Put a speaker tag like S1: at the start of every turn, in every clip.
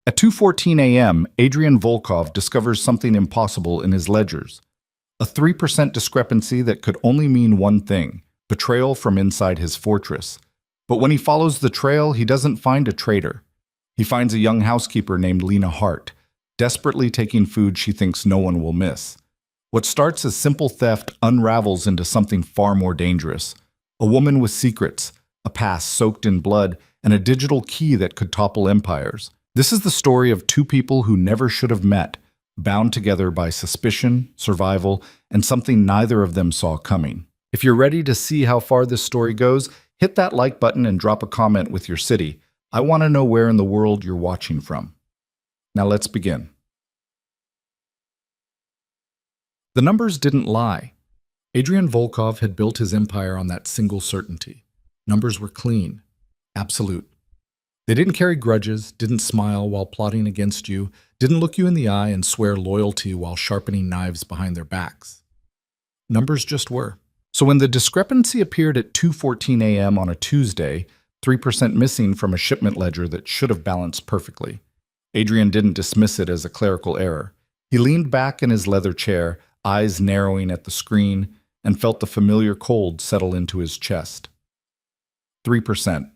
S1: At 2:14 a.m., Adrian Volkov discovers something impossible in his ledgers. A 3% discrepancy that could only mean one thing: betrayal from inside his fortress. But when he follows the trail, he doesn't find a traitor. He finds a young housekeeper named Lena Hart, desperately taking food she thinks no one will miss. What starts as simple theft unravels into something far more dangerous. A woman with secrets, a past soaked in blood, and a digital key that could topple empires. This is the story of two people who never should have met, bound together by suspicion, survival, and something neither of them saw coming. If you're ready to see how far this story goes, hit that like button and drop a comment with your city. I want to know where in the world you're watching from. Now let's begin. The numbers didn't lie. Adrian Volkov had built his empire on that single certainty. Numbers were clean, absolute. They didn't carry grudges, didn't smile while plotting against you, didn't look you in the eye and swear loyalty while sharpening knives behind their backs. Numbers just were. So when the discrepancy appeared at 2:14 a.m. on a Tuesday, 3% missing from a shipment ledger that should have balanced perfectly, Adrian didn't dismiss it as a clerical error. He leaned back in his leather chair, eyes narrowing at the screen, and felt the familiar cold settle into his chest. 3%.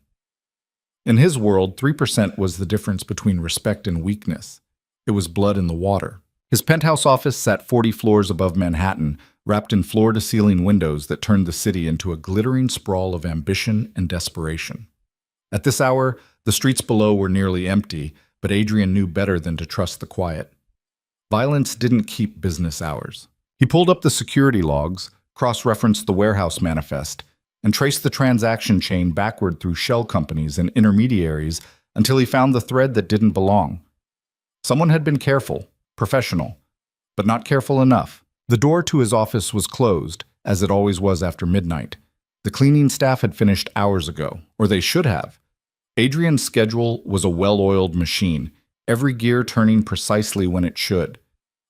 S1: In his world, 3% was the difference between respect and weakness. It was blood in the water. His penthouse office sat 40 floors above Manhattan, wrapped in floor-to-ceiling windows that turned the city into a glittering sprawl of ambition and desperation. At this hour, the streets below were nearly empty, but Adrian knew better than to trust the quiet. Violence didn't keep business hours. He pulled up the security logs, cross-referenced the warehouse manifest, and traced the transaction chain backward through shell companies and intermediaries until he found the thread that didn't belong. Someone had been careful, professional, but not careful enough. The door to his office was closed, as it always was after midnight. The cleaning staff had finished hours ago, or they should have. Adrian's schedule was a well-oiled machine, every gear turning precisely when it should.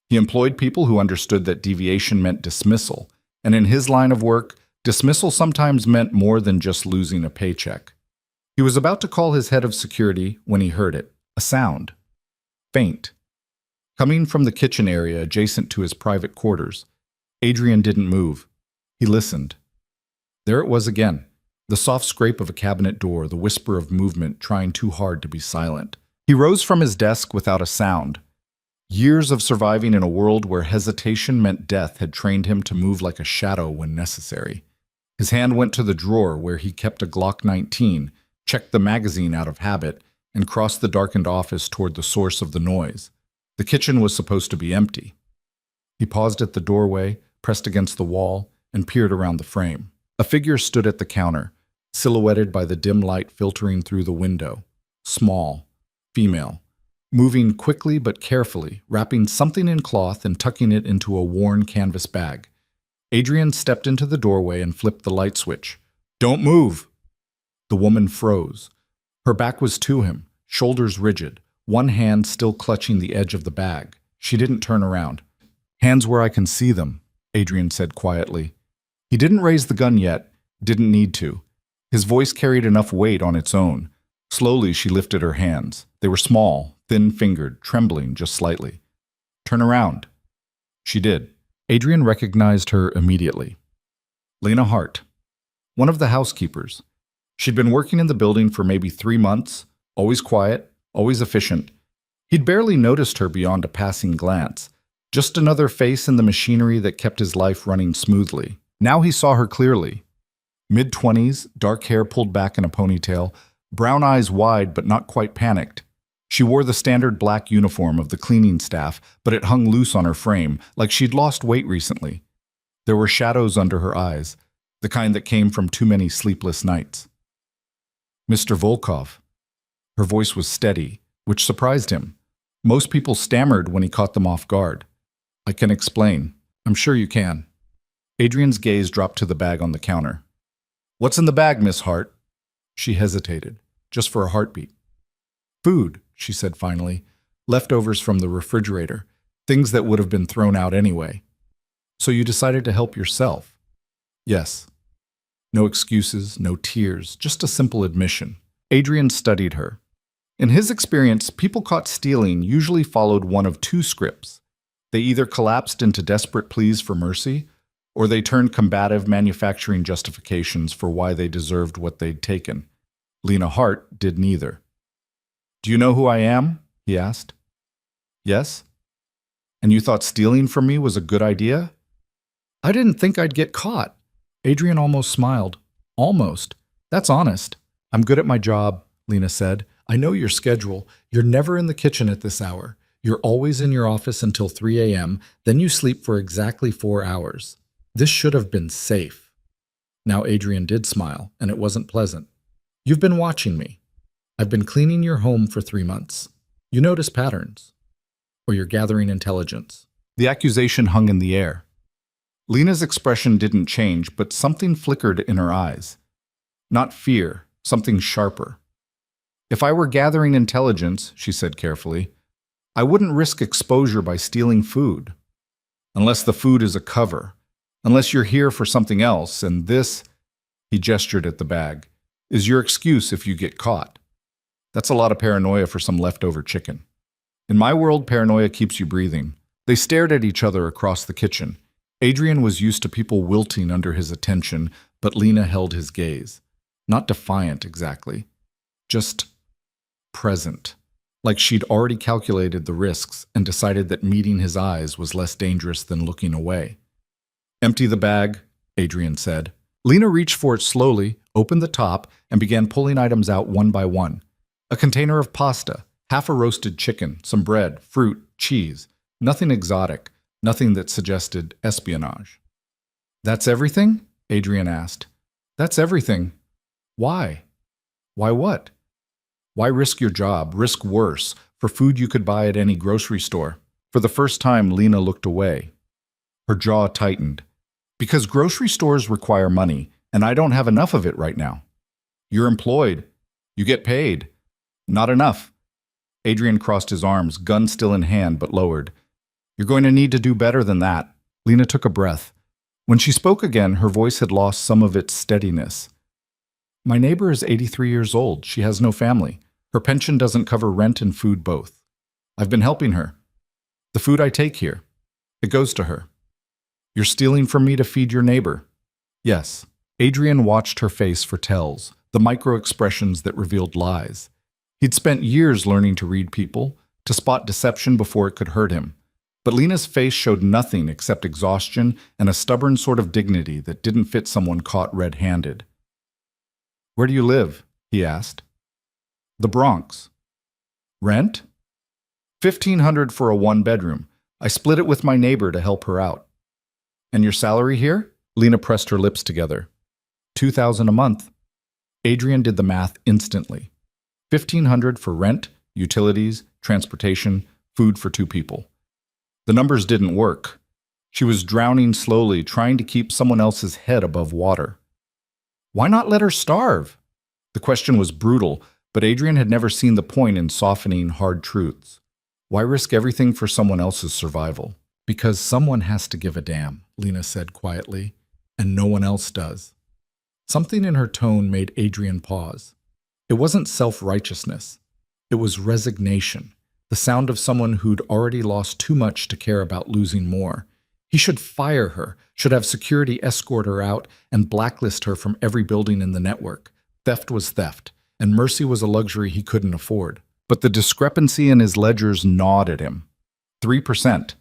S1: He employed people who understood that deviation meant dismissal, and in his line of work, dismissal sometimes meant more than just losing a paycheck. He was about to call his head of security when he heard it, a sound. Faint. Coming from the kitchen area adjacent to his private quarters. Adrian didn't move. He listened. There it was again, the soft scrape of a cabinet door, the whisper of movement trying too hard to be silent. He rose from his desk without a sound. Years of surviving in a world where hesitation meant death had trained him to move like a shadow when necessary. His hand went to the drawer where he kept a Glock 19, checked the magazine out of habit, and crossed the darkened office toward the source of the noise. The kitchen was supposed to be empty. He paused at the doorway, pressed against the wall, and peered around the frame. A figure stood at the counter, silhouetted by the dim light filtering through the window. Small, female, moving quickly but carefully, wrapping something in cloth and tucking it into a worn canvas bag. Adrian stepped into the doorway and flipped the light switch. "Don't move!" The woman froze. Her back was to him, shoulders rigid, one hand still clutching the edge of the bag. She didn't turn around. "Hands where I can see them," Adrian said quietly. He didn't raise the gun yet, didn't need to. His voice carried enough weight on its own. Slowly, she lifted her hands. They were small, thin-fingered, trembling just slightly. "Turn around." She did. Adrian recognized her immediately. Lena Hart, one of the housekeepers. She'd been working in the building for maybe 3 months, always quiet, always efficient. He'd barely noticed her beyond a passing glance, just another face in the machinery that kept his life running smoothly. Now he saw her clearly. Mid-20s, dark hair pulled back in a ponytail, brown eyes wide but not quite panicked. She wore the standard black uniform of the cleaning staff, but it hung loose on her frame, like she'd lost weight recently. There were shadows under her eyes, the kind that came from too many sleepless nights. "Mr. Volkov." Her voice was steady, which surprised him. Most people stammered when he caught them off guard. "I can explain. I'm sure you can." Adrian's gaze dropped to the bag on the counter. "What's in the bag, Miss Hart?" She hesitated, just for a heartbeat. "Food," she said finally. "Leftovers from the refrigerator. Things that would have been thrown out anyway." "So you decided to help yourself?" "Yes." No excuses, no tears, just a simple admission. Adrian studied her. In his experience, people caught stealing usually followed one of two scripts. They either collapsed into desperate pleas for mercy, or they turned combative manufacturing justifications for why they deserved what they'd taken. Lena Hart did neither. "Do you know who I am?" he asked. "Yes." "And you thought stealing from me was a good idea?" "I didn't think I'd get caught." Adrian almost smiled. "Almost. That's honest." "I'm good at my job," Lena said. "I know your schedule. You're never in the kitchen at this hour. You're always in your office until 3 a.m., then you sleep for exactly 4 hours. This should have been safe." Now Adrian did smile, and it wasn't pleasant. "You've been watching me. I've been cleaning your home for 3 months. You notice patterns. Or you're gathering intelligence." The accusation hung in the air. Lena's expression didn't change, but something flickered in her eyes. Not fear, something sharper. "If I were gathering intelligence," she said carefully, "I wouldn't risk exposure by stealing food. Unless the food is a cover. Unless you're here for something else, and this," he gestured at the bag, "is your excuse if you get caught. That's a lot of paranoia for some leftover chicken." "In my world, paranoia keeps you breathing." They stared at each other across the kitchen. Adrian was used to people wilting under his attention, but Lena held his gaze. Not defiant, exactly. Just present. Like she'd already calculated the risks and decided that meeting his eyes was less dangerous than looking away. "Empty the bag," Adrian said. Lena reached for it slowly, opened the top, and began pulling items out one by one. A container of pasta, half a roasted chicken, some bread, fruit, cheese. Nothing exotic, nothing that suggested espionage. "That's everything?" Adrian asked. "That's everything." "Why?" "Why what?" "Why risk your job, risk worse, for food you could buy at any grocery store?" For the first time, Lena looked away. Her jaw tightened. "Because grocery stores require money, and I don't have enough of it right now." "You're employed. You get paid." "Not enough." Adrian crossed his arms, gun still in hand but lowered. "You're going to need to do better than that." Lena took a breath. When she spoke again, her voice had lost some of its steadiness. "My neighbor is 83 years old. She has no family. Her pension doesn't cover rent and food both. I've been helping her. The food I take here, it goes to her." "You're stealing from me to feed your neighbor?" "Yes." Adrian watched her face for tells, the micro-expressions that revealed lies. He'd spent years learning to read people, to spot deception before it could hurt him. But Lena's face showed nothing except exhaustion and a stubborn sort of dignity that didn't fit someone caught red-handed. "Where do you live?" he asked. "The Bronx." "Rent?" $1,500 for a one-bedroom. I split it with my neighbor to help her out." "And your salary here?" Lena pressed her lips together. $2,000 a month. Adrian did the math instantly. $1,500 for rent, utilities, transportation, food for 2 people. The numbers didn't work. She was drowning slowly, trying to keep someone else's head above water. Why not let her starve? The question was brutal, but Adrian had never seen the point in softening hard truths. Why risk everything for someone else's survival? "Because someone has to give a damn," Lena said quietly, "and no one else does." Something in her tone made Adrian pause. It wasn't self-righteousness. It was resignation, the sound of someone who'd already lost too much to care about losing more. He should fire her, should have security escort her out, and blacklist her from every building in the network. Theft was theft, and mercy was a luxury he couldn't afford. But the discrepancy in his ledgers gnawed at him. 3%.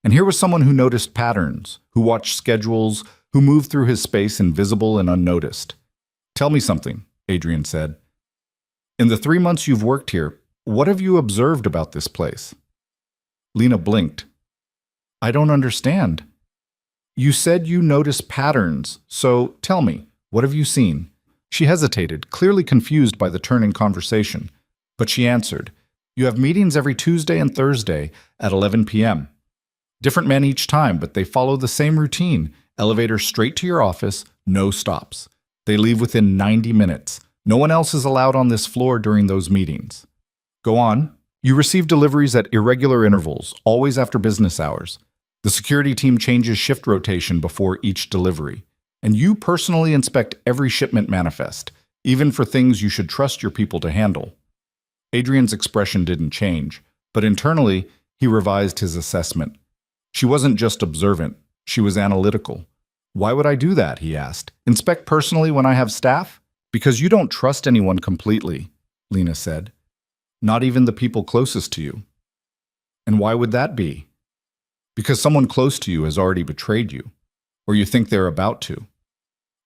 S1: And here was someone who noticed patterns, who watched schedules, who moved through his space invisible and unnoticed. "Tell me something," Adrian said. "In the 3 months you've worked here, what have you observed about this place?" Lena blinked. "I don't understand." "You said you notice patterns, so tell me, what have you seen?" She hesitated, clearly confused by the turn in conversation. But she answered, "You have meetings every Tuesday and Thursday at 11 p.m. Different men each time, but they follow the same routine. Elevator straight to your office, no stops. They leave within 90 minutes. No one else is allowed on this floor during those meetings." "Go on." "You receive deliveries at irregular intervals, always after business hours. The security team changes shift rotation before each delivery. And you personally inspect every shipment manifest, even for things you should trust your people to handle." Adrian's expression didn't change, but internally, he revised his assessment. She wasn't just observant, she was analytical. Why would I do that, he asked. Inspect personally when I have staff? Because you don't trust anyone completely, Lena said. Not even the people closest to you. And why would that be? Because someone close to you has already betrayed you, or you think they're about to.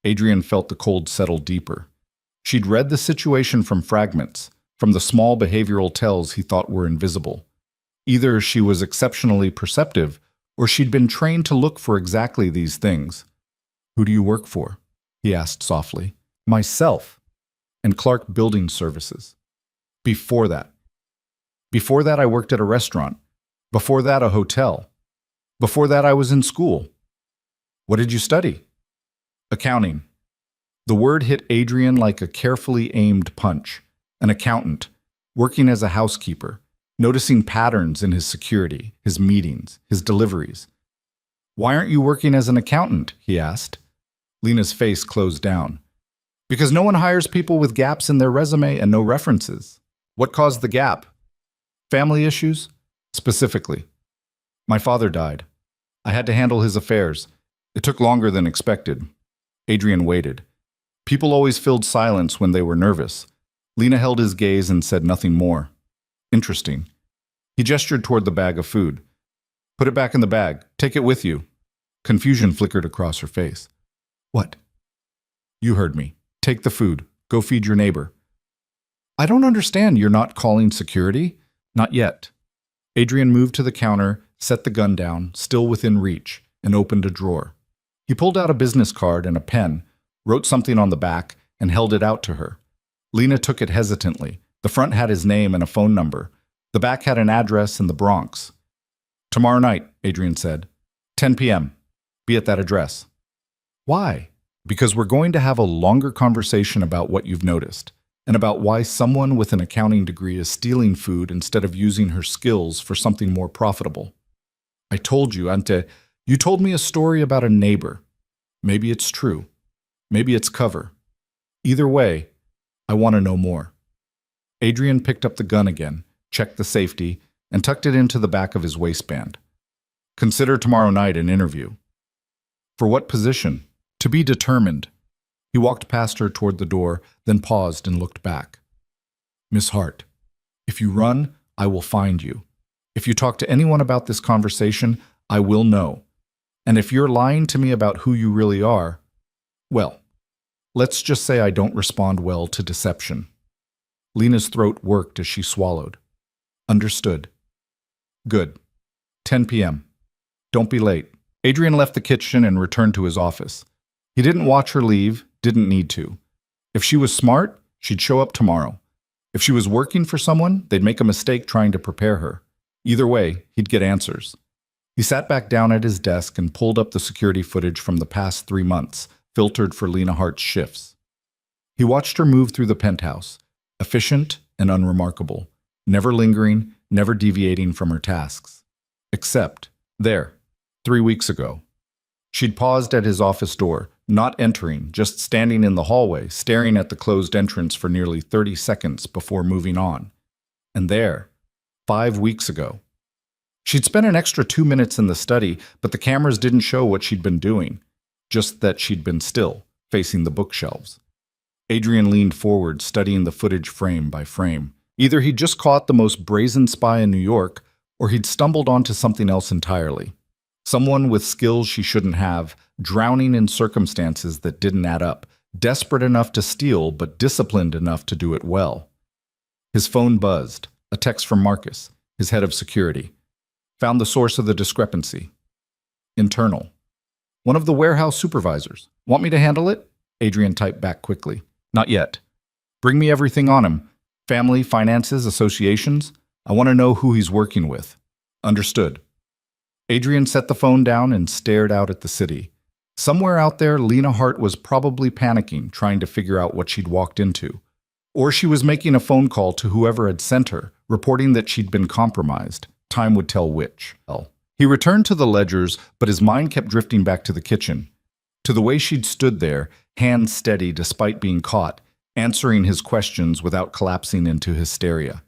S1: Adrian felt the cold settle deeper. She'd read the situation from fragments, from the small behavioral tells he thought were invisible. Either she was exceptionally perceptive, or she'd been trained to look for exactly these things. Who do you work for? He asked softly. Myself, and Clark Building Services. Before that I worked at a restaurant. Before that, a hotel. Before that, I was in school. What did you study? Accounting. The word hit Adrian like a carefully aimed punch. An accountant, working as a housekeeper, noticing patterns in his security, his meetings, his deliveries. Why aren't you working as an accountant? He asked. Lena's face closed down. Because no one hires people with gaps in their resume and no references. What caused the gap? Family issues? Specifically. My father died. I had to handle his affairs. It took longer than expected. Adrian waited. People always filled silence when they were nervous. Lena held his gaze and said nothing more. Interesting. He gestured toward the bag of food. Put it back in the bag. Take it with you. Confusion flickered across her face. What? You heard me. Take the food. Go feed your neighbor. I don't understand. You're not calling security? Not yet. Adrian moved to the counter, set the gun down, still within reach, and opened a drawer. He pulled out a business card and a pen, wrote something on the back, and held it out to her. Lena took it hesitantly. The front had his name and a phone number. The back had an address in the Bronx. Tomorrow night, Adrian said. 10 p.m. Be at that address. Why? Because we're going to have a longer conversation about what you've noticed, and about why someone with an accounting degree is stealing food instead of using her skills for something more profitable. I told you, Ante, you told me a story about a neighbor. Maybe it's true. Maybe it's cover. Either way, I want to know more. Adrian picked up the gun again, checked the safety, and tucked it into the back of his waistband. Consider tomorrow night an interview. For what position? To be determined. He walked past her toward the door, then paused and looked back. Miss Hart, if you run, I will find you. If you talk to anyone about this conversation, I will know. And if you're lying to me about who you really are, well, let's just say I don't respond well to deception. Lena's throat worked as she swallowed. Understood. Good. 10 p.m. Don't be late. Adrian left the kitchen and returned to his office. He didn't watch her leave, didn't need to. If she was smart, she'd show up tomorrow. If she was working for someone, they'd make a mistake trying to prepare her. Either way, he'd get answers. He sat back down at his desk and pulled up the security footage from the past 3 months, filtered for Lena Hart's shifts. He watched her move through the penthouse, efficient and unremarkable, never lingering, never deviating from her tasks. Except, there, 3 weeks ago. She'd paused at his office door, not entering, just standing in the hallway, staring at the closed entrance for nearly 30 seconds before moving on. And there, 5 weeks ago. She'd spent an extra 2 minutes in the study, but the cameras didn't show what she'd been doing, just that she'd been still, facing the bookshelves. Adrian leaned forward, studying the footage frame by frame. Either he'd just caught the most brazen spy in New York, or he'd stumbled onto something else entirely. Someone with skills she shouldn't have, drowning in circumstances that didn't add up, desperate enough to steal but disciplined enough to do it well. His phone buzzed, a text from Marcus, his head of security. Found the source of the discrepancy. Internal. One of the warehouse supervisors. Want me to handle it? Adrian typed back quickly. Not yet. Bring me everything on him. Family, finances, associations. I want to know who he's working with. Understood. Adrian set the phone down and stared out at the city. Somewhere out there, Lena Hart was probably panicking, trying to figure out what she'd walked into. Or she was making a phone call to whoever had sent her, reporting that she'd been compromised. Time would tell which. He returned to the ledgers, but his mind kept drifting back to the kitchen. To the way she'd stood there, hands steady despite being caught, answering his questions without collapsing into hysteria.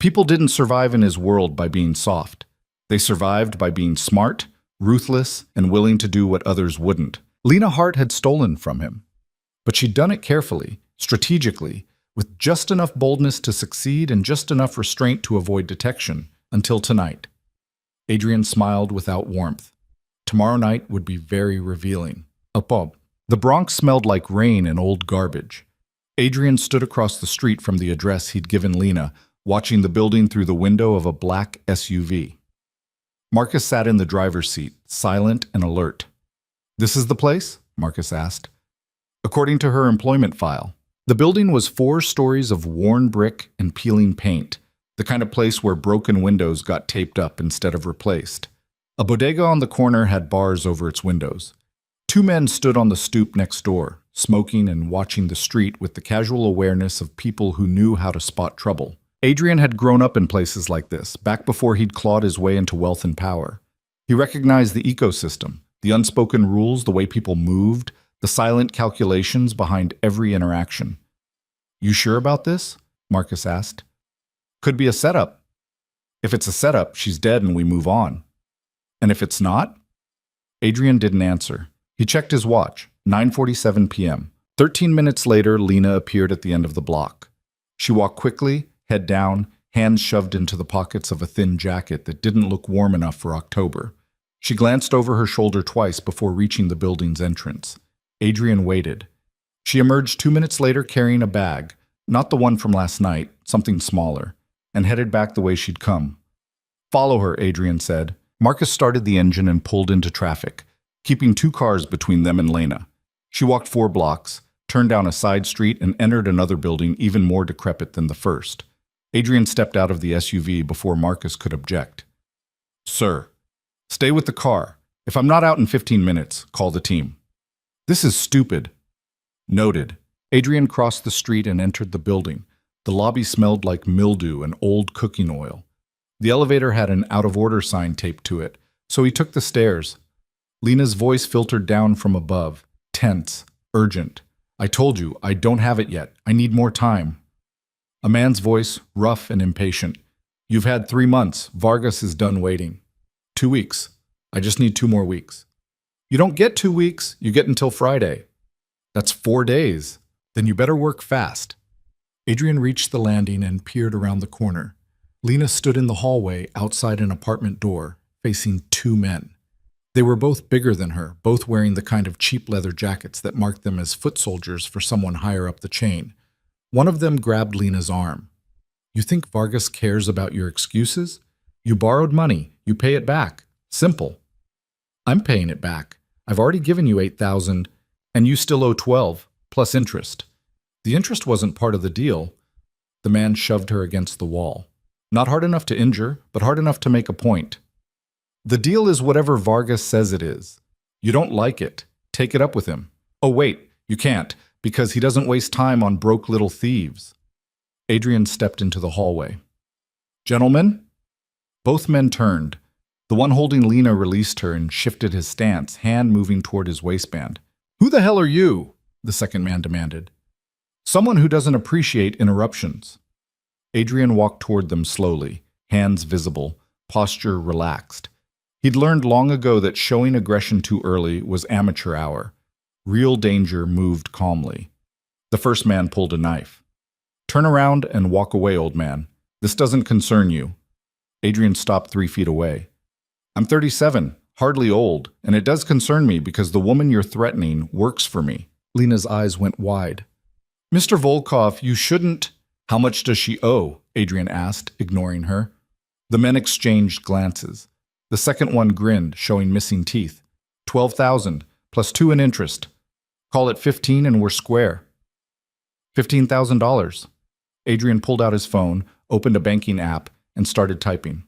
S1: People didn't survive in his world by being soft. They survived by being smart, ruthless, and willing to do what others wouldn't. Lena Hart had stolen from him, but she'd done it carefully, strategically, with just enough boldness to succeed and just enough restraint to avoid detection, until tonight. Adrian smiled without warmth. Tomorrow night would be very revealing. Bob. The Bronx smelled like rain and old garbage. Adrian stood across the street from the address he'd given Lena, watching the building through the window of a black SUV. Marcus sat in the driver's seat, silent and alert. "This is the place?" Marcus asked. According to her employment file, the building was 4 stories of worn brick and peeling paint, the kind of place where broken windows got taped up instead of replaced. A bodega on the corner had bars over its windows. 2 men stood on the stoop next door, smoking and watching the street with the casual awareness of people who knew how to spot trouble. Adrian had grown up in places like this, back before he'd clawed his way into wealth and power. He recognized the ecosystem, the unspoken rules, the way people moved, the silent calculations behind every interaction. "You sure about this?" Marcus asked. "Could be a setup. If it's a setup, she's dead and we move on. And if it's not?" Adrian didn't answer. He checked his watch, 9:47 p.m. 13 minutes later, Lena appeared at the end of the block. She walked quickly, head down, hands shoved into the pockets of a thin jacket that didn't look warm enough for October. She glanced over her shoulder twice before reaching the building's entrance. Adrian waited. She emerged 2 minutes later carrying a bag, not the one from last night, something smaller, and headed back the way she'd come. "Follow her," Adrian said. Marcus started the engine and pulled into traffic, keeping 2 cars between them and Lena. She walked 4 blocks, turned down a side street, and entered another building even more decrepit than the first. Adrian stepped out of the SUV before Marcus could object. "Sir, stay with the car. If I'm not out in 15 minutes, call the team." "This is stupid." Noted. Adrian crossed the street and entered the building. The lobby smelled like mildew and old cooking oil. The elevator had an out-of-order sign taped to it, so he took the stairs. Lena's voice filtered down from above, tense, urgent. "I told you, I don't have it yet. I need more time." A man's voice, rough and impatient. "You've had 3 months. Vargas is done waiting." 2 weeks. "I just need 2 more weeks." "You don't get 2 weeks. You get until Friday." "That's 4 days. Then you better work fast." Adrian reached the landing and peered around the corner. Lena stood in the hallway outside an apartment door, facing 2 men. They were both bigger than her, both wearing the kind of cheap leather jackets that marked them as foot soldiers for someone higher up the chain. One of them grabbed Lena's arm. "You think Vargas cares about your excuses? You borrowed money. You pay it back. Simple." "I'm paying it back. I've already given you 8,000, and you still owe 12, plus interest." "The interest wasn't part of the deal." The man shoved her against the wall. Not hard enough to injure, but hard enough to make a point. "The deal is whatever Vargas says it is. You don't like it. Take it up with him." "Oh, wait, you can't, because he doesn't waste time on broke little thieves." Adrian stepped into the hallway. "Gentlemen?" Both men turned. The one holding Lena released her and shifted his stance, hand moving toward his waistband. "Who the hell are you?" the second man demanded. "Someone who doesn't appreciate interruptions." Adrian walked toward them slowly, hands visible, posture relaxed. He'd learned long ago that showing aggression too early was amateur hour. Real danger moved calmly. The first man pulled a knife. "Turn around and walk away, old man. This doesn't concern you." Adrian stopped 3 feet away. "I'm 37, hardly old, and it does concern me because the woman you're threatening works for me." Lena's eyes went wide. "Mr. Volkov, you shouldn't—" "How much does she owe?" Adrian asked, ignoring her. The men exchanged glances. The second one grinned, showing missing teeth. 12,000, plus 2 in interest. Call it 15 and we're square. $15,000. Adrian pulled out his phone, opened a banking app, and started typing.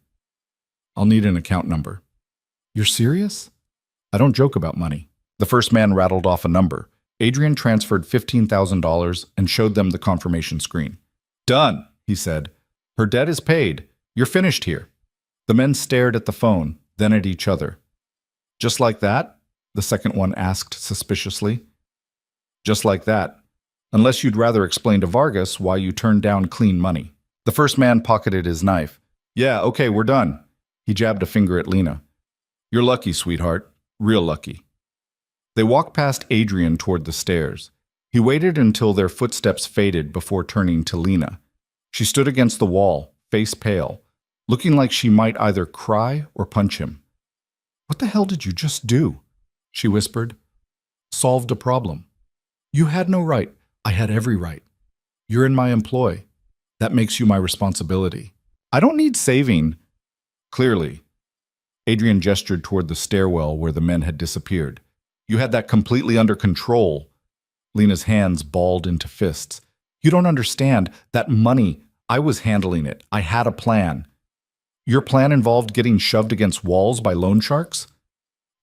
S1: "I'll need an account number." "You're serious?" "I don't joke about money." The first man rattled off a number. Adrian transferred $15,000 and showed them the confirmation screen. "Done," he said. "Her debt is paid. You're finished here." The men stared at the phone, then at each other. "Just like that?" the second one asked suspiciously. "Just like that. Unless you'd rather explain to Vargas why you turned down clean money." The The first man pocketed his knife. Yeah, okay, we're done. He jabbed a finger at Lena. You're lucky, sweetheart. Real lucky. They walked past Adrian toward the stairs. He waited until their footsteps faded before turning to Lena. She stood against the wall, face pale, looking like she might either cry or punch him. What the hell did you just do? She whispered. Solved a problem. You had no right. I had every right. You're in my employ. That makes you my responsibility. I don't need saving. Clearly. Adrian gestured toward the stairwell where the men had disappeared. You had that completely under control. Lena's hands balled into fists. You don't understand. That money, I was handling it. I had a plan. Your plan involved getting shoved against walls by loan sharks?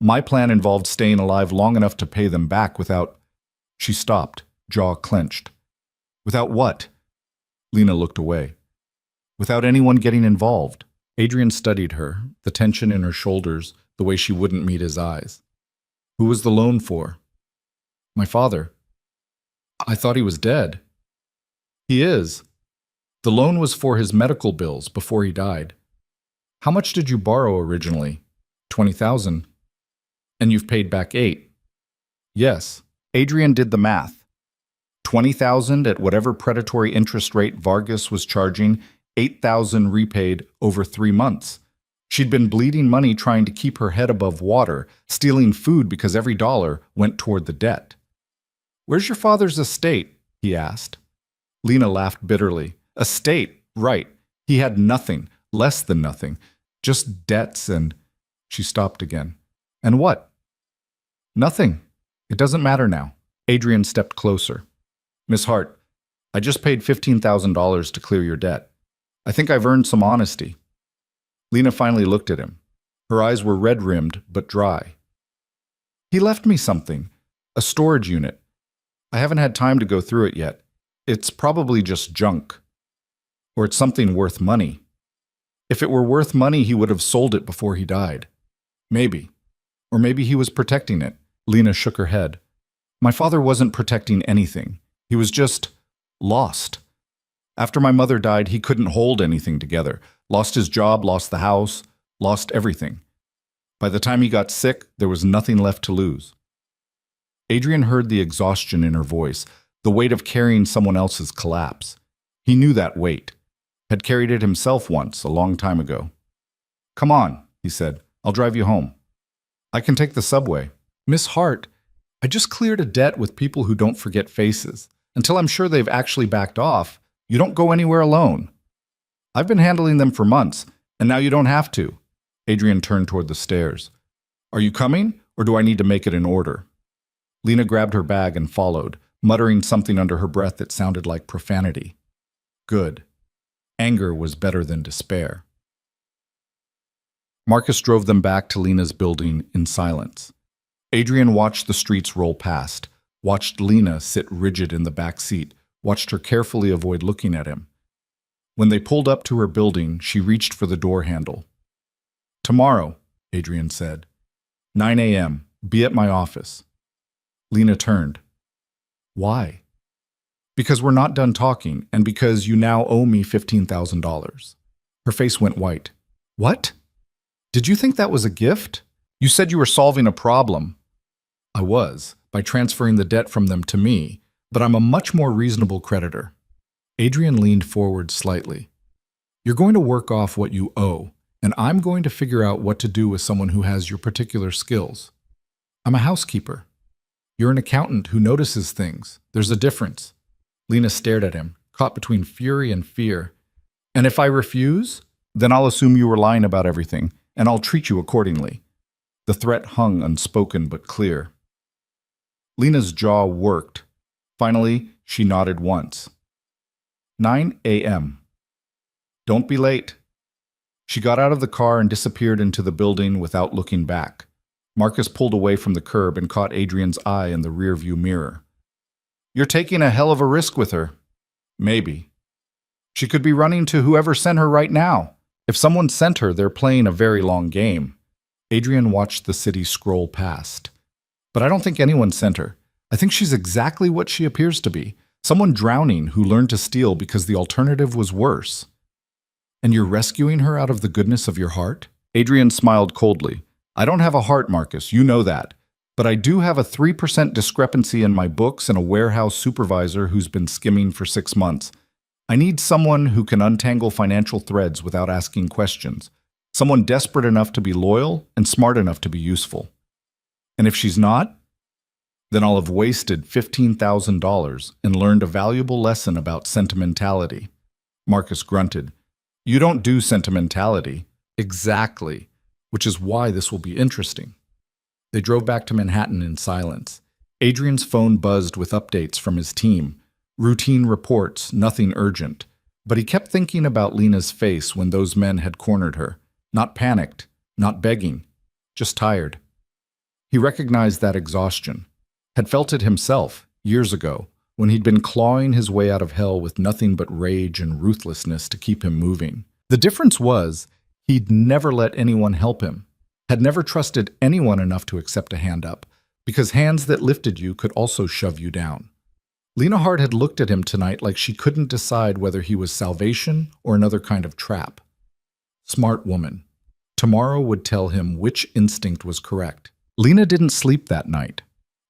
S1: My plan involved staying alive long enough to pay them back without... She stopped, jaw clenched. Without what? Lena looked away. Without anyone getting involved. Adrian studied her, the tension in her shoulders, the way she wouldn't meet his eyes. Who was the loan for? My father. I thought he was dead. He is. The loan was for his medical bills before he died. How much did you borrow originally? 20,000. And you've paid back 8. Yes. Adrian did the math. 20,000 at whatever predatory interest rate Vargas was charging, 8,000 repaid over 3 months. She'd been bleeding money trying to keep her head above water, stealing food because every dollar went toward the debt. Where's your father's estate? He asked. Lena laughed bitterly. Estate, right. He had nothing, less than nothing, just debts and... She stopped again. And what? Nothing. It doesn't matter now. Adrian stepped closer. Miss Hart, I just paid $15,000 to clear your debt. I think I've earned some honesty. Lena finally looked at him. Her eyes were red-rimmed but dry. He left me something, a storage unit. I haven't had time to go through it yet. It's probably just junk. Or it's something worth money. If it were worth money, he would have sold it before he died. Maybe. Or maybe he was protecting it. Lena shook her head. My father wasn't protecting anything. He was just lost. After my mother died, he couldn't hold anything together. Lost his job, lost the house, lost everything. By the time he got sick, there was nothing left to lose. Adrian heard the exhaustion in her voice, the weight of carrying someone else's collapse. He knew that weight. Had carried it himself once, a long time ago. Come on, he said. I'll drive you home. I can take the subway. Miss Hart, I just cleared a debt with people who don't forget faces. Until I'm sure they've actually backed off, you don't go anywhere alone. I've been handling them for months, and now you don't have to. Adrian turned toward the stairs. Are you coming, or do I need to make it in order? Lena grabbed her bag and followed, muttering something under her breath that sounded like profanity. Good. Anger was better than despair. Marcus drove them back to Lena's building in silence. Adrian watched the streets roll past, watched Lena sit rigid in the back seat, watched her carefully avoid looking at him. When they pulled up to her building, she reached for the door handle. Tomorrow, Adrian said. 9 a.m. Be at my office. Lena turned. Why? Because we're not done talking, and because you now owe me $15,000. Her face went white. What? Did you think that was a gift? You said you were solving a problem. I was, by transferring the debt from them to me, but I'm a much more reasonable creditor. Adrian leaned forward slightly. You're going to work off what you owe, and I'm going to figure out what to do with someone who has your particular skills. I'm a housekeeper. You're an accountant who notices things. There's a difference. Lena stared at him, caught between fury and fear. And if I refuse, then I'll assume you were lying about everything, and I'll treat you accordingly. The threat hung unspoken but clear. Lena's jaw worked. Finally, she nodded once. 9 a.m. Don't be late. She got out of the car and disappeared into the building without looking back. Marcus pulled away from the curb and caught Adrian's eye in the rearview mirror. You're taking a hell of a risk with her. Maybe. She could be running to whoever sent her right now. If someone sent her, they're playing a very long game. Adrian watched the city scroll past. But I don't think anyone sent her. I think she's exactly what she appears to be. Someone drowning who learned to steal because the alternative was worse. And you're rescuing her out of the goodness of your heart? Adrian smiled coldly. I don't have a heart, Marcus, you know that. But I do have a 3% discrepancy in my books and a warehouse supervisor who's been skimming for 6 months. I need someone who can untangle financial threads without asking questions. Someone desperate enough to be loyal and smart enough to be useful. And if she's not, then I'll have wasted $15,000 and learned a valuable lesson about sentimentality. Marcus grunted. You don't do sentimentality. Exactly, which is why this will be interesting. They drove back to Manhattan in silence. Adrian's phone buzzed with updates from his team. Routine reports, nothing urgent. But he kept thinking about Lena's face when those men had cornered her. Not panicked, not begging, just tired. He recognized that exhaustion. Had felt it himself, years ago, when he'd been clawing his way out of hell with nothing but rage and ruthlessness to keep him moving. The difference was, he'd never let anyone help him, had never trusted anyone enough to accept a hand up, because hands that lifted you could also shove you down. Lena Hart had looked at him tonight like she couldn't decide whether he was salvation or another kind of trap. Smart woman. Tomorrow would tell him which instinct was correct. Lena didn't sleep that night.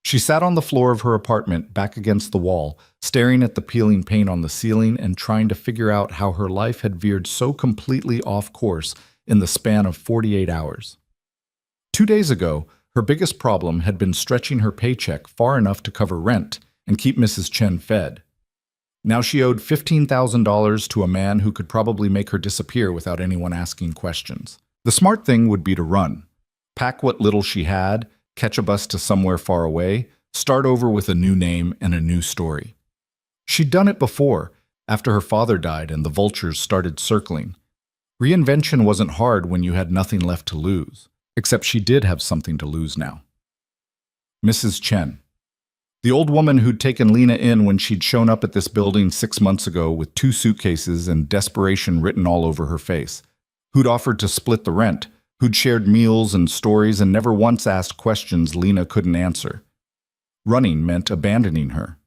S1: She sat on the floor of her apartment, back against the wall, staring at the peeling paint on the ceiling and trying to figure out how her life had veered so completely off course in the span of 48 hours. 2 days ago, her biggest problem had been stretching her paycheck far enough to cover rent and keep Mrs. Chen fed. Now she owed $15,000 to a man who could probably make her disappear without anyone asking questions. The smart thing would be to run. Pack what little she had, catch a bus to somewhere far away, start over with a new name and a new story. She'd done it before, after her father died and the vultures started circling. Reinvention wasn't hard when you had nothing left to lose, except she did have something to lose now. Mrs. Chen. The old woman who'd taken Lena in when she'd shown up at this building 6 months ago with 2 suitcases and desperation written all over her face, who'd offered to split the rent, who'd shared meals and stories and never once asked questions Lena couldn't answer. Running meant abandoning her,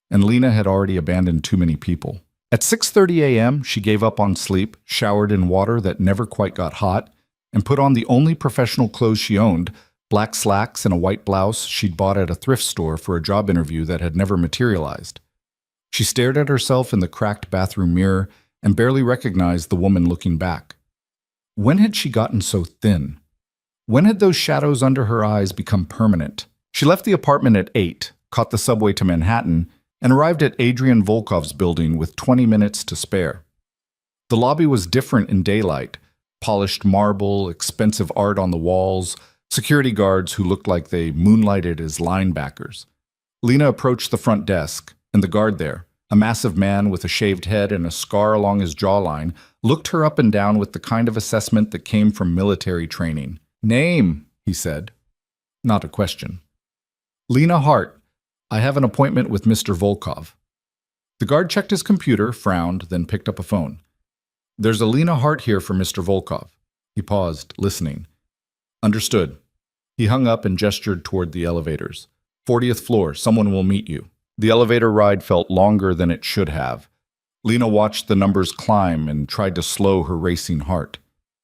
S1: and Lena had already abandoned too many people. At 6:30 a.m., she gave up on sleep, showered in water that never quite got hot, and put on the only professional clothes she owned, black slacks and a white blouse she'd bought at a thrift store for a job interview that had never materialized. She stared at herself in the cracked bathroom mirror and barely recognized the woman looking back. When had she gotten so thin? When had those shadows under her eyes become permanent? She left the apartment at 8, caught the subway to Manhattan, and arrived at Adrian Volkov's building with 20 minutes to spare. The lobby was different in daylight. Polished marble, expensive art on the walls, security guards who looked like they moonlighted as linebackers. Lena approached the front desk, and the guard there, a massive man with a shaved head and a scar along his jawline, looked her up and down with the kind of assessment that came from military training. Name, he said. Not a question. Lena Hart. I have an appointment with Mr. Volkov. The guard checked his computer, frowned, then picked up a phone. There's a Lena Hart here for Mr. Volkov. He paused, listening. Understood. He hung up and gestured toward the elevators. 40th floor, someone will meet you. The elevator ride felt longer than it should have. Lena watched the numbers climb and tried to slow her racing heart.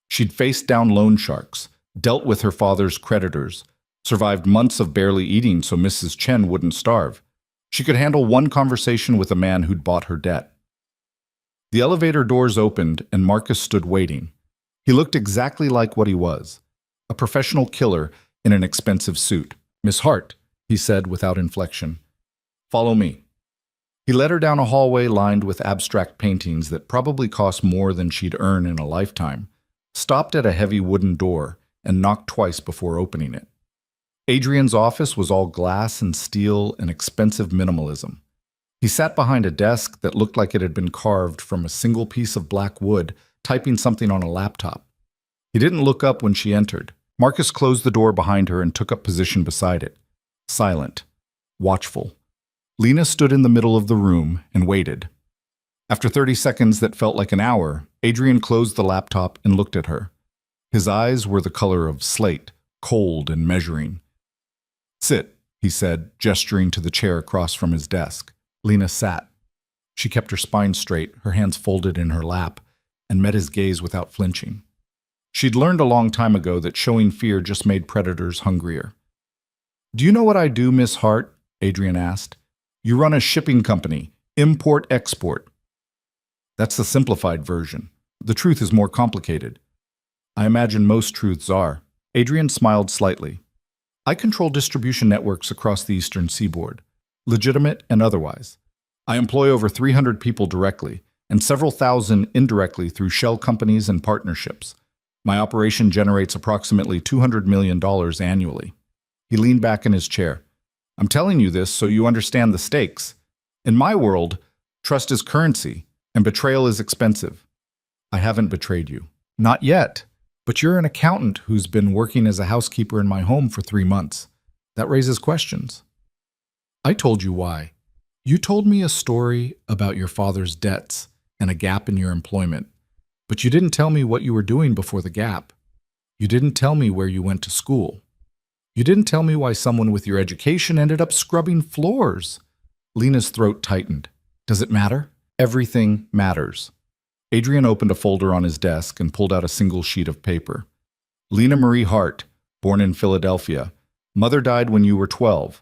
S1: She'd faced down loan sharks, dealt with her father's creditors, survived months of barely eating so Mrs. Chen wouldn't starve. She could handle one conversation with a man who'd bought her debt. The elevator doors opened and Marcus stood waiting. He looked exactly like what he was, a professional killer in an expensive suit. Miss Hart, he said without inflection. Follow me. He led her down a hallway lined with abstract paintings that probably cost more than she'd earn in a lifetime, stopped at a heavy wooden door, and knocked twice before opening it. Adrian's office was all glass and steel and expensive minimalism. He sat behind a desk that looked like it had been carved from a single piece of black wood, typing something on a laptop. He didn't look up when she entered. Marcus closed the door behind her and took up position beside it, silent, watchful. Lena stood in the middle of the room and waited. After 30 seconds that felt like an hour, Adrian closed the laptop and looked at her. His eyes were the color of slate, cold and measuring. Sit, he said, gesturing to the chair across from his desk. Lena sat. She kept her spine straight, her hands folded in her lap, and met his gaze without flinching. She'd learned a long time ago that showing fear just made predators hungrier. "Do you know what I do, Miss Hart?" Adrian asked. "You run a shipping company, import-export." "That's the simplified version. The truth is more complicated." "I imagine most truths are." Adrian smiled slightly. "I control distribution networks across the eastern seaboard, legitimate and otherwise. I employ over 300 people directly, and several thousand indirectly through shell companies and partnerships. My operation generates approximately $200 million annually." He leaned back in his chair. "I'm telling you this so you understand the stakes. In my world, trust is currency, and betrayal is expensive. I haven't betrayed you. Not yet. But you're an accountant who's been working as a housekeeper in my home for 3 months. That raises questions." "I told you why. You told me a story about your father's debts and a gap in your employment. But you didn't tell me what you were doing before the gap. You didn't tell me where you went to school. You didn't tell me why someone with your education ended up scrubbing floors." Lena's throat tightened. "Does it matter?" "Everything matters." Adrian opened a folder on his desk and pulled out a single sheet of paper. "Lena Marie Hart, born in Philadelphia. Mother died when you were 12.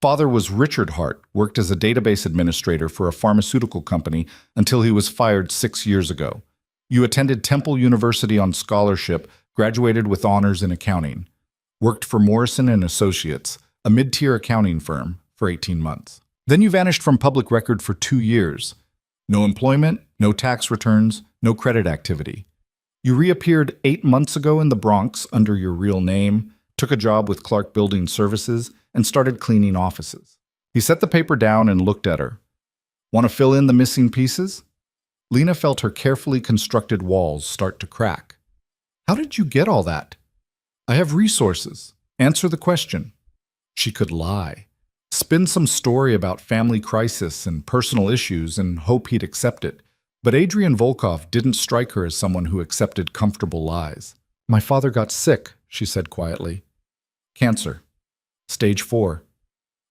S1: Father was Richard Hart, worked as a database administrator for a pharmaceutical company until he was fired 6 years ago. You attended Temple University on scholarship, graduated with honors in accounting. Worked for Morrison and Associates, a mid-tier accounting firm, for 18 months. Then you vanished from public record for 2 years. No employment, no tax returns, no credit activity. You reappeared 8 months ago in the Bronx under your real name, took a job with Clark Building Services, and started cleaning offices." He set the paper down and looked at her. "Want to fill in the missing pieces?" Lena felt her carefully constructed walls start to crack. "How did you get all that?" "I have resources. Answer the question." She could lie. Spin some story about family crisis and personal issues and hope he'd accept it. But Adrian Volkov didn't strike her as someone who accepted comfortable lies. "My father got sick," she said quietly. "Cancer. Stage 4.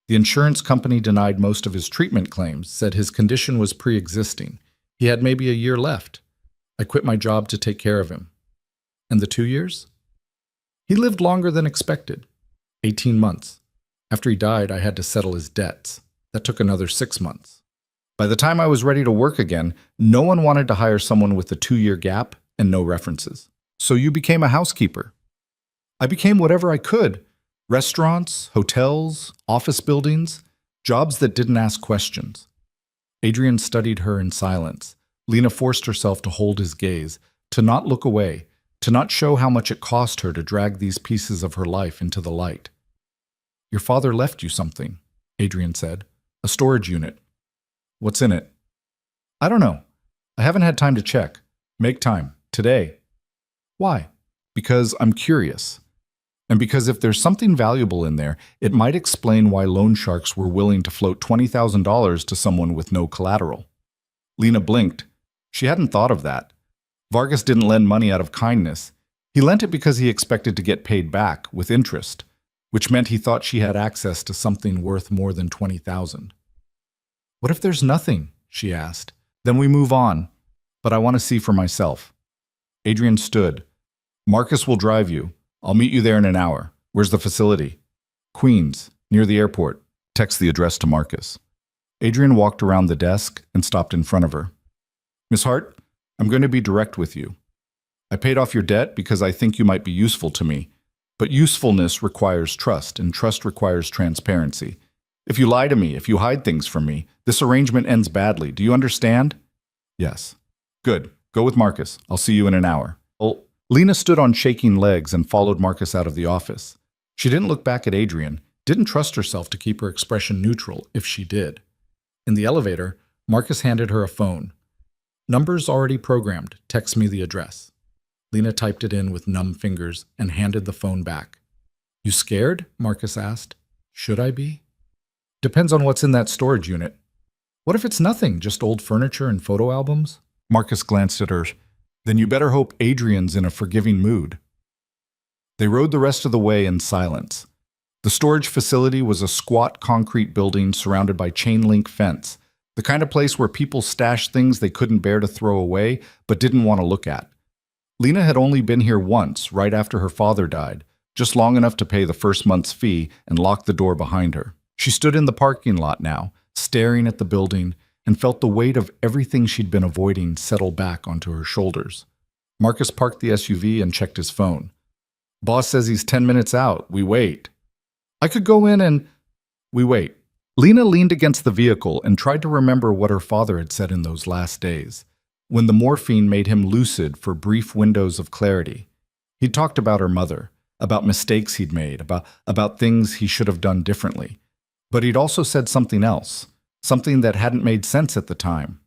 S1: The insurance company denied most of his treatment claims, said his condition was pre-existing. He had maybe a year left. I quit my job to take care of him." "And the 2 years?" "He lived longer than expected. 18 months. After he died, I had to settle his debts. That took another 6 months. By the time I was ready to work again, no one wanted to hire someone with a 2-year gap and no references. So you became a housekeeper." "I became whatever I could. Restaurants, hotels, office buildings, jobs that didn't ask questions." Adrian studied her in silence. Lena forced herself to hold his gaze, to not look away, to not show how much it cost her to drag these pieces of her life into the light. "Your father left you something," Adrian said. "A storage unit." "What's in it?" "I don't know. I haven't had time to check. Make time. Today." "Why?" "Because I'm curious. And because if there's something valuable in there, it might explain why loan sharks were willing to float $20,000 to someone with no collateral." Lena blinked. She hadn't thought of that. Vargas didn't lend money out of kindness. He lent it because he expected to get paid back, with interest, which meant he thought she had access to something worth more than $20,000. "What if there's nothing?" she asked. "Then we move on. But I want to see for myself." Adrian stood. "Marcus will drive you. I'll meet you there in an hour. Where's the facility?" "Queens, near the airport." Text the address to Marcus. Adrian walked around the desk and stopped in front of her. "Miss Hart, I'm going to be direct with you. I paid off your debt because I think you might be useful to me. But usefulness requires trust, and trust requires transparency. If you lie to me, if you hide things from me, this arrangement ends badly. Do you understand?" "Yes." "Good. Go with Marcus. I'll see you in an hour." Lena stood on shaking legs and followed Marcus out of the office. She didn't look back at Adrian, didn't trust herself to keep her expression neutral if she did. In the elevator, Marcus handed her a phone. "Numbers already programmed. Text me the address." Lena typed it in with numb fingers and handed the phone back. "You scared?" Marcus asked. "Should I be?" "Depends on what's in that storage unit." "What if it's nothing, just old furniture and photo albums?" Marcus glanced at her. "Then you better hope Adrian's in a forgiving mood." They rode the rest of the way in silence. The storage facility was a squat concrete building surrounded by chain-link fence, The kind of place where people stashed things they couldn't bear to throw away but didn't want to look at. Lena had only been here once, right after her father died, just long enough to pay the first month's fee and lock the door behind her. She stood in the parking lot now, staring at the building, and felt the weight of everything she'd been avoiding settle back onto her shoulders. Marcus parked the SUV and checked his phone. Boss says he's 10 minutes out. We wait. I could go in and... We wait. Lena leaned against the vehicle and tried to remember what her father had said in those last days, when the morphine made him lucid for brief windows of clarity. He'd talked about her mother, about mistakes he'd made, about things he should have done differently. But he'd also said something else, something that hadn't made sense at the time.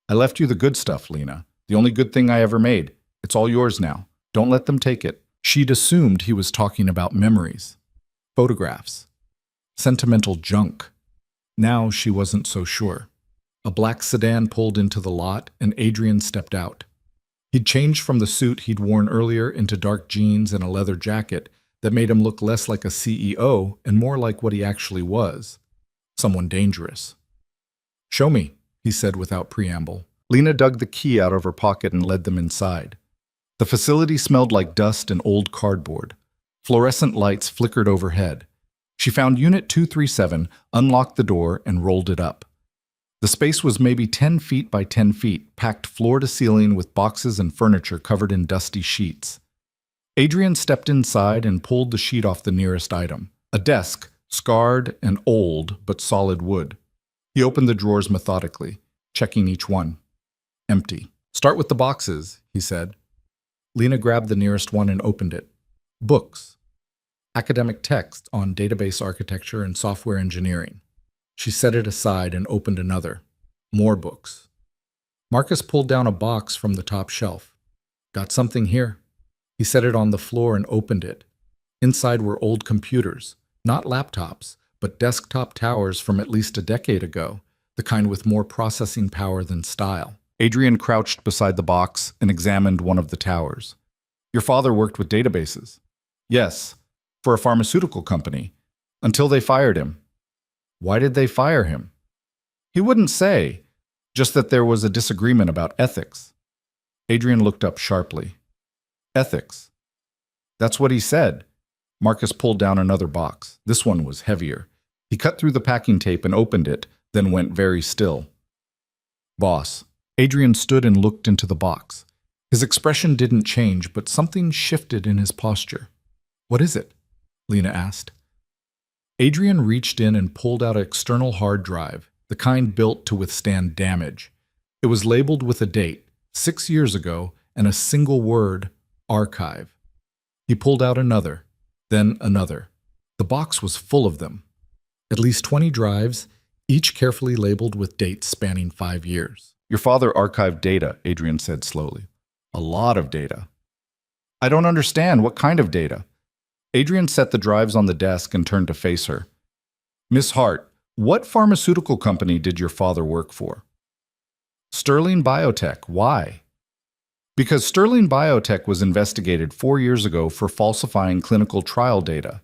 S1: I left you the good stuff, Lena. The only good thing I ever made. It's all yours now. Don't let them take it. She'd assumed he was talking about memories, photographs, sentimental junk. Now she wasn't so sure. A black sedan pulled into the lot, and Adrian stepped out. He'd changed from the suit he'd worn earlier into dark jeans and a leather jacket that made him look less like a CEO and more like what he actually was, someone dangerous. Show me, he said without preamble. Lena dug the key out of her pocket and led them inside. The facility smelled like dust and old cardboard. Fluorescent lights flickered overhead. She found Unit 237, unlocked the door, and rolled it up. The space was maybe 10 feet by 10 feet, packed floor to ceiling with boxes and furniture covered in dusty sheets. Adrian stepped inside and pulled the sheet off the nearest item, a desk, scarred and old but solid wood. He opened the drawers methodically, checking each one. Empty. Start with the boxes, he said. Lena grabbed the nearest one and opened it. Books. Academic text on database architecture and software engineering. She set it aside and opened another. More books. Marcus pulled down a box from the top shelf. Got something here. He set it on the floor and opened it. Inside were old computers, not laptops, but desktop towers from at least a decade ago, the kind with more processing power than style. Adrian crouched beside the box and examined one of the towers. Your father worked with databases. Yes, for a pharmaceutical company, until they fired him. Why did they fire him? He wouldn't say, just that there was a disagreement about ethics. Adrian looked up sharply. Ethics. That's what he said. Marcus pulled down another box. This one was heavier. He cut through the packing tape and opened it, then went very still. Boss. Adrian stood and looked into the box. His expression didn't change, but something shifted in his posture. What is it? Lena asked. Adrian reached in and pulled out an external hard drive, the kind built to withstand damage. It was labeled with a date, 6 years ago, and a single word, archive. He pulled out another, then another. The box was full of them. At least 20 drives, each carefully labeled with dates spanning 5 years. Your father archived data, Adrian said slowly. A lot of data. I don't understand. What kind of data? Adrian set the drives on the desk and turned to face her. Miss Hart, what pharmaceutical company did your father work for? Sterling Biotech. Why? Because Sterling Biotech was investigated 4 years ago for falsifying clinical trial data.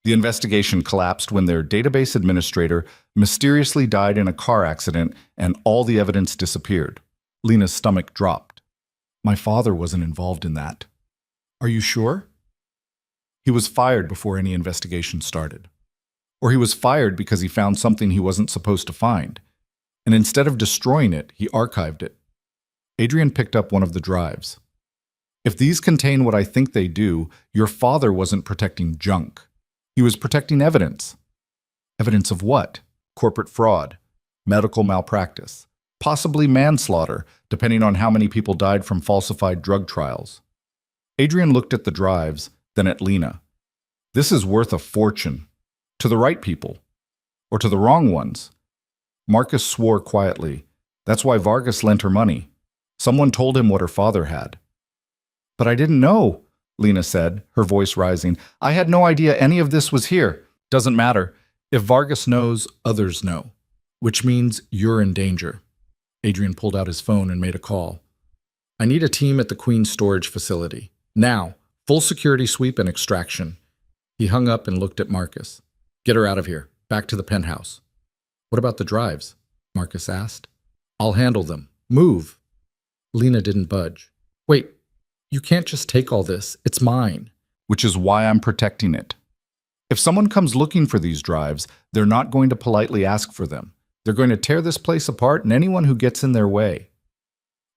S1: The investigation collapsed when their database administrator mysteriously died in a car accident and all the evidence disappeared. Lena's stomach dropped. My father wasn't involved in that. Are you sure? He was fired before any investigation started. Or he was fired because he found something he wasn't supposed to find. And instead of destroying it, he archived it. Adrian picked up one of the drives. If these contain what I think they do, your father wasn't protecting junk. He was protecting evidence. Evidence of what? Corporate fraud, medical malpractice, possibly manslaughter, depending on how many people died from falsified drug trials. Adrian looked at the drives, then at Lena. This is worth a fortune. To the right people. Or to the wrong ones. Marcus swore quietly. That's why Vargas lent her money. Someone told him what her father had. But I didn't know, Lena said, her voice rising. I had no idea any of this was here. Doesn't matter. If Vargas knows, others know. Which means you're in danger. Adrian pulled out his phone and made a call. I need a team at the Queen's storage facility. Now. Full security sweep and extraction. He hung up and looked at Marcus. Get her out of here. Back to the penthouse. What about the drives? Marcus asked. I'll handle them. Move. Lena didn't budge. Wait, you can't just take all this. It's mine. Which is why I'm protecting it. If someone comes looking for these drives, they're not going to politely ask for them. They're going to tear this place apart and anyone who gets in their way.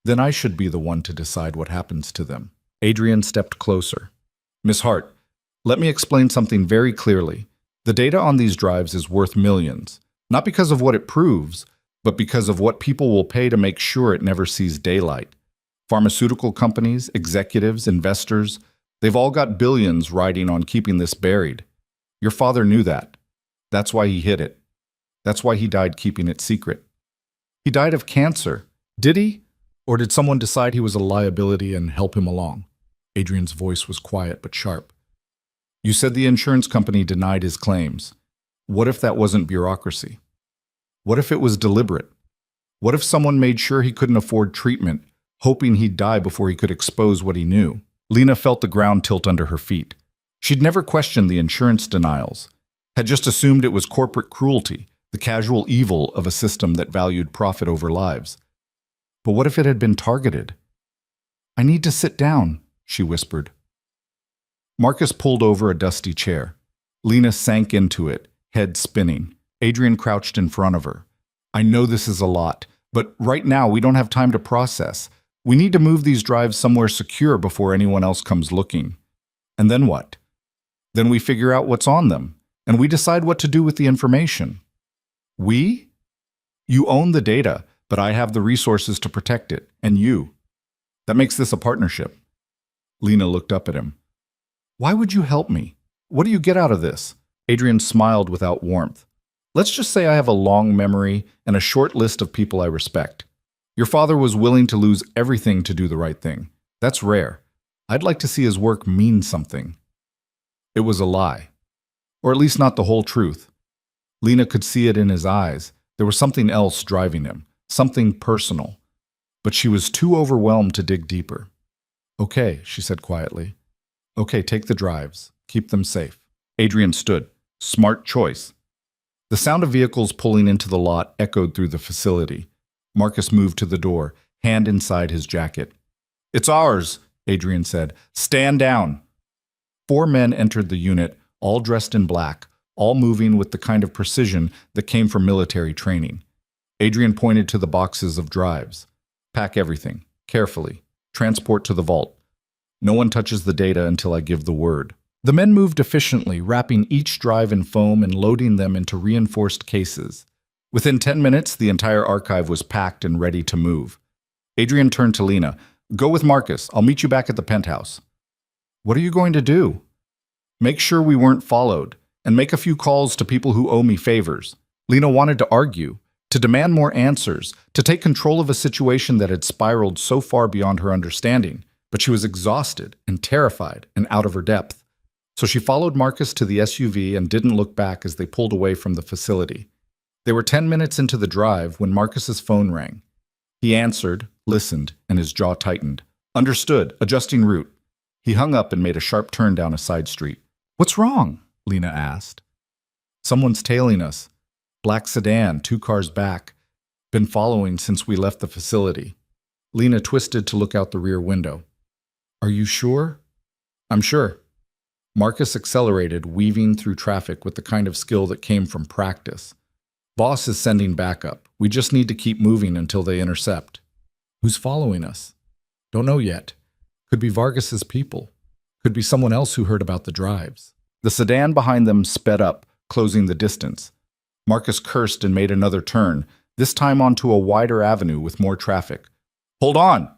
S1: Then I should be the one to decide what happens to them. Adrian stepped closer. Miss Hart, let me explain something very clearly. The data on these drives is worth millions, not because of what it proves, but because of what people will pay to make sure it never sees daylight. Pharmaceutical companies, executives, investors, they've all got billions riding on keeping this buried. Your father knew that. That's why he hid it. That's why he died keeping it secret. He died of cancer. Did he? Or did someone decide he was a liability and help him along? Adrian's voice was quiet but sharp. You said the insurance company denied his claims. What if that wasn't bureaucracy? What if it was deliberate? What if someone made sure he couldn't afford treatment, hoping he'd die before he could expose what he knew? Lena felt the ground tilt under her feet. She'd never questioned the insurance denials, had just assumed it was corporate cruelty, the casual evil of a system that valued profit over lives. But what if it had been targeted? I need to sit down, she whispered. Marcus pulled over a dusty chair. Lena sank into it, head spinning. Adrian crouched in front of her. I know this is a lot, but right now we don't have time to process. We need to move these drives somewhere secure before anyone else comes looking. And then what? Then we figure out what's on them, and we decide what to do with the information. We? You own the data, but I have the resources to protect it, and you. That makes this a partnership. Lena looked up at him. Why would you help me? What do you get out of this? Adrian smiled without warmth. Let's just say I have a long memory and a short list of people I respect. Your father was willing to lose everything to do the right thing. That's rare. I'd like to see his work mean something. It was a lie. Or at least not the whole truth. Lena could see it in his eyes. There was something else driving him, something personal. But she was too overwhelmed to dig deeper. Okay, she said quietly. Okay, take the drives. Keep them safe. Adrian stood. Smart choice. The sound of vehicles pulling into the lot echoed through the facility. Marcus moved to the door, hand inside his jacket. It's ours, Adrian said. Stand down. 4 men entered the unit, all dressed in black, all moving with the kind of precision that came from military training. Adrian pointed to the boxes of drives. Pack everything, carefully. Transport to the vault. No one touches the data until I give the word. The men moved efficiently, wrapping each drive in foam and loading them into reinforced cases. Within 10 minutes, the entire archive was packed and ready to move. Adrian turned to Lena. Go with Marcus. I'll meet you back at the penthouse. What are you going to do? Make sure we weren't followed, and make a few calls to people who owe me favors. Lena wanted to argue, to demand more answers, to take control of a situation that had spiraled so far beyond her understanding, but she was exhausted and terrified and out of her depth. So she followed Marcus to the SUV and didn't look back as they pulled away from the facility. They were 10 minutes into the drive when Marcus's phone rang. He answered, listened, and his jaw tightened. Understood, adjusting route. He hung up and made a sharp turn down a side street. What's wrong? Lena asked. Someone's tailing us. Black sedan, 2 cars back. Been following since we left the facility. Lena twisted to look out the rear window. Are you sure? I'm sure. Marcus accelerated, weaving through traffic with the kind of skill that came from practice. Boss is sending backup. We just need to keep moving until they intercept. Who's following us? Don't know yet. Could be Vargas's people. Could be someone else who heard about the drives. The sedan behind them sped up, closing the distance. Marcus cursed and made another turn, this time onto a wider avenue with more traffic. Hold on!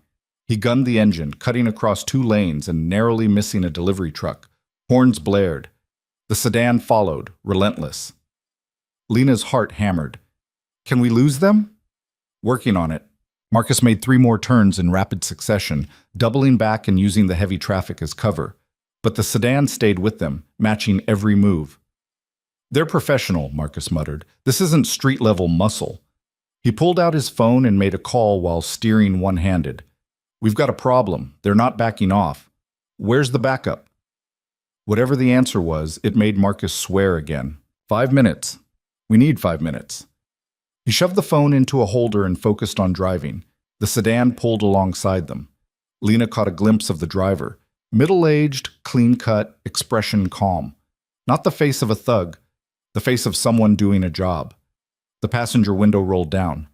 S1: He gunned the engine, cutting across 2 lanes and narrowly missing a delivery truck. Horns blared. The sedan followed, relentless. Lena's heart hammered. Can we lose them? Working on it. Marcus made 3 more turns in rapid succession, doubling back and using the heavy traffic as cover. But the sedan stayed with them, matching every move. They're professional, Marcus muttered. This isn't street-level muscle. He pulled out his phone and made a call while steering one-handed. We've got a problem. They're not backing off. Where's the backup? Whatever the answer was, it made Marcus swear again. 5 minutes. We need 5 minutes. He shoved the phone into a holder and focused on driving. The sedan pulled alongside them. Lena caught a glimpse of the driver. Middle-aged, clean-cut, expression calm. Not the face of a thug, the face of someone doing a job. The passenger window rolled down.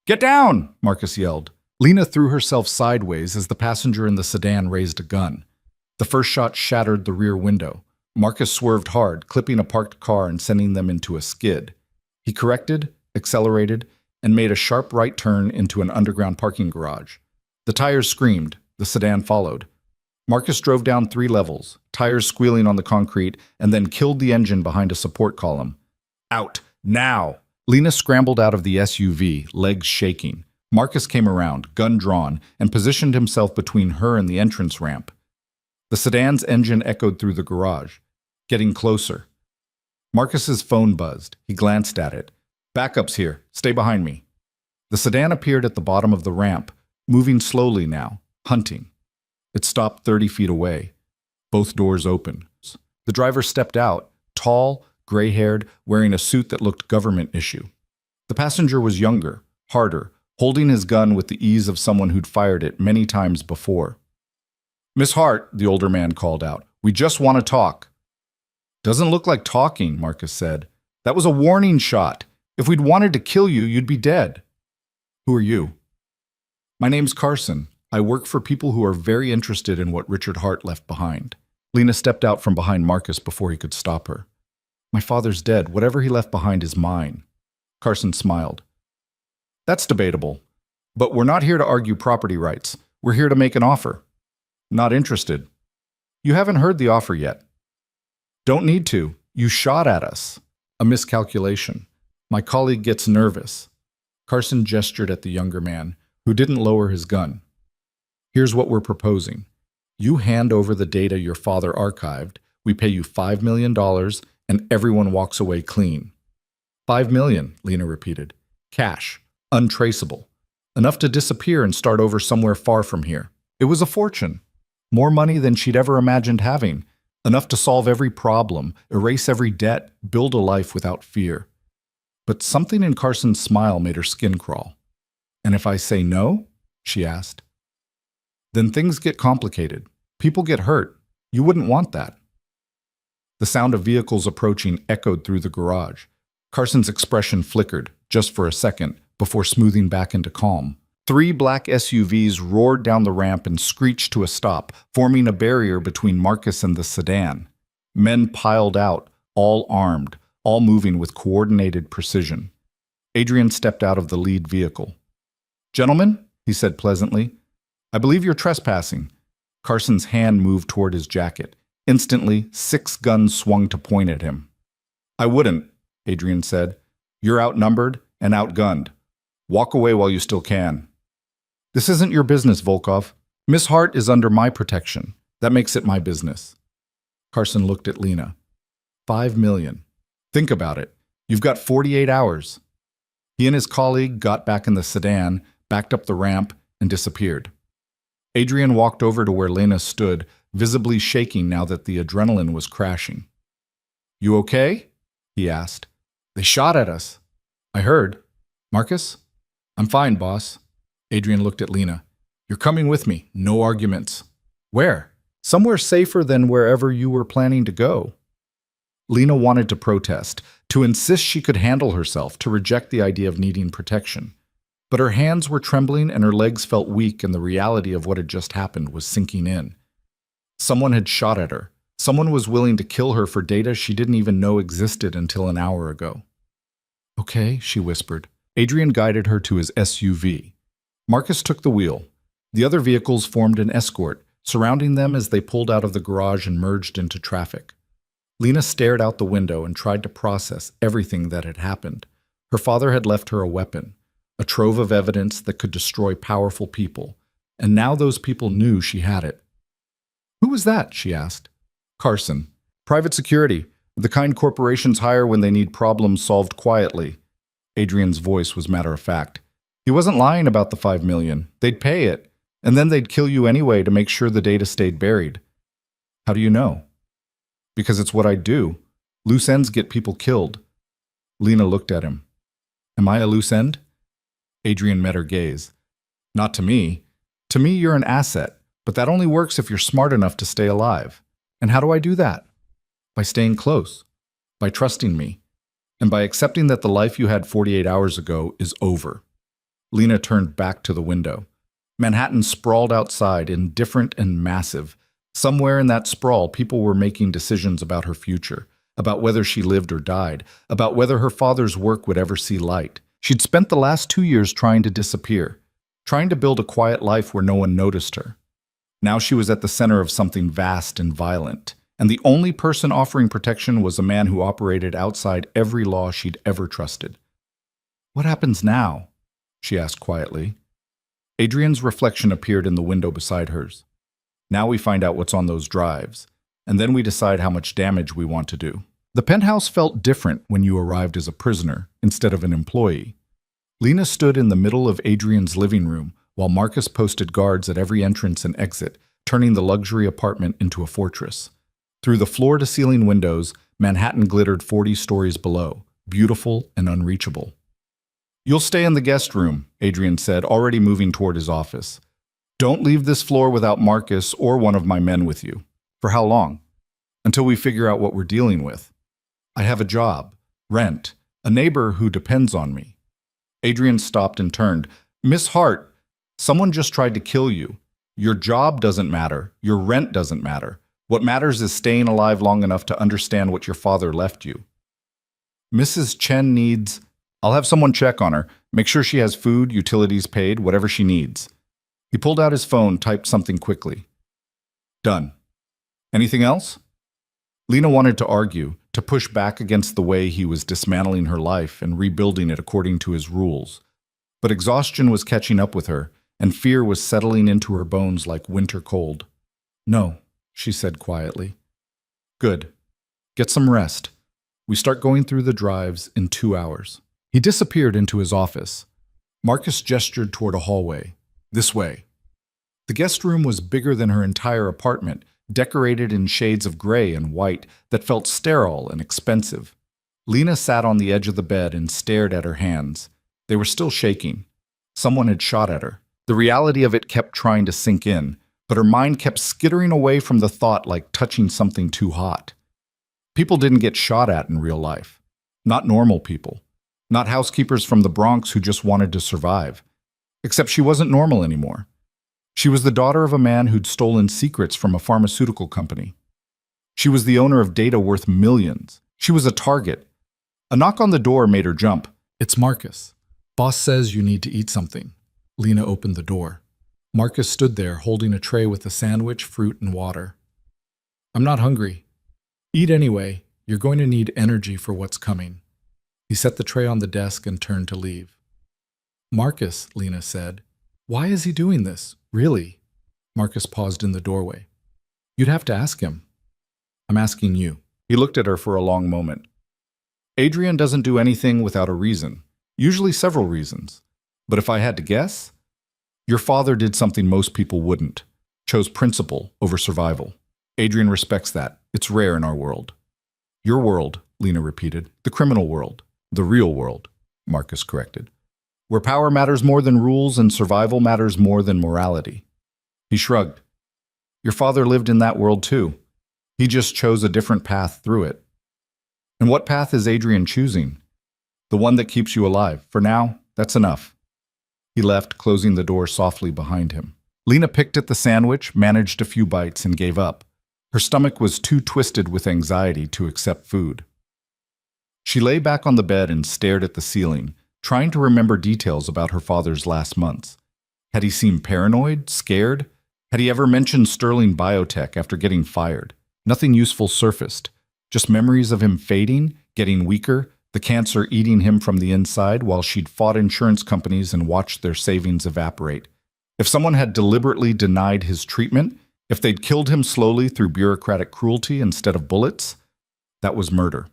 S1: "Get down!" Marcus yelled. Lena threw herself sideways as the passenger in the sedan raised a gun. The first shot shattered the rear window. Marcus swerved hard, clipping a parked car and sending them into a skid. He corrected, accelerated, and made a sharp right turn into an underground parking garage. The tires screamed. The sedan followed. Marcus drove down 3 levels, tires squealing on the concrete, and then killed the engine behind a support column. "Out! Now!" Lena scrambled out of the SUV, legs shaking. Marcus came around, gun drawn, and positioned himself between her and the entrance ramp. The sedan's engine echoed through the garage, getting closer. Marcus's phone buzzed. He glanced at it. "Backup's here. Stay behind me." The sedan appeared at the bottom of the ramp, moving slowly now, hunting. It stopped 30 feet away. Both doors opened. The driver stepped out, tall, gray-haired, wearing a suit that looked government issue. The passenger was younger, harder, holding his gun with the ease of someone who'd fired it many times before. "Miss Hart," the older man called out, "we just want to talk." "Doesn't look like talking," Marcus said. "That was a warning shot. If we'd wanted to kill you, you'd be dead." "Who are you?" "My name's Carson. I work for people who are very interested in what Richard Hart left behind." Lena stepped out from behind Marcus before he could stop her. "My father's dead. Whatever he left behind is mine." Carson smiled. "That's debatable. But we're not here to argue property rights. We're here to make an offer." "Not interested." "You haven't heard the offer yet." "Don't need to. You shot at us." "A miscalculation. My colleague gets nervous." Carson gestured at the younger man, who didn't lower his gun. "Here's what we're proposing. You hand over the data your father archived, we pay you $5 million, and everyone walks away clean." $5 million, Lena repeated. Cash. Untraceable. Enough to disappear and start over somewhere far from here. It was a fortune. More money than she'd ever imagined having. Enough to solve every problem, erase every debt, build a life without fear. But something in Carson's smile made her skin crawl. "And if I say no?" she asked. "Then things get complicated. People get hurt. You wouldn't want that." The sound of vehicles approaching echoed through the garage. Carson's expression flickered, just for a second, before smoothing back into calm. 3 black SUVs roared down the ramp and screeched to a stop, forming a barrier between Marcus and the sedan. Men piled out, all armed, all moving with coordinated precision. Adrian stepped out of the lead vehicle. "Gentlemen," he said pleasantly, "I believe you're trespassing." Carson's hand moved toward his jacket. Instantly, 6 guns swung to point at him. "I wouldn't," Adrian said. "You're outnumbered and outgunned. Walk away while you still can." "This isn't your business, Volkov. Miss Hart is under my protection. That makes it my business." Carson looked at Lena. $5 million. Think about it. You've got 48 hours. He and his colleague got back in the sedan, backed up the ramp, and disappeared. Adrian walked over to where Lena stood, visibly shaking now that the adrenaline was crashing. "You okay?" he asked. "They shot at us." "I heard. Marcus?" "I'm fine, boss." Adrian looked at Lena. "You're coming with me. No arguments." "Where?" "Somewhere safer than wherever you were planning to go." Lena wanted to protest, to insist she could handle herself, to reject the idea of needing protection. But her hands were trembling and her legs felt weak, and the reality of what had just happened was sinking in. Someone had shot at her. Someone was willing to kill her for data she didn't even know existed until an hour ago. "Okay," she whispered. Adrian guided her to his SUV. Marcus took the wheel. The other vehicles formed an escort, surrounding them as they pulled out of the garage and merged into traffic. Lena stared out the window and tried to process everything that had happened. Her father had left her a weapon, a trove of evidence that could destroy powerful people, and now those people knew she had it. "Who was that?" she asked. "Carson. Private security, the kind corporations hire when they need problems solved quietly." Adrian's voice was matter-of-fact. "He wasn't lying about the $5 million. They'd pay it, and then they'd kill you anyway to make sure the data stayed buried." "How do you know?" "Because it's what I do. Loose ends get people killed." Lena looked at him. Am I a loose end? Adrian met her gaze. Not to me. To me, you're an asset, but that only works if you're smart enough to stay alive. And how do I do that? By staying close, by trusting me, and by accepting that the life you had 48 hours ago is over. Lena turned back to the window. Manhattan sprawled outside, indifferent and massive. Somewhere in that sprawl, people were making decisions about her future, about whether she lived or died, about whether her father's work would ever see light. She'd spent the last 2 years trying to disappear, trying to build a quiet life where no one noticed her. Now she was at the center of something vast and violent, and the only person offering protection was a man who operated outside every law she'd ever trusted. What happens now? She asked quietly. Adrian's reflection appeared in the window beside hers. Now we find out what's on those drives, and then we decide how much damage we want to do. The penthouse felt different when you arrived as a prisoner instead of an employee. Lena stood in the middle of Adrian's living room while Marcus posted guards at every entrance and exit, turning the luxury apartment into a fortress. Through the floor-to-ceiling windows, Manhattan glittered 40 stories below, beautiful and unreachable. You'll stay in the guest room, Adrian said, already moving toward his office. Don't leave this floor without Marcus or one of my men with you. For how long? Until we figure out what we're dealing with. I have a job, rent, a neighbor who depends on me. Adrian stopped and turned. Miss Hart, someone just tried to kill you. Your job doesn't matter. Your rent doesn't matter. What matters is staying alive long enough to understand what your father left you. Mrs. Chen needs... I'll have someone check on her, make sure she has food, utilities paid, whatever she needs. He pulled out his phone, typed something quickly. Done. Anything else? Lena wanted to argue, to push back against the way he was dismantling her life and rebuilding it according to his rules. But exhaustion was catching up with her, and fear was settling into her bones like winter cold. No, she said quietly. Good. Get some rest. We start going through the drives in 2 hours. He disappeared into his office. Marcus gestured toward a hallway. This way. The guest room was bigger than her entire apartment, decorated in shades of gray and white that felt sterile and expensive. Lena sat on the edge of the bed and stared at her hands. They were still shaking. Someone had shot at her. The reality of it kept trying to sink in, but her mind kept skittering away from the thought like touching something too hot. People didn't get shot at in real life. Not normal people. Not housekeepers from the Bronx who just wanted to survive. Except she wasn't normal anymore. She was the daughter of a man who'd stolen secrets from a pharmaceutical company. She was the owner of data worth millions. She was a target. A knock on the door made her jump. It's Marcus. Boss says you need to eat something. Lena opened the door. Marcus stood there holding a tray with a sandwich, fruit, and water. I'm not hungry. Eat anyway. You're going to need energy for what's coming. He set the tray on the desk and turned to leave. Marcus, Lena said. Why is he doing this? Really? Marcus paused in the doorway. You'd have to ask him. I'm asking you. He looked at her for a long moment. Adrian doesn't do anything without a reason, usually several reasons. But if I had to guess, your father did something most people wouldn't, chose principle over survival. Adrian respects that. It's rare in our world. Your world, Lena repeated, the criminal world. The real world, Marcus corrected, where power matters more than rules and survival matters more than morality. He shrugged. Your father lived in that world too. He just chose a different path through it. And what path is Adrian choosing? The one that keeps you alive. For now, that's enough. He left, closing the door softly behind him. Lena picked at the sandwich, managed a few bites, and gave up. Her stomach was too twisted with anxiety to accept food. She lay back on the bed and stared at the ceiling, trying to remember details about her father's last months. Had he seemed paranoid, scared? Had he ever mentioned Sterling Biotech after getting fired? Nothing useful surfaced, just memories of him fading, getting weaker, the cancer eating him from the inside while she'd fought insurance companies and watched their savings evaporate. If someone had deliberately denied his treatment, if they'd killed him slowly through bureaucratic cruelty instead of bullets, that was murder.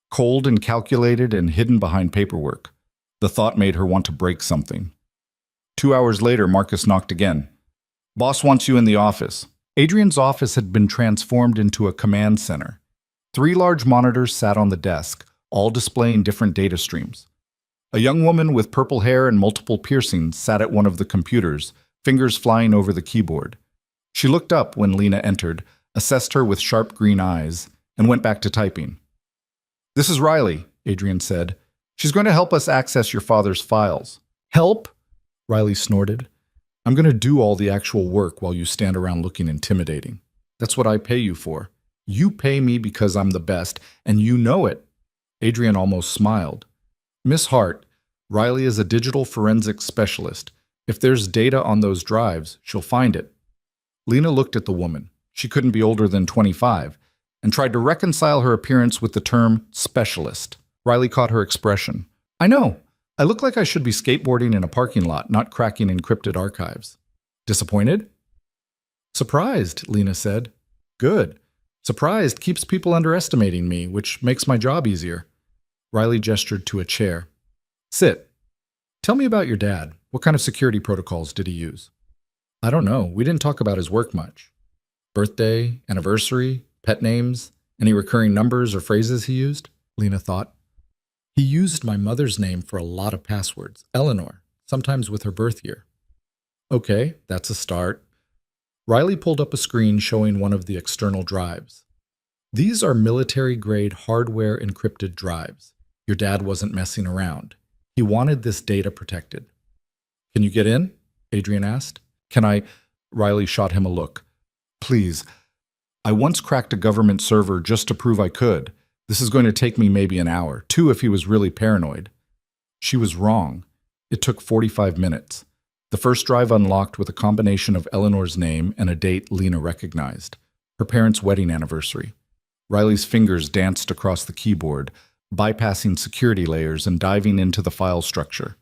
S1: Cold and calculated and hidden behind paperwork. The thought made her want to break something. 2 hours later, Marcus knocked again. Boss wants you in the office. Adrian's office had been transformed into a command center. 3 large monitors sat on the desk, all displaying different data streams. A young woman with purple hair and multiple piercings sat at one of the computers, fingers flying over the keyboard. She looked up when Lena entered, assessed her with sharp green eyes, and went back to typing. "This is Riley," Adrian said. "She's going to help us access your father's files." "Help?" Riley snorted. "I'm going to do all the actual work while you stand around looking intimidating. That's what I pay you for. You pay me because I'm the best, and you know it." Adrian almost smiled. "Miss Hart, Riley is a digital forensics specialist. If there's data on those drives, she'll find it." Lena looked at the woman. She couldn't be older than 25, and tried to reconcile her appearance with the term specialist. Riley caught her expression. "I know. I look like I should be skateboarding in a parking lot, not cracking encrypted archives." "Disappointed?" "Surprised," Lena said. "Good. Surprised keeps people underestimating me, which makes my job easier." Riley gestured to a chair. "Sit. Tell me about your dad. What kind of security protocols did he use?" "I don't know. We didn't talk about his work much. Birthday, anniversary, pet names, any recurring numbers or phrases he used?" Lena thought. "He used my mother's name for a lot of passwords. Eleanor, sometimes with her birth year." "Okay, that's a start." Riley pulled up a screen showing one of the external drives. "These are military-grade hardware encrypted drives. Your dad wasn't messing around. He wanted this data protected." "Can you get in?" Adrian asked. "Can I?" Riley shot him a look. "Please. I once cracked a government server just to prove I could. This is going to take me maybe an hour, 2 if he was really paranoid." She was wrong. It took 45 minutes. The first drive unlocked with a combination of Eleanor's name and a date Lena recognized, her parents' wedding anniversary. Riley's fingers danced across the keyboard, bypassing security layers and diving into the file structure.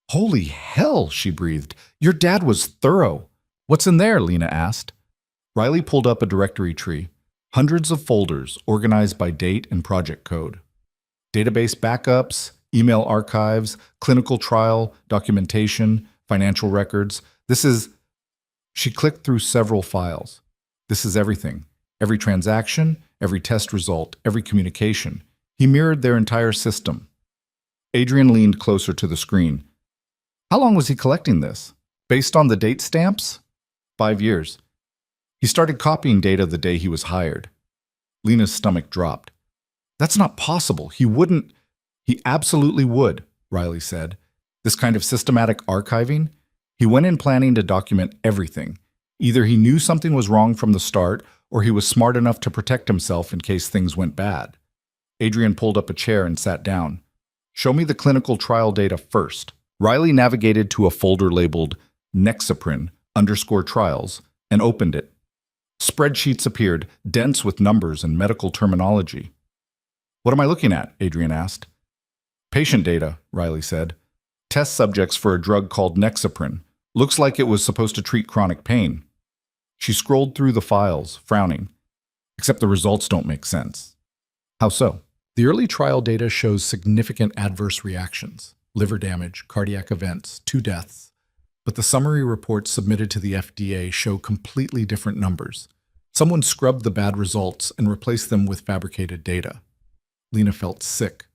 S1: "Holy hell," she breathed. "Your dad was thorough." "What's in there?" Lena asked. Riley pulled up a directory tree, hundreds of folders organized by date and project code. Database backups, email archives, clinical trial, documentation, financial records. She clicked through several files. "This is everything. Every transaction, every test result, every communication." He mirrored their entire system. Adrian leaned closer to the screen. "How long was he collecting this? Based on the date stamps?" 5 years. He started copying data the day he was hired. Lena's stomach dropped. "That's not possible. He wouldn't." "He absolutely would," Riley said. "This kind of systematic archiving? He went in planning to document everything. Either he knew something was wrong from the start, or he was smart enough to protect himself in case things went bad." Adrian pulled up a chair and sat down. "Show me the clinical trial data first." Riley navigated to a folder labeled Nexaprin_trials and opened it. Spreadsheets appeared, dense with numbers and medical terminology. "What am I looking at?" Adrian asked. "Patient data," Riley said. "Test subjects for a drug called Nexaprin. Looks like it was supposed to treat chronic pain." She scrolled through the files, frowning. "Except the results don't make sense." "How so?" "The early trial data shows significant adverse reactions, liver damage, cardiac events, 2 deaths. But the summary reports submitted to the FDA show completely different numbers. Someone scrubbed the bad results and replaced them with fabricated data." Lena felt sick.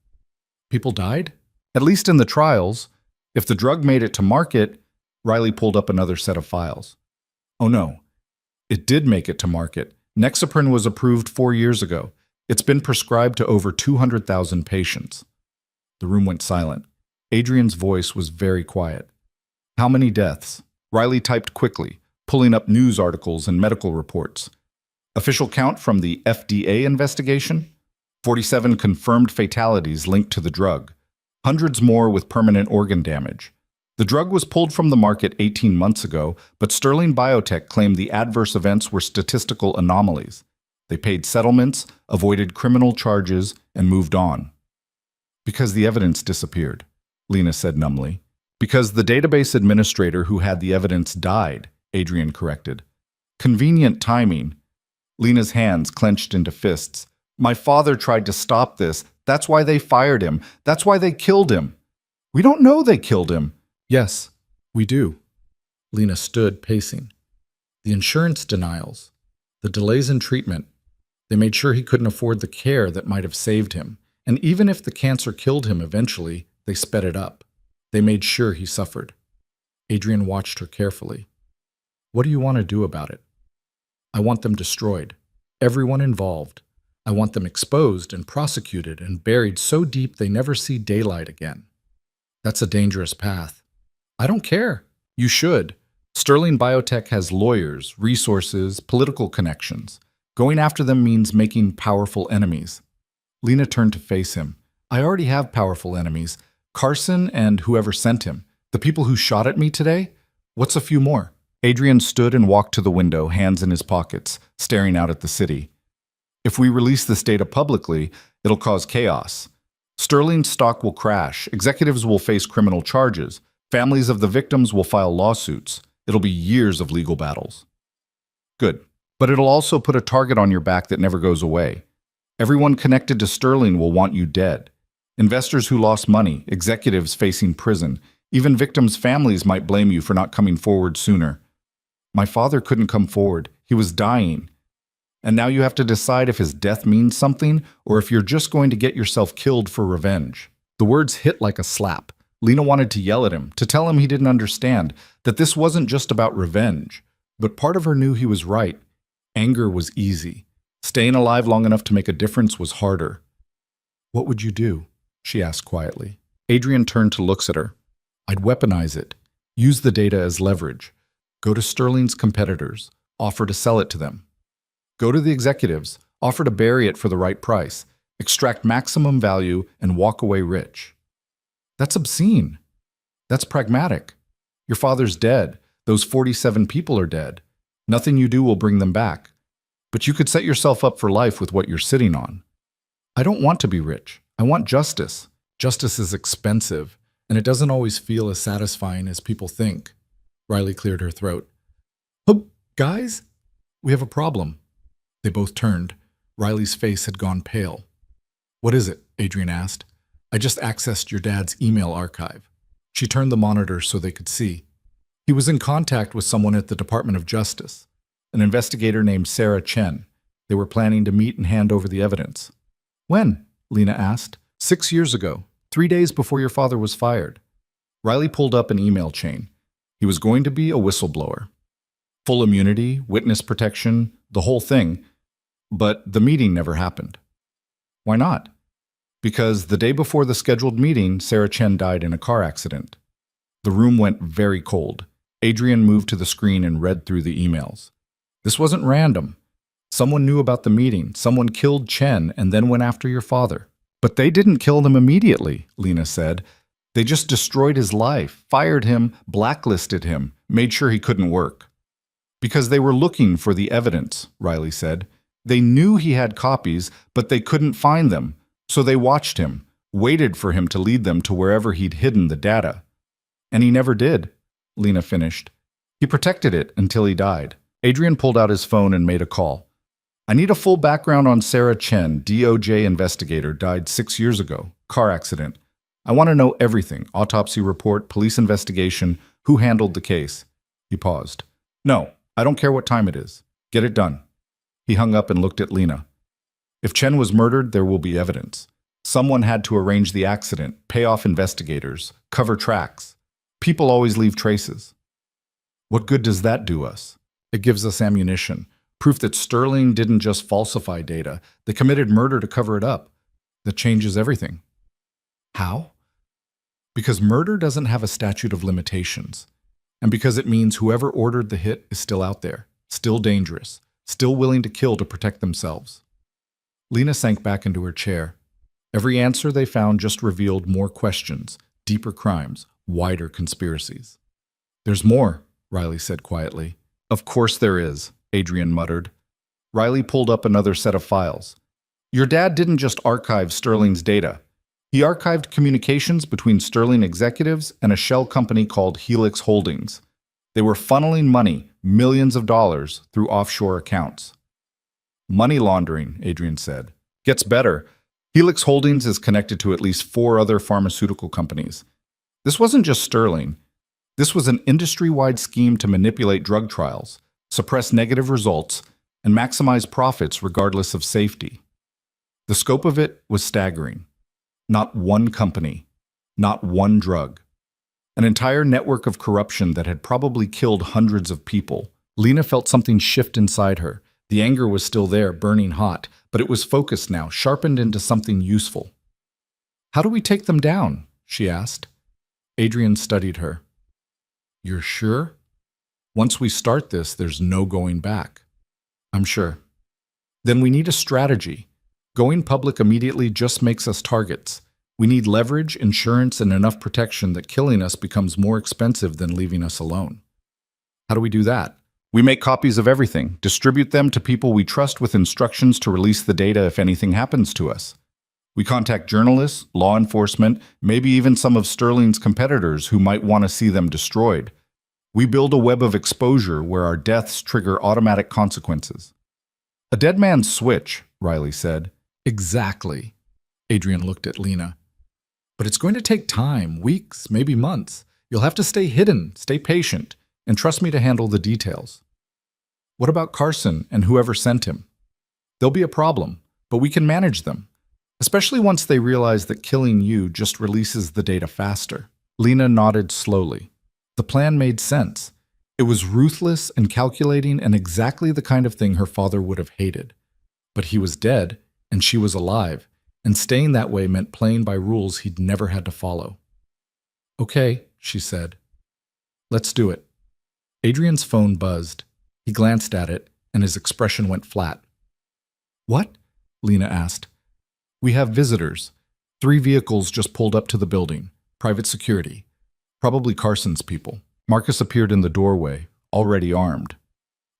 S1: "People died?" "At least in the trials. If the drug made it to market..." Riley pulled up another set of files. "Oh no. It did make it to market. Nexaprin was approved 4 years ago. It's been prescribed to over 200,000 patients." The room went silent. Adrian's voice was very quiet. "How many deaths?" Riley typed quickly, pulling up news articles and medical reports. "Official count from the FDA investigation? 47 confirmed fatalities linked to the drug. Hundreds more with permanent organ damage. The drug was pulled from the market 18 months ago, but Sterling Biotech claimed the adverse events were statistical anomalies. They paid settlements, avoided criminal charges, and moved on." "Because the evidence disappeared," Lena said numbly. "Because the database administrator who had the evidence died," Adrian corrected. "Convenient timing." Lena's hands clenched into fists. "My father tried to stop this. That's why they fired him. That's why they killed him." "We don't know they killed him." "Yes, we do." Lena stood, pacing. "The insurance denials, the delays in treatment. They made sure he couldn't afford the care that might have saved him. And even if the cancer killed him eventually, They sped it up. They made sure he suffered. Adrian watched her carefully. What do you want to do about it? I want them destroyed. Everyone involved. I want them exposed and prosecuted and buried so deep they never see daylight again. That's a dangerous path. I don't care. You should. Sterling Biotech has lawyers, resources, political connections. Going after them means making powerful enemies. Lena turned to face him. I already have powerful enemies. Carson and whoever sent him. The people who shot at me today? What's a few more? Adrian stood and walked to the window, hands in his pockets, staring out at the city. If we release this data publicly, it'll cause chaos. Sterling's stock will crash. Executives will face criminal charges. Families of the victims will file lawsuits. It'll be years of legal battles. Good. But it'll also put a target on your back that never goes away. Everyone connected to Sterling will want you dead. Investors who lost money, executives facing prison, even victims' families might blame you for not coming forward sooner. My father couldn't come forward. He was dying. And now you have to decide if his death means something or if you're just going to get yourself killed for revenge. The words hit like a slap. Lena wanted to yell at him, to tell him he didn't understand, that this wasn't just about revenge. But part of her knew he was right. Anger was easy. Staying alive long enough to make a difference was harder. What would you do? She asked quietly. Adrian turned to look at her. I'd weaponize it. Use the data as leverage. Go to Sterling's competitors. Offer to sell it to them. Go to the executives. Offer to bury it for the right price. Extract maximum value and walk away rich. That's obscene. That's pragmatic. Your father's dead. Those 47 people are dead. Nothing you do will bring them back. But you could set yourself up for life with what you're sitting on. I don't want to be rich. I want justice. Justice is expensive, and it doesn't always feel as satisfying as people think. Riley cleared her throat. Oh, guys, we have a problem. They both turned. Riley's face had gone pale. What is it? Adrian asked. I just accessed your dad's email archive. She turned the monitor so they could see. He was in contact with someone at the Department of Justice, an investigator named Sarah Chen. They were planning to meet and hand over the evidence. When? Lena asked. 6 years ago, 3 days before your father was fired. Riley pulled up an email chain. He was going to be a whistleblower. Full immunity, witness protection, the whole thing. But the meeting never happened. Why not? Because the day before the scheduled meeting, Sarah Chen died in a car accident. The room went very cold. Adrian moved to the screen and read through the emails. This wasn't random. Someone knew about the meeting. Someone killed Chen and then went after your father. But they didn't kill him immediately, Lena said. They just destroyed his life, fired him, blacklisted him, made sure he couldn't work. Because they were looking for the evidence, Riley said. They knew he had copies, but they couldn't find them. So they watched him, waited for him to lead them to wherever he'd hidden the data. And he never did, Lena finished. He protected it until he died. Adrian pulled out his phone and made a call. I need a full background on Sarah Chen, DOJ investigator, died 6 years ago, car accident. I want to know everything, autopsy report, police investigation, who handled the case. He paused. No, I don't care what time it is. Get it done. He hung up and looked at Lena. If Chen was murdered, there will be evidence. Someone had to arrange the accident, pay off investigators, cover tracks. People always leave traces. What good does that do us? It gives us ammunition, proof that Sterling didn't just falsify data. They committed murder to cover it up. That changes everything. How? Because murder doesn't have a statute of limitations. And because it means whoever ordered the hit is still out there, still dangerous, still willing to kill to protect themselves. Lena sank back into her chair. Every answer they found just revealed more questions, deeper crimes, wider conspiracies. There's more, Riley said quietly. Of course there is, Adrian muttered. Riley pulled up another set of files. Your dad didn't just archive Sterling's data. He archived communications between Sterling executives and a shell company called Helix Holdings. They were funneling money, millions of dollars, through offshore accounts. Money laundering, Adrian said. Gets better. Helix Holdings is connected to at least 4 other pharmaceutical companies. This wasn't just Sterling. This was an industry-wide scheme to manipulate drug trials, suppress negative results, and maximize profits regardless of safety. The scope of it was staggering. Not one company, Not one drug. An entire network of corruption that had probably killed hundreds of people. Lena felt something shift inside her. The anger was still there, burning hot, but it was focused now, sharpened into something useful. "How do we take them down?" she asked. Adrian studied her. "You're sure? Once we start this, there's no going back." "I'm sure." "Then we need a strategy. Going public immediately just makes us targets. We need leverage, insurance, and enough protection that killing us becomes more expensive than leaving us alone." "How do we do that?" "We make copies of everything, distribute them to people we trust with instructions to release the data if anything happens to us. We contact journalists, law enforcement, maybe even some of Sterling's competitors who might want to see them destroyed. We build a web of exposure where our deaths trigger automatic consequences." "A dead man's switch," Riley said. "Exactly." Adrian looked at Lena. "But it's going to take time, weeks, maybe months. You'll have to stay hidden, stay patient, and trust me to handle the details." "What about Carson and whoever sent him?" "They'll be a problem, but we can manage them. Especially once they realize that killing you just releases the data faster." Lena nodded slowly. The plan made sense. It was ruthless and calculating and exactly the kind of thing her father would have hated. But he was dead, and she was alive, and staying that way meant playing by rules he'd never had to follow. "Okay," she said. "Let's do it." Adrian's phone buzzed. He glanced at it, and his expression went flat. "What?" Lena asked. "We have visitors. 3 vehicles just pulled up to the building. Private security. Probably Carson's people." Marcus appeared in the doorway, already armed.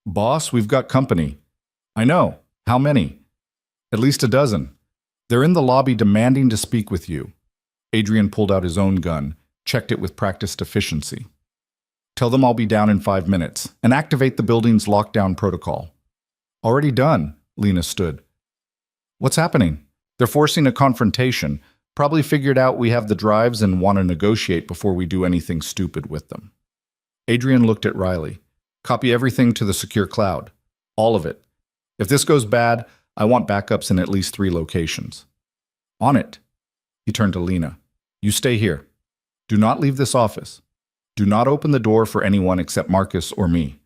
S1: "Boss, we've got company." "I know. How many?" "At least a dozen. They're in the lobby demanding to speak with you." Adrian pulled out his own gun, checked it with practiced efficiency. "Tell them I'll be down in 5 minutes, and activate the building's lockdown protocol." "Already done," Lena stood. "What's happening?" "They're forcing a confrontation. Probably figured out we have the drives and want to negotiate before we do anything stupid with them." Adrian looked at Riley. "Copy everything to the secure cloud. All of it. If this goes bad, I want backups in at least 3 locations." "On it." He turned to Lena. "You stay here. Do not leave this office. Do not open the door for anyone except Marcus or me."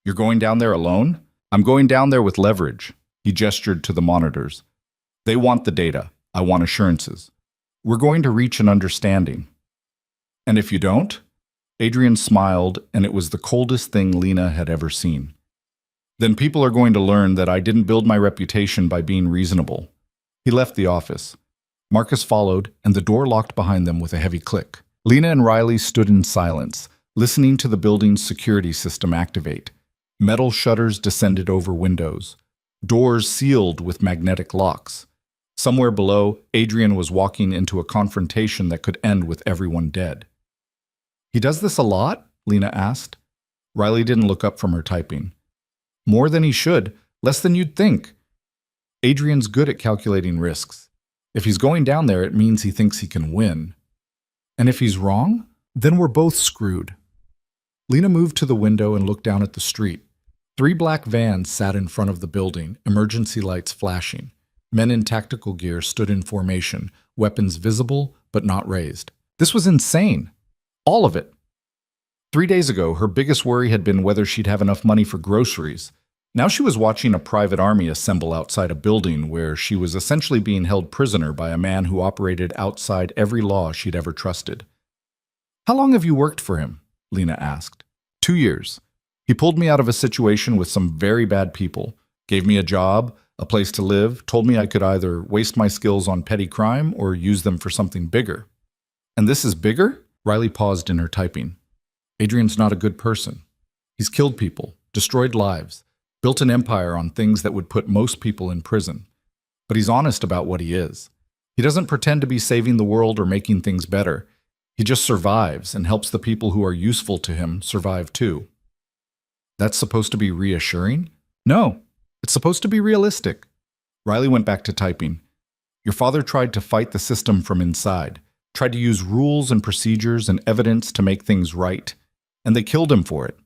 S1: "You're going down there alone?" "I'm going down there with leverage." He gestured to the monitors. "They want the data. I want assurances. We're going to reach an understanding." "And if you don't?" Adrian smiled, and it was the coldest thing Lena had ever seen. "Then people are going to learn that I didn't build my reputation by being reasonable." He left the office. Marcus followed, and the door locked behind them with a heavy click. Lena and Riley stood in silence, listening to the building's security system activate. Metal shutters descended over windows. Doors sealed with magnetic locks. Somewhere below, Adrian was walking into a confrontation that could end with everyone dead. "He does this a lot?" Lena asked. Riley didn't look up from her typing. "More than he should, less than you'd think." Adrian's good at calculating risks. If he's going down there, it means he thinks he can win. And if he's wrong, then we're both screwed. Lena moved to the window and looked down at the street. 3 black vans sat in front of the building, emergency lights flashing. Men in tactical gear stood in formation, weapons visible but not raised. This was insane. All of it. 3 days ago, her biggest worry had been whether she'd have enough money for groceries. Now she was watching a private army assemble outside a building where she was essentially being held prisoner by a man who operated outside every law she'd ever trusted. "How long have you worked for him?" Lena asked. 2 years. He pulled me out of a situation with some very bad people, gave me a job, a place to live, told me I could either waste my skills on petty crime or use them for something bigger." "And this is bigger?" Riley paused in her typing. "Adrian's not a good person. He's killed people, destroyed lives, built an empire on things that would put most people in prison. But he's honest about what he is. He doesn't pretend to be saving the world or making things better. He just survives and helps the people who are useful to him survive too." "That's supposed to be reassuring?" "No, it's supposed to be realistic." Riley went back to typing. "Your father tried to fight the system from inside, tried to use rules and procedures and evidence to make things right, and they killed him for it.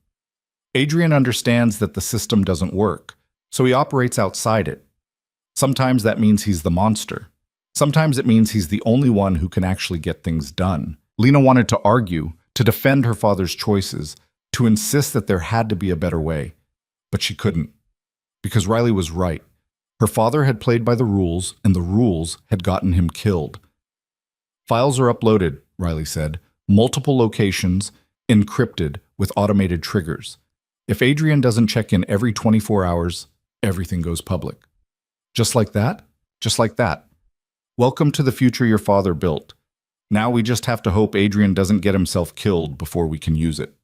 S1: Adrian understands that the system doesn't work, so he operates outside it. Sometimes that means he's the monster. Sometimes it means he's the only one who can actually get things done. Lena wanted to argue, to defend her father's choices, to insist that there had to be a better way. But she couldn't. Because Riley was right. Her father had played by the rules, and the rules had gotten him killed. Files are uploaded, Riley said. Multiple locations, encrypted with automated triggers. If Adrian doesn't check in every 24 hours, everything goes public. Just like that? Just like that. Welcome to the future your father built. Now we just have to hope Adrian doesn't get himself killed before we can use it.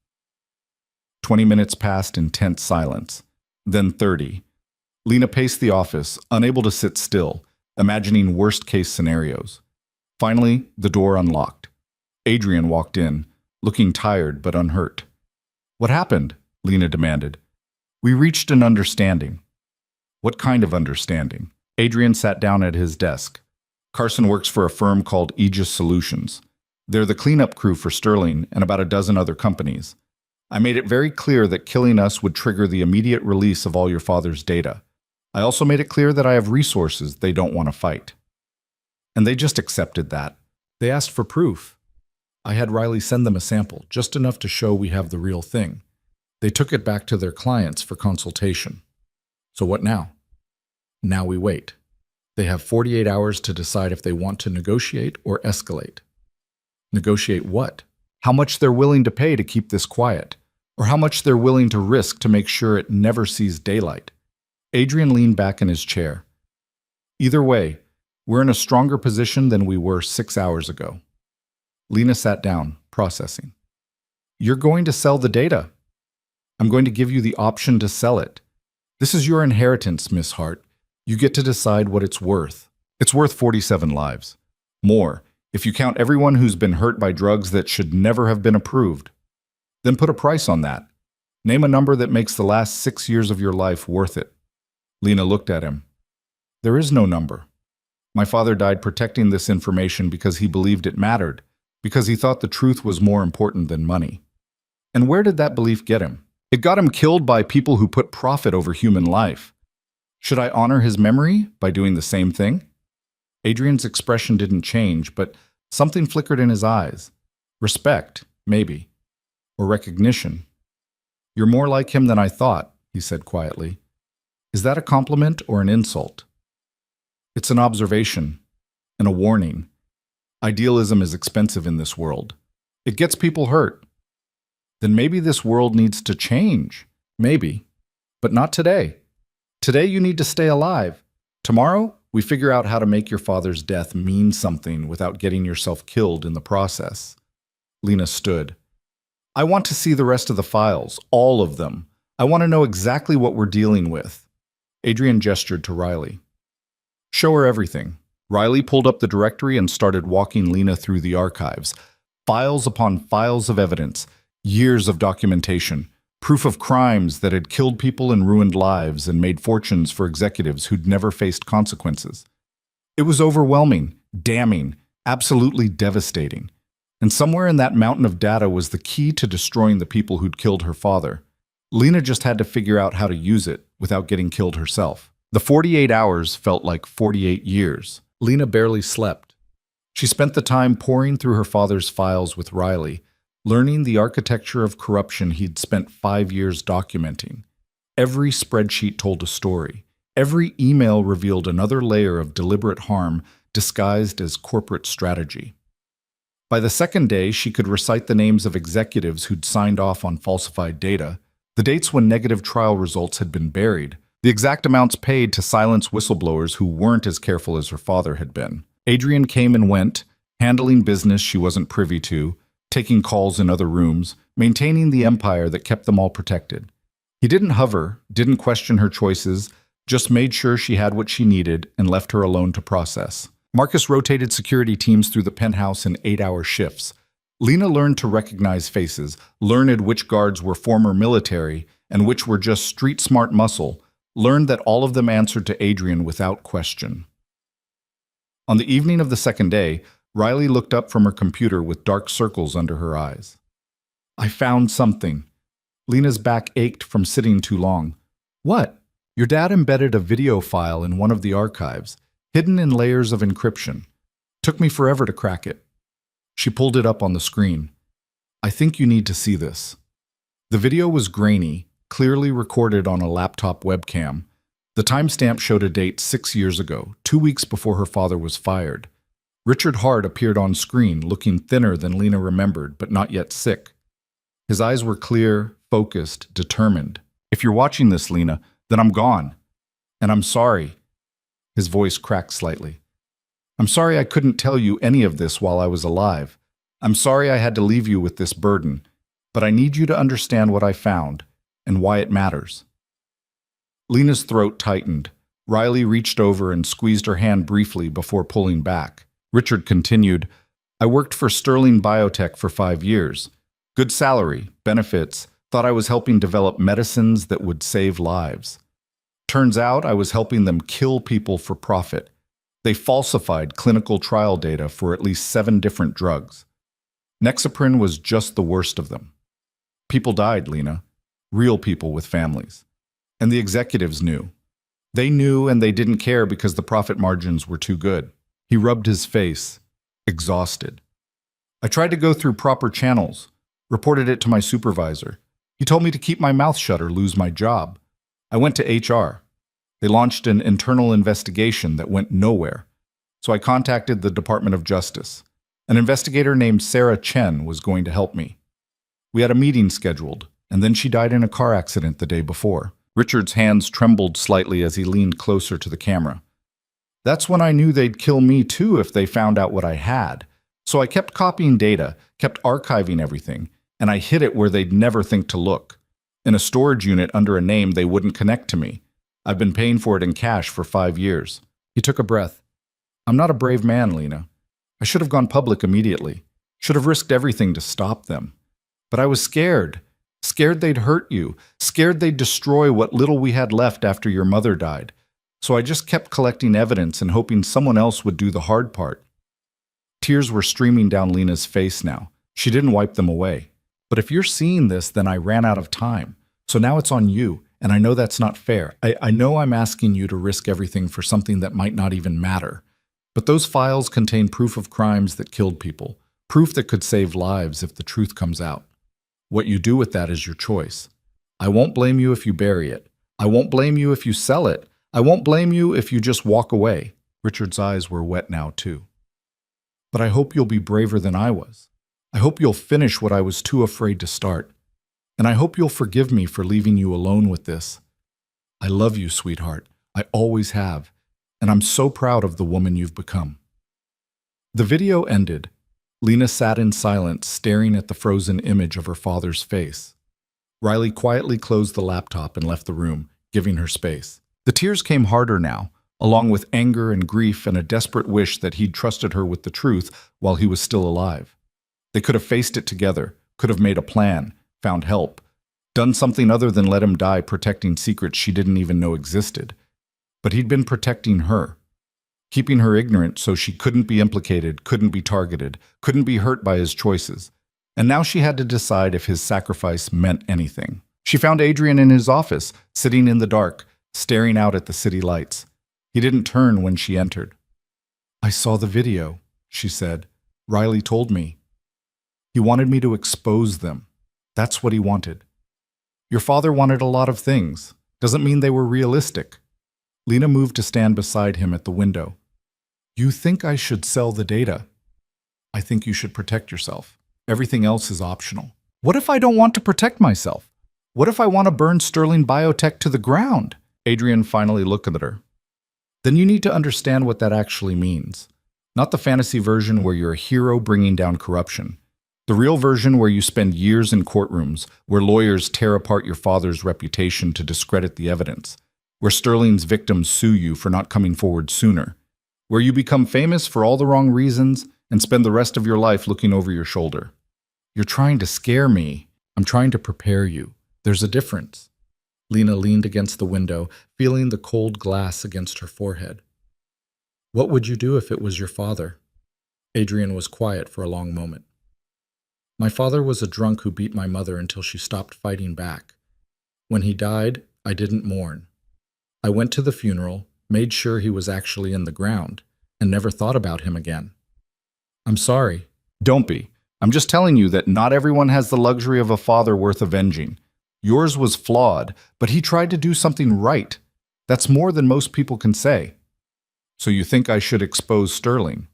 S1: 20 minutes passed in tense silence. Then 30. Lena paced the office, unable to sit still, imagining worst-case scenarios. Finally, the door unlocked. Adrian walked in, looking tired but unhurt. "What happened?" Lena demanded. "We reached an understanding." "What kind of understanding?" Adrian sat down at his desk. "Carson works for a firm called Aegis Solutions. They're the cleanup crew for Sterling and about a dozen other companies. I made it very clear that killing us would trigger the immediate release of all your father's data. I also made it clear that I have resources they don't want to fight." And they just accepted that. They asked for proof. I had Riley send them a sample, just enough to show we have the real thing. They took it back to their clients for consultation. So what now? Now we wait. They have 48 hours to decide if they want to negotiate or escalate. Negotiate what? How much they're willing to pay to keep this quiet, or how much they're willing to risk to make sure it never sees daylight. Adrian leaned back in his chair. Either way, we're in a stronger position than we were 6 hours ago. Lena sat down, processing. "You're going to sell the data. I'm going to give you the option to sell it. This is your inheritance, Miss Hart. You get to decide what it's worth. It's worth 47 lives. More, if you count everyone who's been hurt by drugs that should never have been approved. Then put a price on that. Name a number that makes the last 6 years of your life worth it." Lena looked at him. "There is no number. My father died protecting this information because he believed it mattered, because he thought the truth was more important than money. And where did that belief get him? It got him killed by people who put profit over human life. Should I honor his memory by doing the same thing?" Adrian's expression didn't change, but something flickered in his eyes. Respect, maybe. Or recognition. "You're more like him than I thought," he said quietly. "Is that a compliment or an insult?" "It's an observation and a warning. Idealism is expensive in this world. It gets people hurt. Then maybe this world needs to change. Maybe. But not today. Today you need to stay alive. Tomorrow, we figure out how to make your father's death mean something without getting yourself killed in the process." Lena stood. "I want to see the rest of the files, all of them. I want to know exactly what we're dealing with." Adrian gestured to Riley. "Show her everything." Riley pulled up the directory and started walking Lena through the archives. Files upon files of evidence, years of documentation, proof of crimes that had killed people and ruined lives and made fortunes for executives who'd never faced consequences. It was overwhelming, damning, absolutely devastating. And somewhere in that mountain of data was the key to destroying the people who'd killed her father. Lena just had to figure out how to use it without getting killed herself. The 48 hours felt like 48 years. Lena barely slept. She spent the time poring through her father's files with Riley, learning the architecture of corruption he'd spent 5 years documenting. Every spreadsheet told a story. Every email revealed another layer of deliberate harm disguised as corporate strategy. By the second day, she could recite the names of executives who'd signed off on falsified data, the dates when negative trial results had been buried, the exact amounts paid to silence whistleblowers who weren't as careful as her father had been. Adrian came and went, handling business she wasn't privy to, taking calls in other rooms, maintaining the empire that kept them all protected. He didn't hover, didn't question her choices, just made sure she had what she needed and left her alone to process. Marcus rotated security teams through the penthouse in 8-hour shifts. Lena learned to recognize faces, learned which guards were former military and which were just street-smart muscle, learned that all of them answered to Adrian without question. On the evening of the second day, Riley looked up from her computer with dark circles under her eyes. "I found something." Lena's back ached from sitting too long. "What?" "Your dad embedded a video file in one of the archives. hidden in layers of encryption. Took me forever to crack it. She pulled it up on the screen. I think you need to see this. The video was grainy, clearly recorded on a laptop webcam. The timestamp showed a date 6 years ago, 2 weeks before her father was fired. Richard Hart appeared on screen, looking thinner than Lena remembered, but not yet sick. His eyes were clear, focused, determined. If you're watching this, Lena, then I'm gone. And I'm sorry. His voice cracked slightly. I'm sorry I couldn't tell you any of this while I was alive. I'm sorry I had to leave you with this burden, but I need you to understand what I found and why it matters. Lena's throat tightened. Riley reached over and squeezed her hand briefly before pulling back. Richard continued, I worked for Sterling Biotech for 5 years. Good salary, benefits, thought I was helping develop medicines that would save lives. Turns out I was helping them kill people for profit. They falsified clinical trial data for at least 7 different drugs. Nexaprin was just the worst of them. People died, Lena. Real people with families. And the executives knew. They knew and they didn't care because the profit margins were too good. He rubbed his face, exhausted. I tried to go through proper channels, reported it to my supervisor. He told me to keep my mouth shut or lose my job. I went to HR. They launched an internal investigation that went nowhere. So I contacted the Department of Justice. An investigator named Sarah Chen was going to help me. We had a meeting scheduled, and then she died in a car accident the day before. Richard's hands trembled slightly as he leaned closer to the camera. That's when I knew they'd kill me too if they found out what I had. So I kept copying data, kept archiving everything, and I hid it where they'd never think to look. In a storage unit under a name they wouldn't connect to me. I've been paying for it in cash for 5 years. He took a breath. I'm not a brave man, Lena. I should have gone public immediately. Should have risked everything to stop them. But I was scared. Scared they'd hurt you. Scared they'd destroy what little we had left after your mother died. So I just kept collecting evidence and hoping someone else would do the hard part. Tears were streaming down Lena's face now. She didn't wipe them away. But if you're seeing this, then I ran out of time. So now it's on you, and I know that's not fair. I know I'm asking you to risk everything for something that might not even matter. But those files contain proof of crimes that killed people, proof that could save lives if the truth comes out. What you do with that is your choice. I won't blame you if you bury it. I won't blame you if you sell it. I won't blame you if you just walk away. Richard's eyes were wet now, too. But I hope you'll be braver than I was. I hope you'll finish what I was too afraid to start. And I hope you'll forgive me for leaving you alone with this. I love you, sweetheart. I always have. And I'm so proud of the woman you've become. The video ended. Lena sat in silence, staring at the frozen image of her father's face. Riley quietly closed the laptop and left the room, giving her space. The tears came harder now, along with anger and grief and a desperate wish that he'd trusted her with the truth while he was still alive. They could have faced it together, could have made a plan, found help, done something other than let him die protecting secrets she didn't even know existed. But he'd been protecting her, keeping her ignorant so she couldn't be implicated, couldn't be targeted, couldn't be hurt by his choices. And now she had to decide if his sacrifice meant anything. She found Adrian in his office, sitting in the dark, staring out at the city lights. He didn't turn when she entered. I saw the video, she said. Riley told me. He wanted me to expose them. That's what he wanted. Your father wanted a lot of things. Doesn't mean they were realistic. Lena moved to stand beside him at the window. You think I should sell the data? I think you should protect yourself. Everything else is optional. What if I don't want to protect myself? What if I want to burn Sterling Biotech to the ground? Adrian finally looked at her. Then you need to understand what that actually means. Not the fantasy version where you're a hero bringing down corruption. The real version where you spend years in courtrooms, where lawyers tear apart your father's reputation to discredit the evidence, where Sterling's victims sue you for not coming forward sooner, where you become famous for all the wrong reasons and spend the rest of your life looking over your shoulder. You're trying to scare me. I'm trying to prepare you. There's a difference. Lena leaned against the window, feeling the cold glass against her forehead. What would you do if it was your father? Adrian was quiet for a long moment. My father was a drunk who beat my mother until she stopped fighting back. When he died, I didn't mourn. I went to the funeral, made sure he was actually in the ground, and never thought about him again. I'm sorry. Don't be. I'm just telling you that not everyone has the luxury of a father worth avenging. Yours was flawed, but he tried to do something right. That's more than most people can say. So you think I should expose Sterling?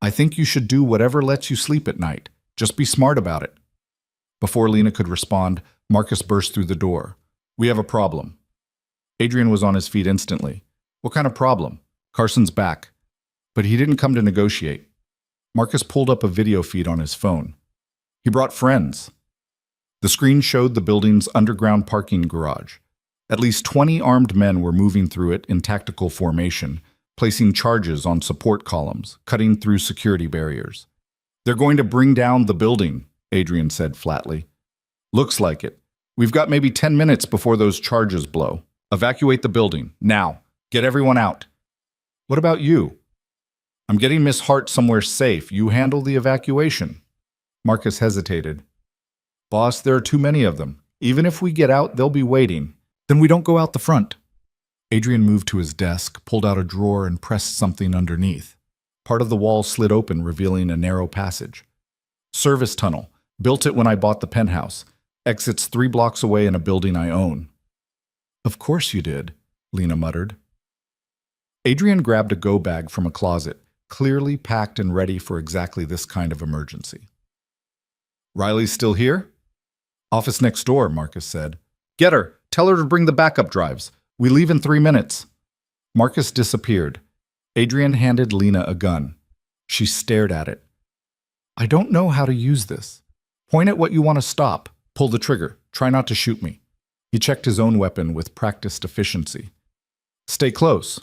S1: I think you should do whatever lets you sleep at night. Just be smart about it. Before Lena could respond, Marcus burst through the door. We have a problem. Adrian was on his feet instantly. What kind of problem? Carson's back. But he didn't come to negotiate. Marcus pulled up a video feed on his phone. He brought friends. The screen showed the building's underground parking garage. At least 20 armed men were moving through it in tactical formation, placing charges on support columns, cutting through security barriers. They're going to bring down the building, Adrian said flatly. Looks like it. We've got maybe 10 minutes before those charges blow. Evacuate the building, now. Get everyone out. What about you? I'm getting Miss Hart somewhere safe. You handle the evacuation. Marcus hesitated. Boss, there are too many of them. Even if we get out, they'll be waiting. Then we don't go out the front. Adrian moved to his desk, pulled out a drawer, and pressed something underneath. Part of the wall slid open, revealing a narrow passage. Service tunnel. Built it when I bought the penthouse. Exits 3 blocks away in a building I own. Of course you did, Lena muttered. Adrian grabbed a go bag from a closet, clearly packed and ready for exactly this kind of emergency. Riley's still here? Office next door, Marcus said. Get her. Tell her to bring the backup drives. We leave in 3 minutes. Marcus disappeared. Adrian handed Lena a gun. She stared at it. I don't know how to use this. Point at what you want to stop. Pull the trigger. Try not to shoot me. He checked his own weapon with practiced efficiency. Stay close.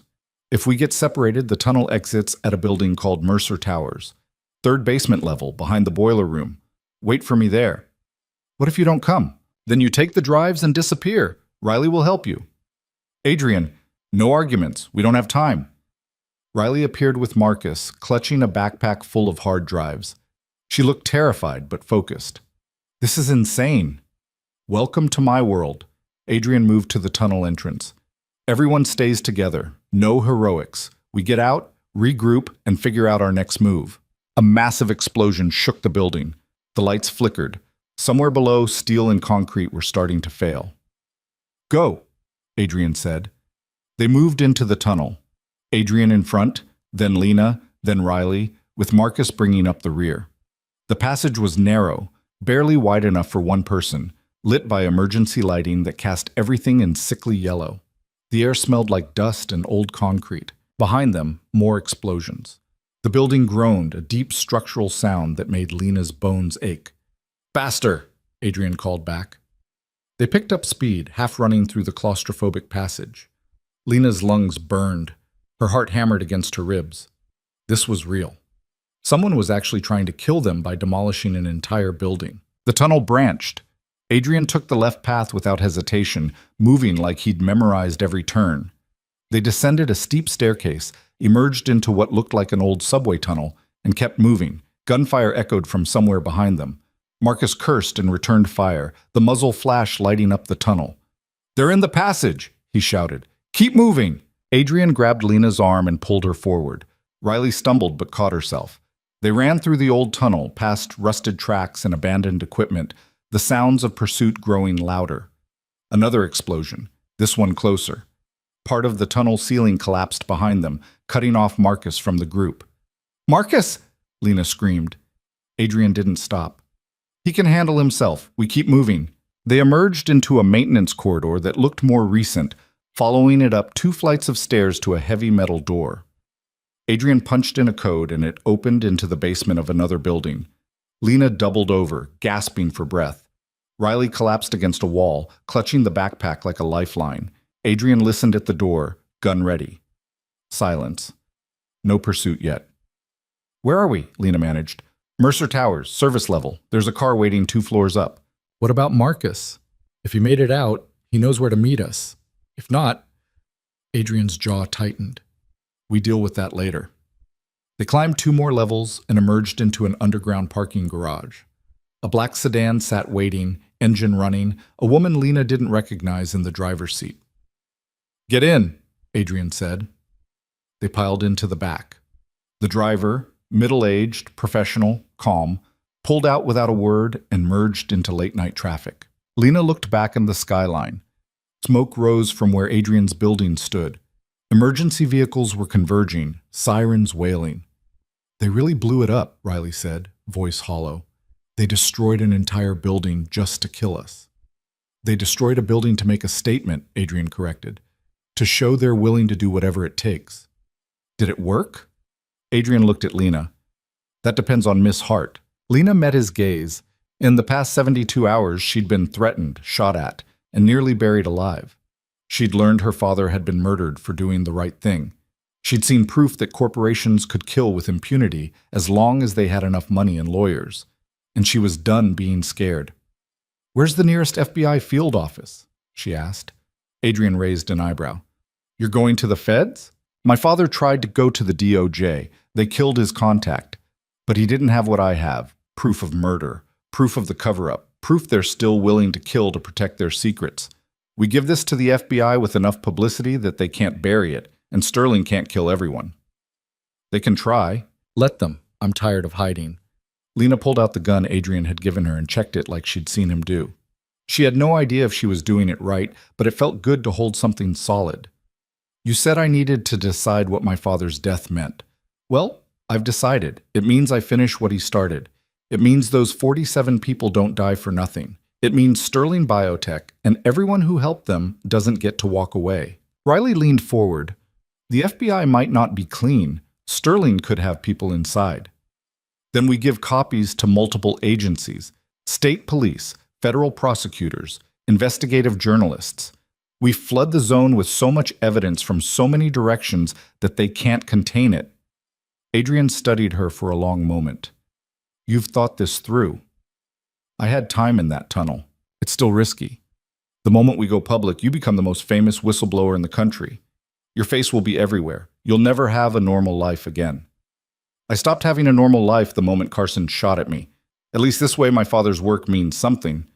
S1: If we get separated, the tunnel exits at a building called Mercer Towers. 3rd basement level, behind the boiler room. Wait for me there. What if you don't come? Then you take the drives and disappear. Riley will help you. Adrian, no arguments. We don't have time. Riley appeared with Marcus, clutching a backpack full of hard drives. She looked terrified but focused. This is insane. Welcome to my world. Adrian moved to the tunnel entrance. Everyone stays together. No heroics. We get out, regroup, and figure out our next move. A massive explosion shook the building. The lights flickered. Somewhere below, steel and concrete were starting to fail. Go, Adrian said. They moved into the tunnel. Adrian in front, then Lena, then Riley, with Marcus bringing up the rear. The passage was narrow, barely wide enough for one person, lit by emergency lighting that cast everything in sickly yellow. The air smelled like dust and old concrete. Behind them, more explosions. The building groaned, a deep structural sound that made Lena's bones ache. Faster, Adrian called back. They picked up speed, half running through the claustrophobic passage. Lena's lungs burned. Her heart hammered against her ribs. This was real. Someone was actually trying to kill them by demolishing an entire building. The tunnel branched. Adrian took the left path without hesitation, moving like he'd memorized every turn. They descended a steep staircase, emerged into what looked like an old subway tunnel, and kept moving. Gunfire echoed from somewhere behind them. Marcus cursed and returned fire, the muzzle flash lighting up the tunnel. They're in the passage, he shouted. Keep moving! Adrian grabbed Lena's arm and pulled her forward. Riley stumbled but caught herself. They ran through the old tunnel, past rusted tracks and abandoned equipment, the sounds of pursuit growing louder. Another explosion, this one closer. Part of the tunnel ceiling collapsed behind them, cutting off Marcus from the group. Marcus! Lena screamed. Adrian didn't stop. He can handle himself. We keep moving. They emerged into a maintenance corridor that looked more recent, following it up 2 flights of stairs to a heavy metal door. Adrian punched in a code and it opened into the basement of another building. Lena doubled over, gasping for breath. Riley collapsed against a wall, clutching the backpack like a lifeline. Adrian listened at the door, gun ready. Silence. No pursuit yet. Where are we? Lena managed. Mercer Towers, service level. There's a car waiting 2 floors up. What about Marcus? If he made it out, he knows where to meet us. If not, Adrian's jaw tightened. We deal with that later. They climbed 2 more levels and emerged into an underground parking garage. A black sedan sat waiting, engine running, a woman Lena didn't recognize in the driver's seat. Get in, Adrian said. They piled into the back. The driver, middle-aged, professional, calm, pulled out without a word and merged into late-night traffic. Lena looked back in the skyline. Smoke rose from where Adrian's building stood. Emergency vehicles were converging, sirens wailing. "They really blew it up," Riley said, voice hollow. "They destroyed an entire building just to kill us." "They destroyed a building to make a statement," Adrian corrected, "to show they're willing to do whatever it takes." "Did it work?" Adrian looked at Lena. "That depends on Miss Hart." Lena met his gaze. In the past 72 hours, she'd been threatened, shot at, and nearly buried alive. She'd learned her father had been murdered for doing the right thing. She'd seen proof that corporations could kill with impunity as long as they had enough money and lawyers. And she was done being scared. "Where's the nearest FBI field office?" she asked. Adrian raised an eyebrow. "You're going to the feds?" "My father tried to go to the DOJ. They killed his contact. But he didn't have what I have. Proof of murder. Proof of the cover-up. Proof they're still willing to kill to protect their secrets. We give this to the FBI with enough publicity that they can't bury it, and Sterling can't kill everyone." "They can try." "Let them. I'm tired of hiding." Lena pulled out the gun Adrian had given her and checked it like she'd seen him do. She had no idea if she was doing it right, but it felt good to hold something solid. "You said I needed to decide what my father's death meant. Well, I've decided. It means I finish what he started. It means those 47 people don't die for nothing. It means Sterling Biotech and everyone who helped them doesn't get to walk away." Riley leaned forward. "The FBI might not be clean. Sterling could have people inside. Then we give copies to multiple agencies, state police, federal prosecutors, investigative journalists. We flood the zone with so much evidence from so many directions that they can't contain it." Adrian studied her for a long moment. "You've thought this through." "I had time in that tunnel. It's still risky. The moment we go public, you become the most famous whistleblower in the country. Your face will be everywhere. You'll never have a normal life again." "I stopped having a normal life the moment Carson shot at me. At least this way my father's work means something."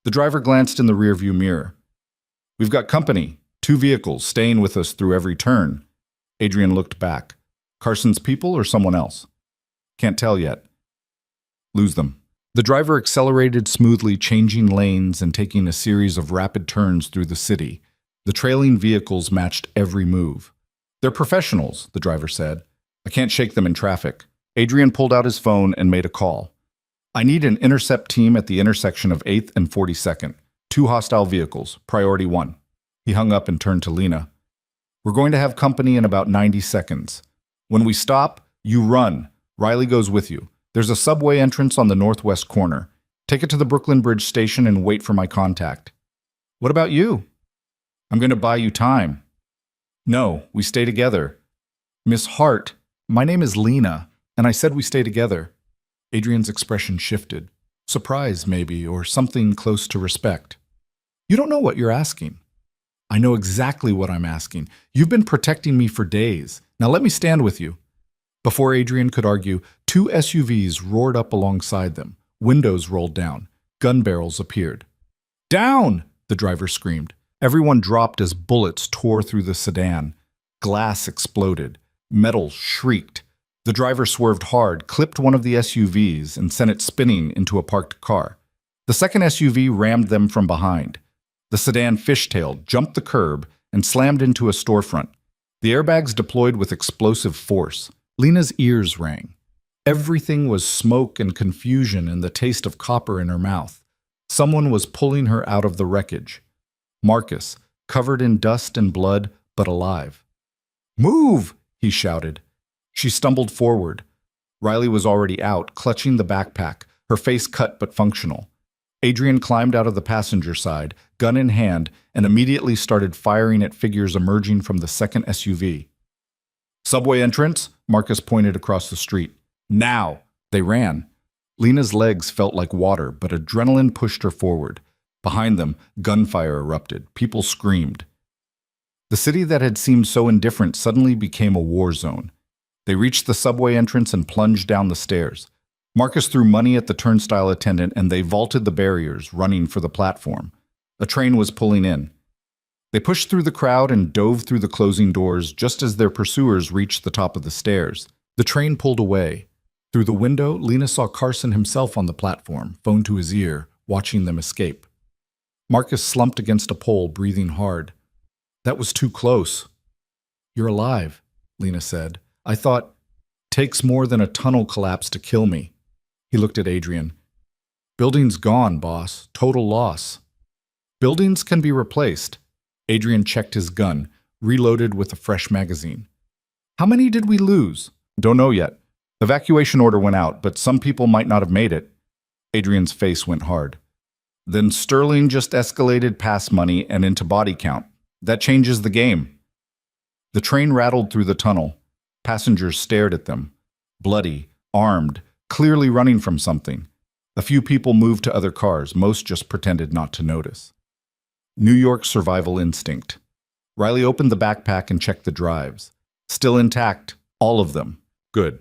S1: The driver glanced in the rearview mirror. "We've got company, 2 vehicles staying with us through every turn." Adrian looked back. "Carson's people or someone else?" "Can't tell yet." "Lose them." The driver accelerated smoothly, changing lanes and taking a series of rapid turns through the city. The trailing vehicles matched every move. "They're professionals," the driver said. "I can't shake them in traffic." Adrian pulled out his phone and made a call. "I need an intercept team at the intersection of 8th and 42nd. 2 hostile vehicles, priority 1. He hung up and turned to Lena. "We're going to have company in about 90 seconds. When we stop, you run. Riley goes with you. There's a subway entrance on the northwest corner. Take it to the Brooklyn Bridge station and wait for my contact." "What about you?" "I'm going to buy you time." "No, we stay together." "Miss Hart, my name is Lena, and I said we stay together." Adrian's expression shifted. Surprise, maybe, or something close to respect. "You don't know what you're asking." "I know exactly what I'm asking. You've been protecting me for days. Now let me stand with you." Before Adrian could argue, 2 SUVs roared up alongside them. Windows rolled down. Gun barrels appeared. "Down!" the driver screamed. Everyone dropped as bullets tore through the sedan. Glass exploded. Metal shrieked. The driver swerved hard, clipped one of the SUVs, and sent it spinning into a parked car. The second SUV rammed them from behind. The sedan fishtailed, jumped the curb, and slammed into a storefront. The airbags deployed with explosive force. Lena's ears rang. Everything was smoke and confusion and the taste of copper in her mouth. Someone was pulling her out of the wreckage. Marcus, covered in dust and blood, but alive. "Move!" he shouted. She stumbled forward. Riley was already out, clutching the backpack, her face cut but functional. Adrian climbed out of the passenger side, gun in hand, and immediately started firing at figures emerging from the second SUV. "Subway entrance," Marcus pointed across the street. "Now!" They ran. Lena's legs felt like water, but adrenaline pushed her forward. Behind them, gunfire erupted. People screamed. The city that had seemed so indifferent suddenly became a war zone. They reached the subway entrance and plunged down the stairs. Marcus threw money at the turnstile attendant and they vaulted the barriers, running for the platform. A train was pulling in. They pushed through the crowd and dove through the closing doors just as their pursuers reached the top of the stairs. The train pulled away. Through the window, Lena saw Carson himself on the platform, phone to his ear, watching them escape. Marcus slumped against a pole, breathing hard. That was too close. You're alive, Lena said. I thought, takes more than a tunnel collapse to kill me. He looked at Adrian. Building's gone, boss. Total loss. Buildings can be replaced. Adrian checked his gun, reloaded with a fresh magazine. How many did we lose? Don't know yet. Evacuation order went out, but some people might not have made it. Adrian's face went hard. Then Sterling just escalated past money and into body count. That changes the game. The train rattled through the tunnel. Passengers stared at them. Bloody, armed, clearly running from something. A few people moved to other cars, most just pretended not to notice. New York survival instinct. Riley opened the backpack and checked the drives. Still intact, all of them. Good.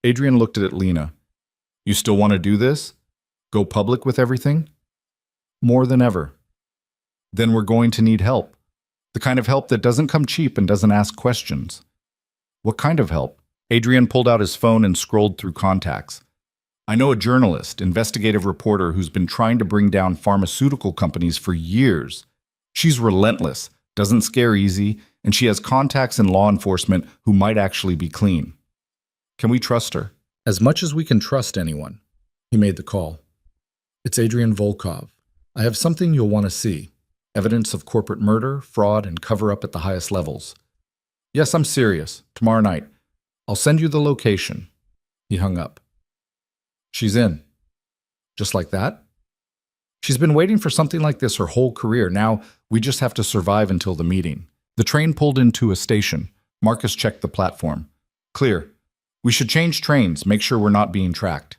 S1: Adrian looked at Lena. You still want to do this? Go public with everything? More than ever. Then we're going to need help. The kind of help that doesn't come cheap and doesn't ask questions. What kind of help? Adrian pulled out his phone and scrolled through contacts. I know a journalist, investigative reporter who's been trying to bring down pharmaceutical companies for years. She's relentless, doesn't scare easy, and she has contacts in law enforcement who might actually be clean. Can we trust her? As much as we can trust anyone. He made the call. It's Adrian Volkov. I have something you'll want to see. Evidence of corporate murder, fraud, and cover-up at the highest levels. Yes, I'm serious. Tomorrow night. I'll send you the location. He hung up. She's in. Just like that? She's been waiting for something like this her whole career. Now, we just have to survive until the meeting. The train pulled into a station. Marcus checked the platform. Clear. We should change trains, make sure we're not being tracked.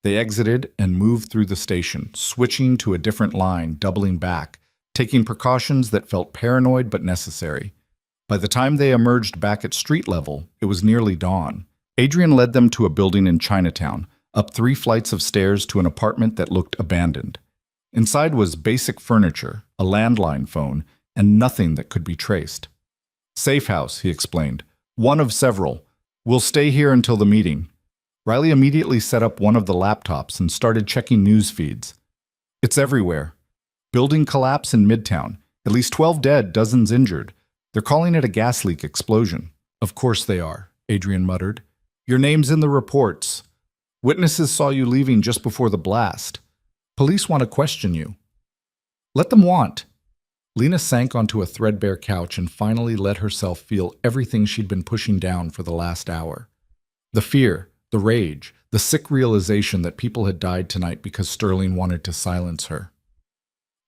S1: They exited and moved through the station, switching to a different line, doubling back, taking precautions that felt paranoid but necessary. By the time they emerged back at street level, it was nearly dawn. Adrian led them to a building in Chinatown, up 3 flights of stairs to an apartment that looked abandoned. Inside was basic furniture, a landline phone, and nothing that could be traced. Safe house, he explained. One of several. We'll stay here until the meeting. Riley immediately set up one of the laptops and started checking news feeds. It's everywhere. Building collapse in Midtown. At least 12 dead, dozens injured. They're calling it a gas leak explosion. Of course they are, Adrian muttered. Your name's in the reports. Witnesses saw you leaving just before the blast. Police want to question you. Let them want. Lena sank onto a threadbare couch and finally let herself feel everything she'd been pushing down for the last hour. The fear, the rage, the sick realization that people had died tonight because Sterling wanted to silence her.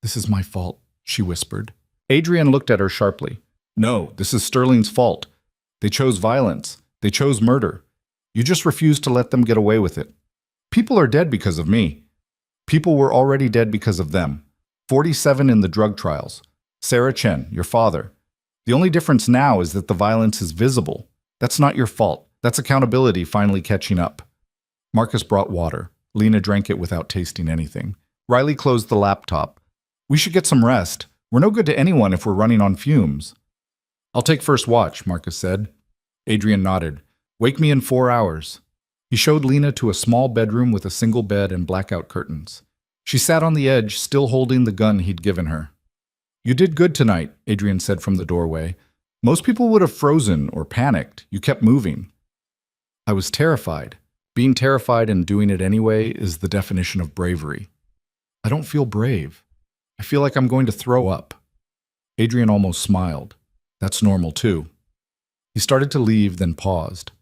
S1: This is my fault, she whispered. Adrian looked at her sharply. No, this is Sterling's fault. They chose violence. They chose murder. You just refused to let them get away with it. People are dead because of me. People were already dead because of them. 47 in the drug trials. Sarah Chen, your father. The only difference now is that the violence is visible. That's not your fault. That's accountability finally catching up. Marcus brought water. Lena drank it without tasting anything. Riley closed the laptop. We should get some rest. We're no good to anyone if we're running on fumes. I'll take first watch, Marcus said. Adrian nodded. Wake me in 4 hours. He showed Lena to a small bedroom with a single bed and blackout curtains. She sat on the edge, still holding the gun he'd given her. You did good tonight, Adrian said from the doorway. Most people would have frozen or panicked. You kept moving. I was terrified. Being terrified and doing it anyway is the definition of bravery. I don't feel brave. I feel like I'm going to throw up. Adrian almost smiled. That's normal too. He started to leave, then paused.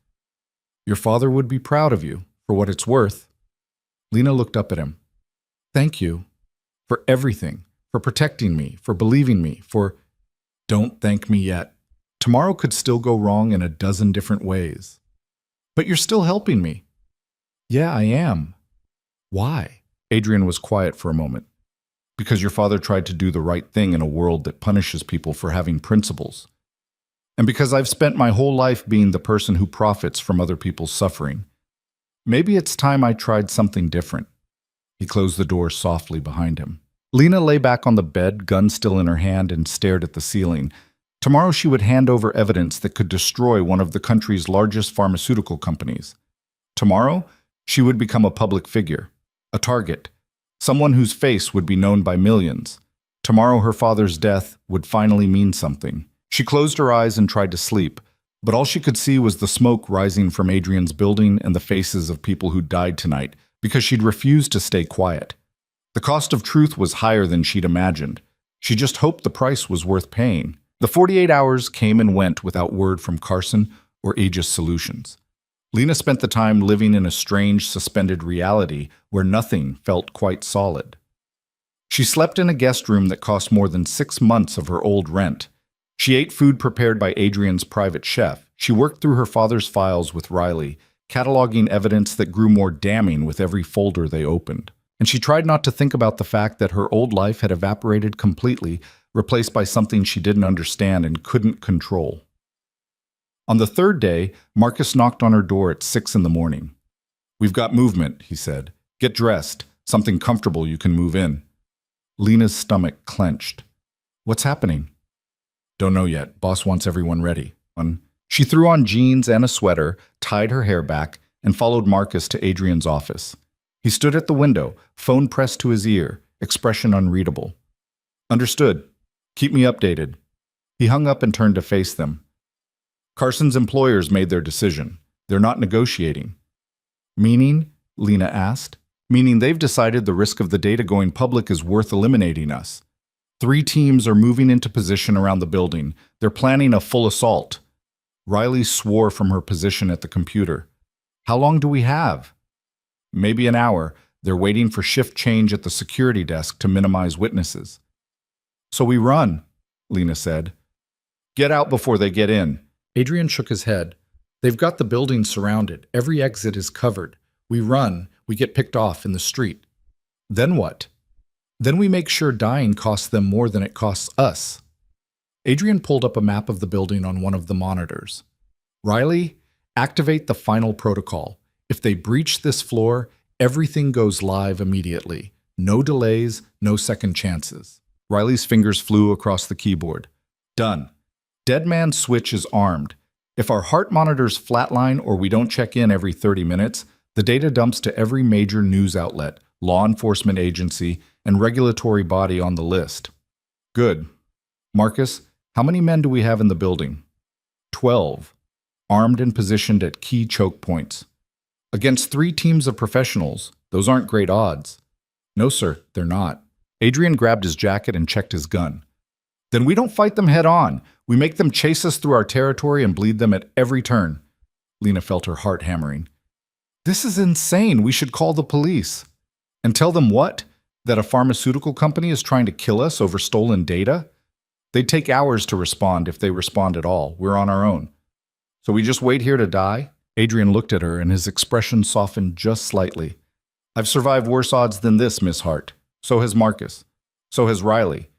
S1: Your father would be proud of you, for what it's worth. Lena looked up at him. Thank you. For everything. For protecting me. For believing me. For... Don't thank me yet. Tomorrow could still go wrong in a dozen different ways. But you're still helping me. Yeah, I am. Why? Adrian was quiet for a moment. Because your father tried to do the right thing in a world that punishes people for having principles. And because I've spent my whole life being the person who profits from other people's suffering. Maybe it's time I tried something different. He closed the door softly behind him. Lena lay back on the bed, gun still in her hand, and stared at the ceiling. Tomorrow she would hand over evidence that could destroy one of the country's largest pharmaceutical companies. Tomorrow, she would become a public figure, a target, someone whose face would be known by millions. Tomorrow her father's death would finally mean something. She closed her eyes and tried to sleep, but all she could see was the smoke rising from Adrian's building and the faces of people who died tonight because she'd refused to stay quiet. The cost of truth was higher than she'd imagined. She just hoped the price was worth paying. The 48 hours came and went without word from Carson or Aegis Solutions. Lena spent the time living in a strange, suspended reality where nothing felt quite solid. She slept in a guest room that cost more than 6 months of her old rent. She ate food prepared by Adrian's private chef. She worked through her father's files with Riley, cataloging evidence that grew more damning with every folder they opened. And she tried not to think about the fact that her old life had evaporated completely, replaced by something she didn't understand and couldn't control. On the third day, Marcus knocked on her door at 6 in the morning. "We've got movement," he said. "Get dressed. Something comfortable you can move in." Lena's stomach clenched. "What's happening?" "Don't know yet. Boss wants everyone ready." She threw on jeans and a sweater, tied her hair back, and followed Marcus to Adrian's office. He stood at the window, phone pressed to his ear, expression unreadable. "Understood. Keep me updated." He hung up and turned to face them. "Carson's employers made their decision. They're not negotiating." "Meaning?" Lena asked. "Meaning they've decided the risk of the data going public is worth eliminating us. 3 teams are moving into position around the building. They're planning a full assault." Riley swore from her position at the computer. "How long do we have?" "Maybe an hour. They're waiting for shift change at the security desk to minimize witnesses." "So we run," Lena said. "Get out before they get in." Adrian shook his head. "They've got the building surrounded. Every exit is covered. We run, we get picked off in the street." "Then what?" "Then we make sure dying costs them more than it costs us." Adrian pulled up a map of the building on one of the monitors. "Riley, activate the final protocol. If they breach this floor, everything goes live immediately. No delays, no second chances." Riley's fingers flew across the keyboard. "Done. Dead man switch is armed. If our heart monitors flatline or we don't check in every 30 minutes, the data dumps to every major news outlet, law enforcement agency, and regulatory body on the list." "Good. Marcus, how many men do we have in the building?" 12. Armed and positioned at key choke points. "Against 3 teams of professionals. Those aren't great odds." "No, sir, they're not." Adrian grabbed his jacket and checked his gun. "Then we don't fight them head on. We make them chase us through our territory and bleed them at every turn." Lena felt her heart hammering. "This is insane. We should call the police." "And tell them what? That a pharmaceutical company is trying to kill us over stolen data? They'd take hours to respond if they respond at all. We're on our own." "So we just wait here to die?" Adrian looked at her and his expression softened just slightly. "I've survived worse odds than this, Miss Hart. So has Marcus. So has Riley.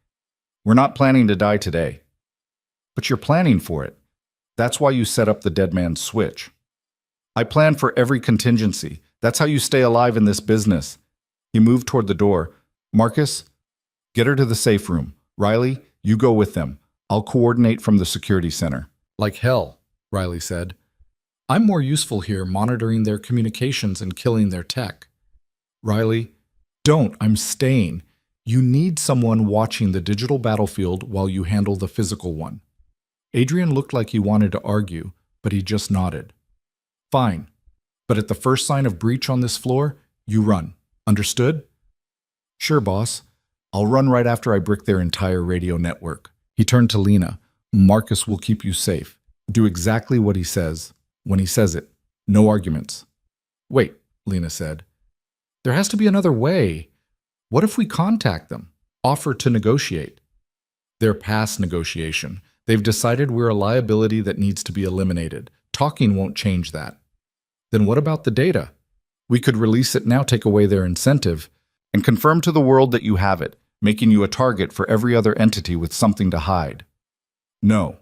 S1: We're not planning to die today." "But you're planning for it. That's why you set up the dead man's switch." "I plan for every contingency. That's how you stay alive in this business." He moved toward the door. "Marcus, get her to the safe room. Riley, you go with them. I'll coordinate from the security center." "Like hell," Riley said. "I'm more useful here monitoring their communications and killing their tech." "Riley, don't. I'm staying. You need someone watching the digital battlefield while you handle the physical one." Adrian looked like he wanted to argue, but he just nodded. "Fine. But at the first sign of breach on this floor, you run. Understood?" "Sure, boss. I'll run right after I brick their entire radio network." He turned to Lena. "Marcus will keep you safe. Do exactly what he says, when he says it. No arguments." "Wait," Lena said. "There has to be another way. What if we contact them? Offer to negotiate?" "They're past negotiation. They've decided we're a liability that needs to be eliminated. Talking won't change that." "Then what about the data? We could release it now, take away their incentive, and confirm to the world that you have it, making you a target for every other entity with something to hide." "No.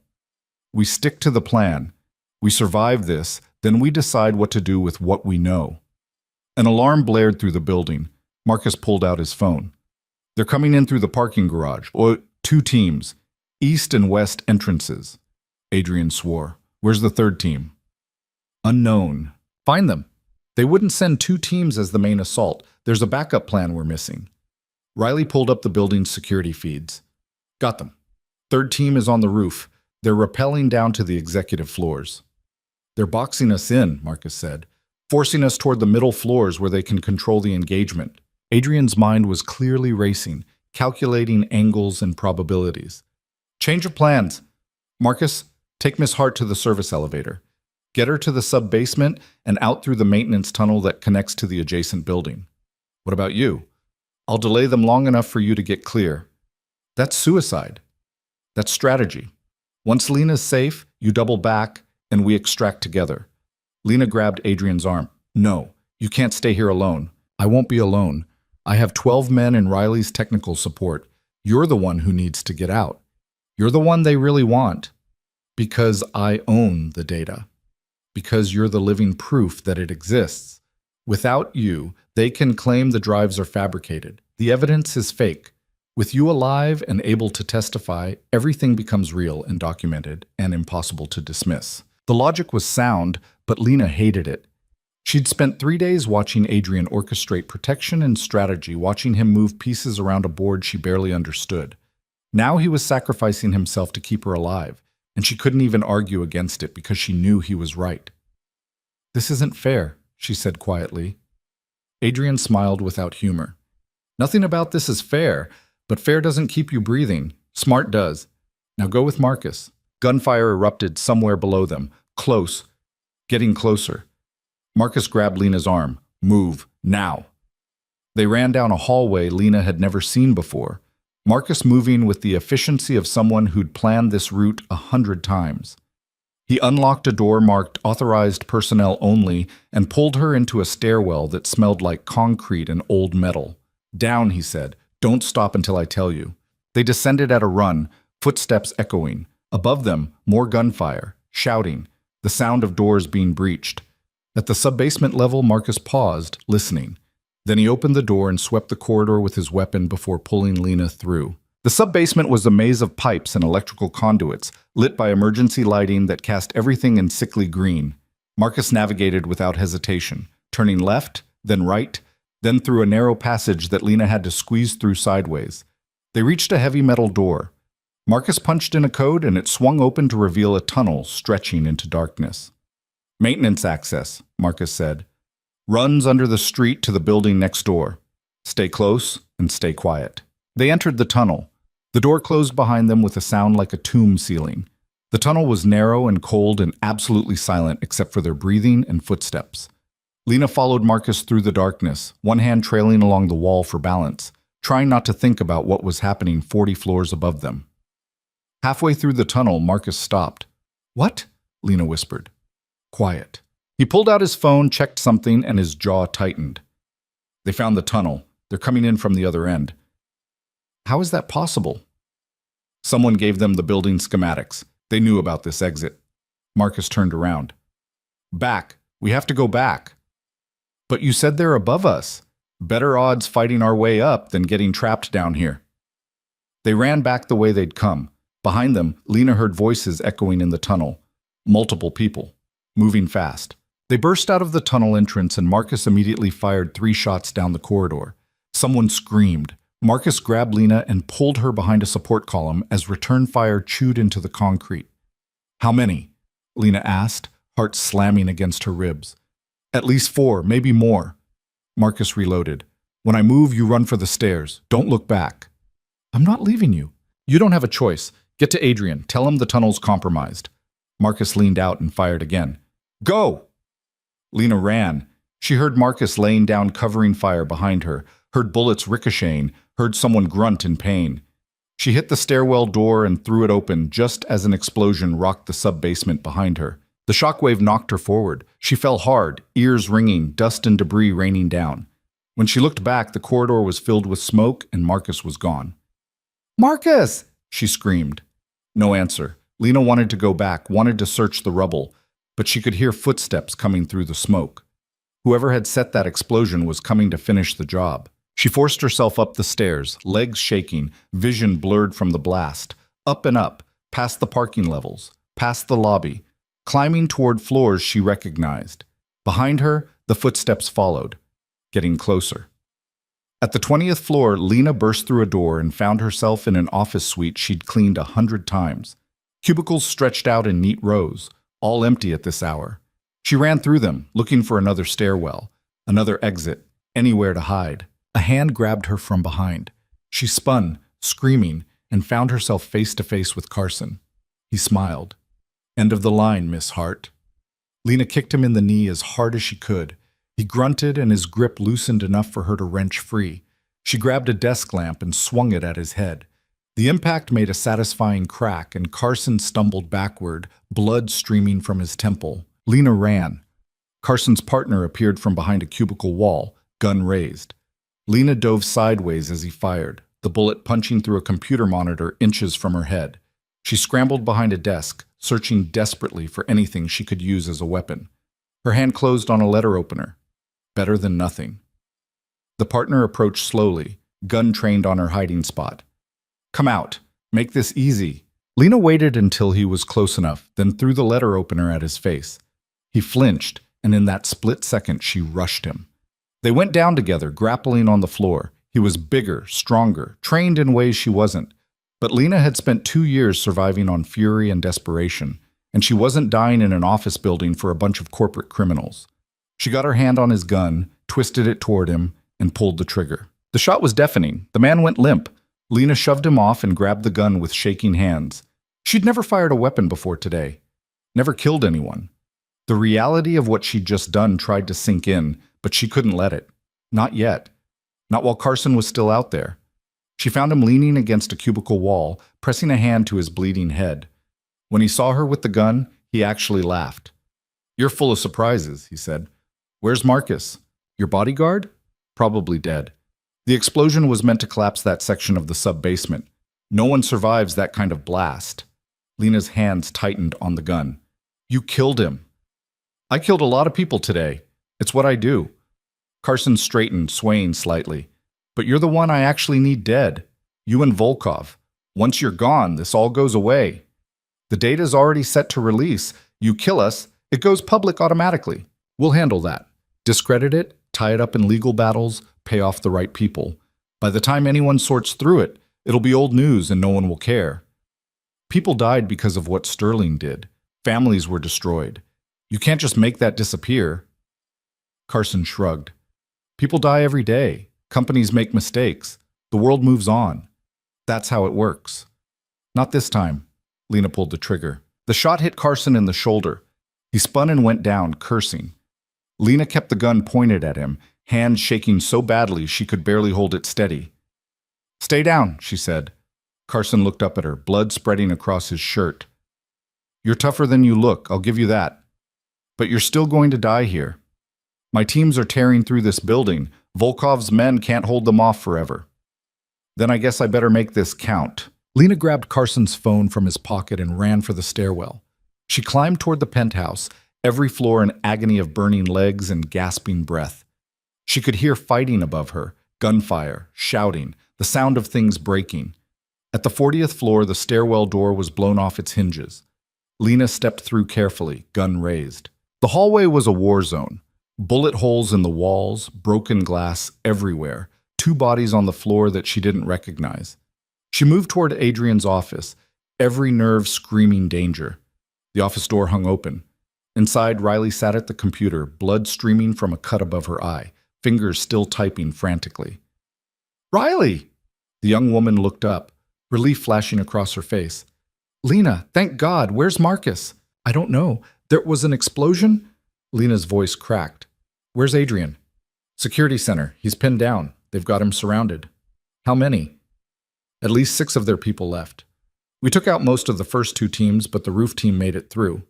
S1: We stick to the plan. We survive this, then we decide what to do with what we know." An alarm blared through the building. Marcus pulled out his phone. They're coming in through the parking garage. Or two teams, east and west entrances. Adrian swore. Where's the third team? Unknown. Find them. They wouldn't send two teams as the main assault. There's a backup plan we're missing. Riley pulled up the building's security feeds. Got them. Third team is on the roof. They're rappelling down to the executive floors. They're boxing us in, Marcus said, forcing us toward the middle floors where they can control the engagement. Adrian's mind was clearly racing, calculating angles and probabilities. Change of plans. Marcus, take Miss Hart to the service elevator. Get her to the sub-basement and out through the maintenance tunnel that connects to the adjacent building. What about you? I'll delay them long enough for you to get clear. That's suicide. That's strategy. Once Lena's safe, you double back and we extract together. Lena grabbed Adrian's arm. No, you can't stay here alone. I won't be alone. I have 12 men in Riley's technical support. You're the one who needs to get out. You're the one they really want. Because I own the data. Because you're the living proof that it exists. Without you, they can claim the drives are fabricated. The evidence is fake. With you alive and able to testify, everything becomes real and documented and impossible to dismiss. The logic was sound, but Lena hated it. She'd spent 3 days watching Adrian orchestrate protection and strategy, watching him move pieces around a board she barely understood. Now he was sacrificing himself to keep her alive, and she couldn't even argue against it because she knew he was right. This isn't fair, she said quietly. Adrian smiled without humor. Nothing about this is fair, but fair doesn't keep you breathing. Smart does. Now go with Marcus. Gunfire erupted somewhere below them, close, getting closer. Marcus grabbed Lena's arm. Move, now. They ran down a hallway Lena had never seen before, Marcus moving with the efficiency of someone who'd planned this route 100 times. He unlocked a door marked Authorized Personnel Only and pulled her into a stairwell that smelled like concrete and old metal. Down, he said. Don't stop until I tell you. They descended at a run, footsteps echoing. Above them, more gunfire, shouting, the sound of doors being breached. At the sub-basement level, Marcus paused, listening. Then he opened the door and swept the corridor with his weapon before pulling Lena through. The sub-basement was a maze of pipes and electrical conduits, lit by emergency lighting that cast everything in sickly green. Marcus navigated without hesitation, turning left, then right, then through a narrow passage that Lena had to squeeze through sideways. They reached a heavy metal door. Marcus punched in a code and it swung open to reveal a tunnel stretching into darkness. Maintenance access, Marcus said. Runs under the street to the building next door. Stay close and stay quiet. They entered the tunnel. The door closed behind them with a sound like a tomb ceiling. The tunnel was narrow and cold and absolutely silent except for their breathing and footsteps. Lena followed Marcus through the darkness, one hand trailing along the wall for balance, trying not to think about what was happening 40 floors above them. Halfway through the tunnel, Marcus stopped. What? Lena whispered. Quiet. He pulled out his phone, checked something, and his jaw tightened. They found the tunnel. They're coming in from the other end. How is that possible? Someone gave them the building schematics. They knew about this exit. Marcus turned around. Back. We have to go back. But you said they're above us. Better odds fighting our way up than getting trapped down here. They ran back the way they'd come. Behind them, Lena heard voices echoing in the tunnel. Multiple people. Moving fast. They burst out of the tunnel entrance and Marcus immediately fired 3 shots down the corridor. Someone screamed. Marcus grabbed Lena and pulled her behind a support column as return fire chewed into the concrete. How many? Lena asked, heart slamming against her ribs. At least 4, maybe more. Marcus reloaded. When I move, you run for the stairs. Don't look back. I'm not leaving you. You don't have a choice. Get to Adrian. Tell him the tunnel's compromised. Marcus leaned out and fired again. Go! Lena ran. She heard Marcus laying down covering fire behind her, heard bullets ricocheting, heard someone grunt in pain. She hit the stairwell door and threw it open just as an explosion rocked the sub-basement behind her. The shockwave knocked her forward. She fell hard, ears ringing, dust and debris raining down. When she looked back, the corridor was filled with smoke and Marcus was gone. Marcus! She screamed. No answer. Lena wanted to go back, wanted to search the rubble, but she could hear footsteps coming through the smoke. Whoever had set that explosion was coming to finish the job. She forced herself up the stairs, legs shaking, vision blurred from the blast. Up and up, past the parking levels, past the lobby, climbing toward floors she recognized. Behind her, the footsteps followed, getting closer. At the 20th floor, Lena burst through a door and found herself in an office suite she'd cleaned 100 times. Cubicles stretched out in neat rows, all empty at this hour. She ran through them, looking for another stairwell, another exit, anywhere to hide. A hand grabbed her from behind. She spun, screaming, and found herself face to face with Carson. He smiled. "End of the line, Miss Hart." Lena kicked him in the knee as hard as she could. He grunted and his grip loosened enough for her to wrench free. She grabbed a desk lamp and swung it at his head. The impact made a satisfying crack and Carson stumbled backward, blood streaming from his temple. Lena ran. Carson's partner appeared from behind a cubicle wall, gun raised. Lena dove sideways as he fired, the bullet punching through a computer monitor inches from her head. She scrambled behind a desk, searching desperately for anything she could use as a weapon. Her hand closed on a letter opener. Better than nothing. The partner approached slowly, gun trained on her hiding spot. "Come out. Make this easy." Lena waited until he was close enough, then threw the letter opener at his face. He flinched, and in that split second she rushed him. They went down together, grappling on the floor. He was bigger, stronger, trained in ways she wasn't. But Lena had spent 2 years surviving on fury and desperation, and she wasn't dying in an office building for a bunch of corporate criminals. She got her hand on his gun, twisted it toward him, and pulled the trigger. The shot was deafening. The man went limp. Lena shoved him off and grabbed the gun with shaking hands. She'd never fired a weapon before today. Never killed anyone. The reality of what she'd just done tried to sink in, but she couldn't let it. Not yet. Not while Carson was still out there. She found him leaning against a cubicle wall, pressing a hand to his bleeding head. When he saw her with the gun, he actually laughed. "You're full of surprises," he said. "Where's Marcus? Your bodyguard? Probably dead." The explosion was meant to collapse that section of the sub-basement. No one survives that kind of blast. Lena's hands tightened on the gun. "You killed him." "I killed a lot of people today. It's what I do." Carson straightened, swaying slightly. "But you're the one I actually need dead. You and Volkov. Once you're gone, this all goes away. The data's already set to release. You kill us, it goes public automatically. We'll handle that. Discredit it, tie it up in legal battles, pay off the right people. By the time anyone sorts through it, it'll be old news and no one will care. People died because of what Sterling did. Families were destroyed. You can't just make that disappear." Carson shrugged. "People die every day. Companies make mistakes. The world moves on. That's how it works." "Not this time." Lena pulled the trigger. The shot hit Carson in the shoulder. He spun and went down, cursing. Lena kept the gun pointed at him, hands shaking so badly she could barely hold it steady. "Stay down," she said. Carson looked up at her, blood spreading across his shirt. "You're tougher than you look, I'll give you that. But you're still going to die here. My teams are tearing through this building. Volkov's men can't hold them off forever." "Then I guess I better make this count." Lena grabbed Carson's phone from his pocket and ran for the stairwell. She climbed toward the penthouse, every floor an agony of burning legs and gasping breath. She could hear fighting above her, gunfire, shouting, the sound of things breaking. At the 40th floor, the stairwell door was blown off its hinges. Lena stepped through carefully, gun raised. The hallway was a war zone. Bullet holes in the walls, broken glass everywhere, 2 bodies on the floor that she didn't recognize. She moved toward Adrian's office, every nerve screaming danger. The office door hung open. Inside, Riley sat at the computer, blood streaming from a cut above her eye, fingers still typing frantically. "Riley!" The young woman looked up, relief flashing across her face. "Lena, thank God, where's Marcus?" "I don't know. There was an explosion?" Lena's voice cracked. "Where's Adrian?" "Security center. He's pinned down. They've got him surrounded." "How many?" "At least 6 of their people left. We took out most of the first 2 teams, but the roof team made it through."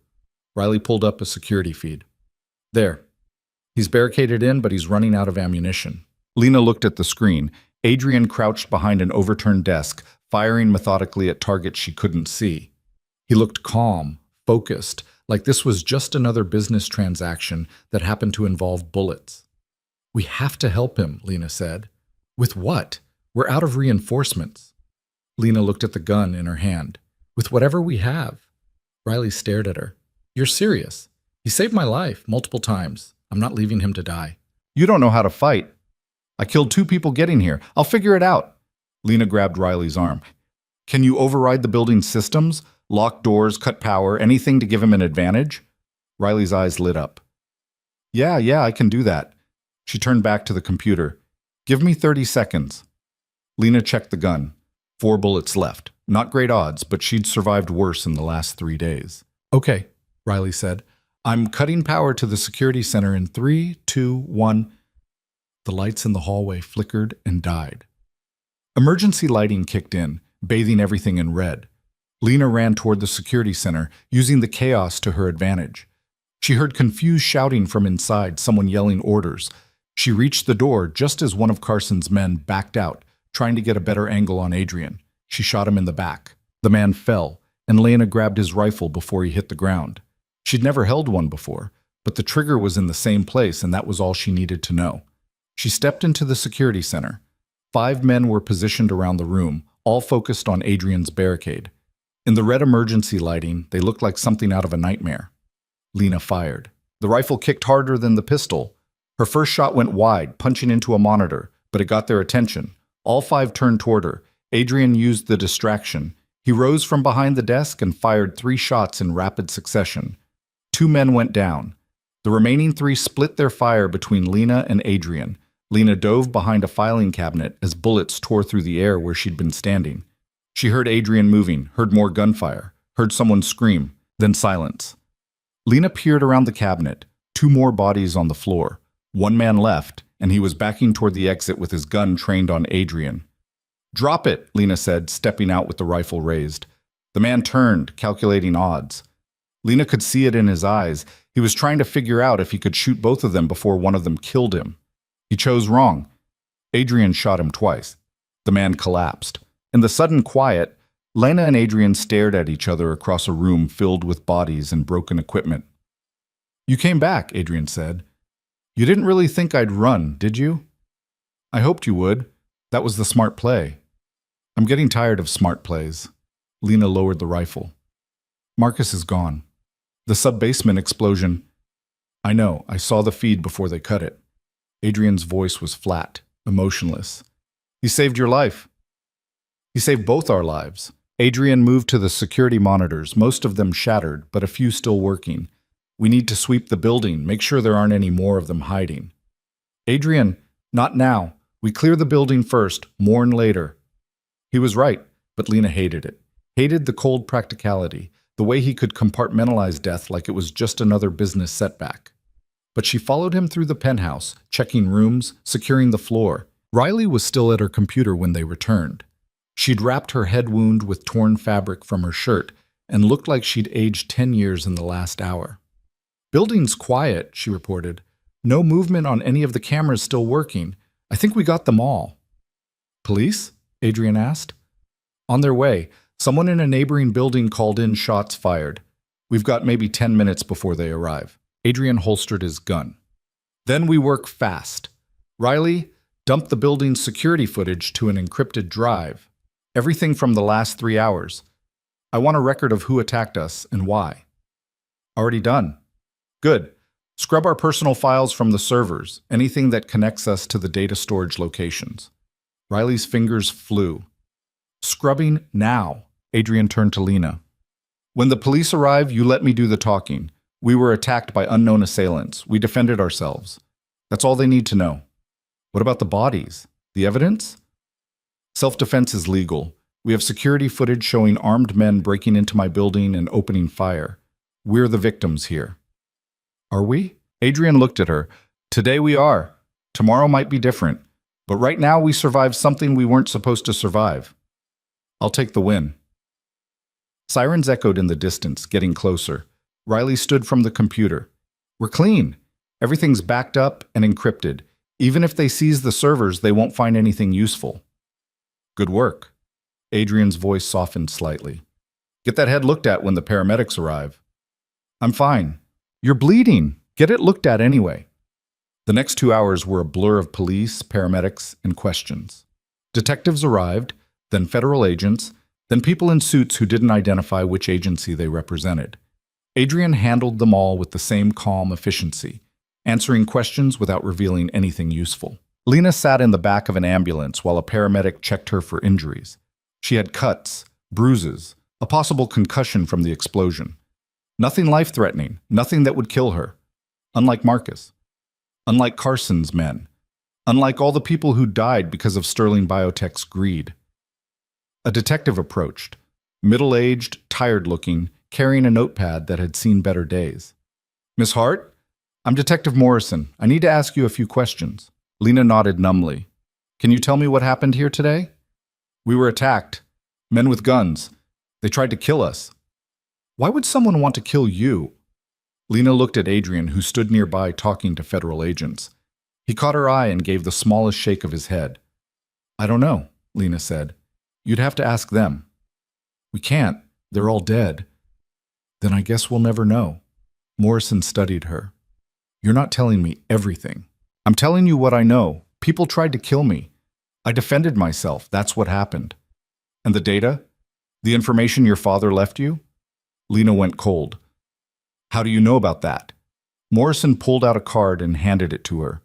S1: Riley pulled up a security feed. "There. He's barricaded in, but he's running out of ammunition." Lena looked at the screen. Adrian crouched behind an overturned desk, firing methodically at targets she couldn't see. He looked calm, focused, like this was just another business transaction that happened to involve bullets. "We have to help him," Lena said. With what? We're out of reinforcements. Lena looked at the gun in her hand. With whatever we have. Riley stared at her. You're serious. He saved my life multiple times. I'm not leaving him to die.
S2: You don't know how to fight. I killed 2 people getting here. I'll figure it out. Lena grabbed Riley's arm. Can you override the building's systems? Lock doors, cut power, anything to give him an advantage? Riley's eyes lit up. Yeah, I can do that. She turned back to the computer. Give me 30 seconds. Lena checked the gun. 4 bullets left. Not great odds, but she'd survived worse in the last 3 days.
S1: Okay, Riley said. I'm cutting power to the security center in 3, 2, 1. The lights in the hallway flickered and died. Emergency lighting kicked in, bathing everything in red. Lena ran toward the security center, using the chaos to her advantage. She heard confused shouting from inside, someone yelling orders. She reached the door just as one of Carson's men backed out, trying to get a better angle on Adrian. She shot him in the back. The man fell, and Lena grabbed his rifle before he hit the ground. She'd never held one before, but the trigger was in the same place, and that was all she needed to know. She stepped into the security center. 5 men were positioned around the room, all focused on Adrian's barricade. In the red emergency lighting, they looked like something out of a nightmare. Lena fired. The rifle kicked harder than the pistol. Her first shot went wide, punching into a monitor, but it got their attention. All 5 turned toward her. Adrian used the distraction. He rose from behind the desk and fired 3 shots in rapid succession. 2 men went down. The remaining 3 split their fire between Lena and Adrian. Lena dove behind a filing cabinet as bullets tore through the air where she'd been standing. She heard Adrian moving, heard more gunfire, heard someone scream, then silence. Lena peered around the cabinet. 2 more bodies on the floor. 1 man left, and he was backing toward the exit with his gun trained on Adrian. Drop it, Lena said, stepping out with the rifle raised. The man turned, calculating odds. Lena could see it in his eyes. He was trying to figure out if he could shoot both of them before one of them killed him. He chose wrong. Adrian shot him twice. The man collapsed. In the sudden quiet, Lena and Adrian stared at each other across a room filled with bodies and broken equipment. You came back, Adrian said. You didn't really think I'd run, did you? I hoped you would. That was the smart play. I'm getting tired of smart plays. Lena lowered the rifle. Marcus is gone. The sub-basement explosion. I know, I saw the feed before they cut it. Adrian's voice was flat, emotionless. He saved your life. He saved both our lives. Adrian moved to the security monitors, most of them shattered, but a few still working. We need to sweep the building, make sure there aren't any more of them hiding. Adrian, not now. We clear the building first, mourn later. He was right, but Lena hated it. Hated the cold practicality, the way he could compartmentalize death like it was just another business setback. But she followed him through the penthouse, checking rooms, securing the floor. Riley was still at her computer when they returned. She'd wrapped her head wound with torn fabric from her shirt and looked like she'd aged 10 years in the last hour. Building's quiet, she reported. No movement on any of the cameras still working. I think we got them all. Police? Adrian asked. On their way. Someone in a neighboring building called in shots fired. We've got maybe 10 minutes before they arrive. Adrian holstered his gun. Then we work fast. Riley, dump the building's security footage to an encrypted drive. Everything from the last 3 hours. I want a record of who attacked us and why. Already done. Good. Scrub our personal files from the servers, anything that connects us to the data storage locations. Riley's fingers flew. Scrubbing now. Adrian turned to Lena. When the police arrive, you let me do the talking. We were attacked by unknown assailants. We defended ourselves. That's all they need to know. What about the bodies? The evidence? Self-defense is legal. We have security footage showing armed men breaking into my building and opening fire. We're the victims here. Are we? Adrian looked at her. Today we are. Tomorrow might be different. But right now we survived something we weren't supposed to survive. I'll take the win. Sirens echoed in the distance, getting closer. Riley stood from the computer. We're clean. Everything's backed up and encrypted. Even if they seize the servers, they won't find anything useful. Good work. Adrian's voice softened slightly. Get that head looked at when the paramedics arrive. I'm fine. You're bleeding. Get it looked at anyway.
S2: The next 2 hours were a blur of police, paramedics, and questions. Detectives arrived, then federal agents, then people in suits who didn't identify which agency they represented. Adrian handled them all with the same calm efficiency, answering questions without revealing anything useful. Lena sat in the back of an ambulance while a paramedic checked her for injuries. She had cuts, bruises, a possible concussion from the explosion. Nothing life-threatening, nothing that would kill her. Unlike Marcus. Unlike Carson's men. Unlike all the people who died because of Sterling Biotech's greed. A detective approached, middle-aged, tired-looking, carrying a notepad that had seen better days. "Miss Hart? I'm Detective Morrison. I need to ask you a few questions." Lena nodded numbly. "Can you tell me what happened here today?" "We were attacked. Men with guns. They tried to kill us." "Why would someone want to kill you?" Lena looked at Adrian, who stood nearby talking to federal agents. He caught her eye and gave the smallest shake of his head. "I don't know," Lena said. "You'd have to ask them." "We can't. They're all dead." "Then I guess we'll never know." Morrison studied her. "You're not telling me everything." "I'm telling you what I know. People tried to kill me. I defended myself. That's what happened." "And the data? The information your father left you?" Lena went cold. "How do you know about that?" Morrison pulled out a card and handed it to her.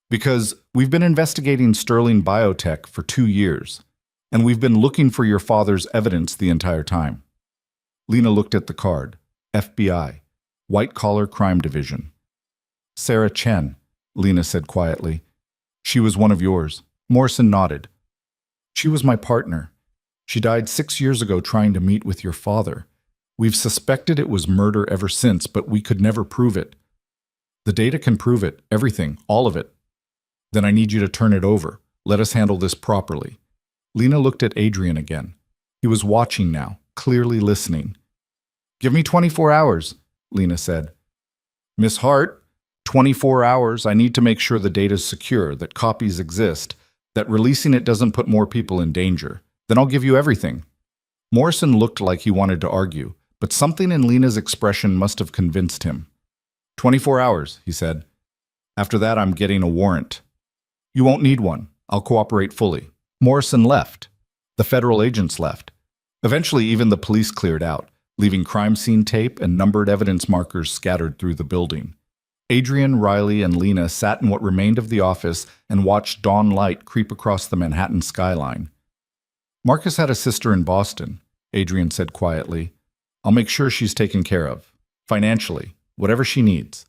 S2: "Because we've been investigating Sterling Biotech for 2 years, and we've been looking for your father's evidence the entire time." Lena looked at the card. FBI, White Collar Crime Division. "Sarah Chen," Lena said quietly. "She was one of yours." Morrison nodded. "She was my partner. She died 6 years ago trying to meet with your father. We've suspected it was murder ever since, but we could never prove it." "The data can prove it, everything, all of it." "Then I need you to turn it over. Let us handle this properly." Lena looked at Adrian again. He was watching now, clearly listening. "Give me 24 hours, Lena said. "Miss Hart, 24 hours. I need to make sure the data's secure, that copies exist, that releasing it doesn't put more people in danger. Then I'll give you everything." Morrison looked like he wanted to argue, but something in Lena's expression must have convinced him. 24 hours, he said. "After that, I'm getting a warrant." "You won't need one. I'll cooperate fully." Morrison left. The federal agents left. Eventually, even the police cleared out, leaving crime scene tape and numbered evidence markers scattered through the building. Adrian, Riley, and Lena sat in what remained of the office and watched dawn light creep across the Manhattan skyline. "Marcus had a sister in Boston," Adrian said quietly. "I'll make sure she's taken care of. Financially, whatever she needs."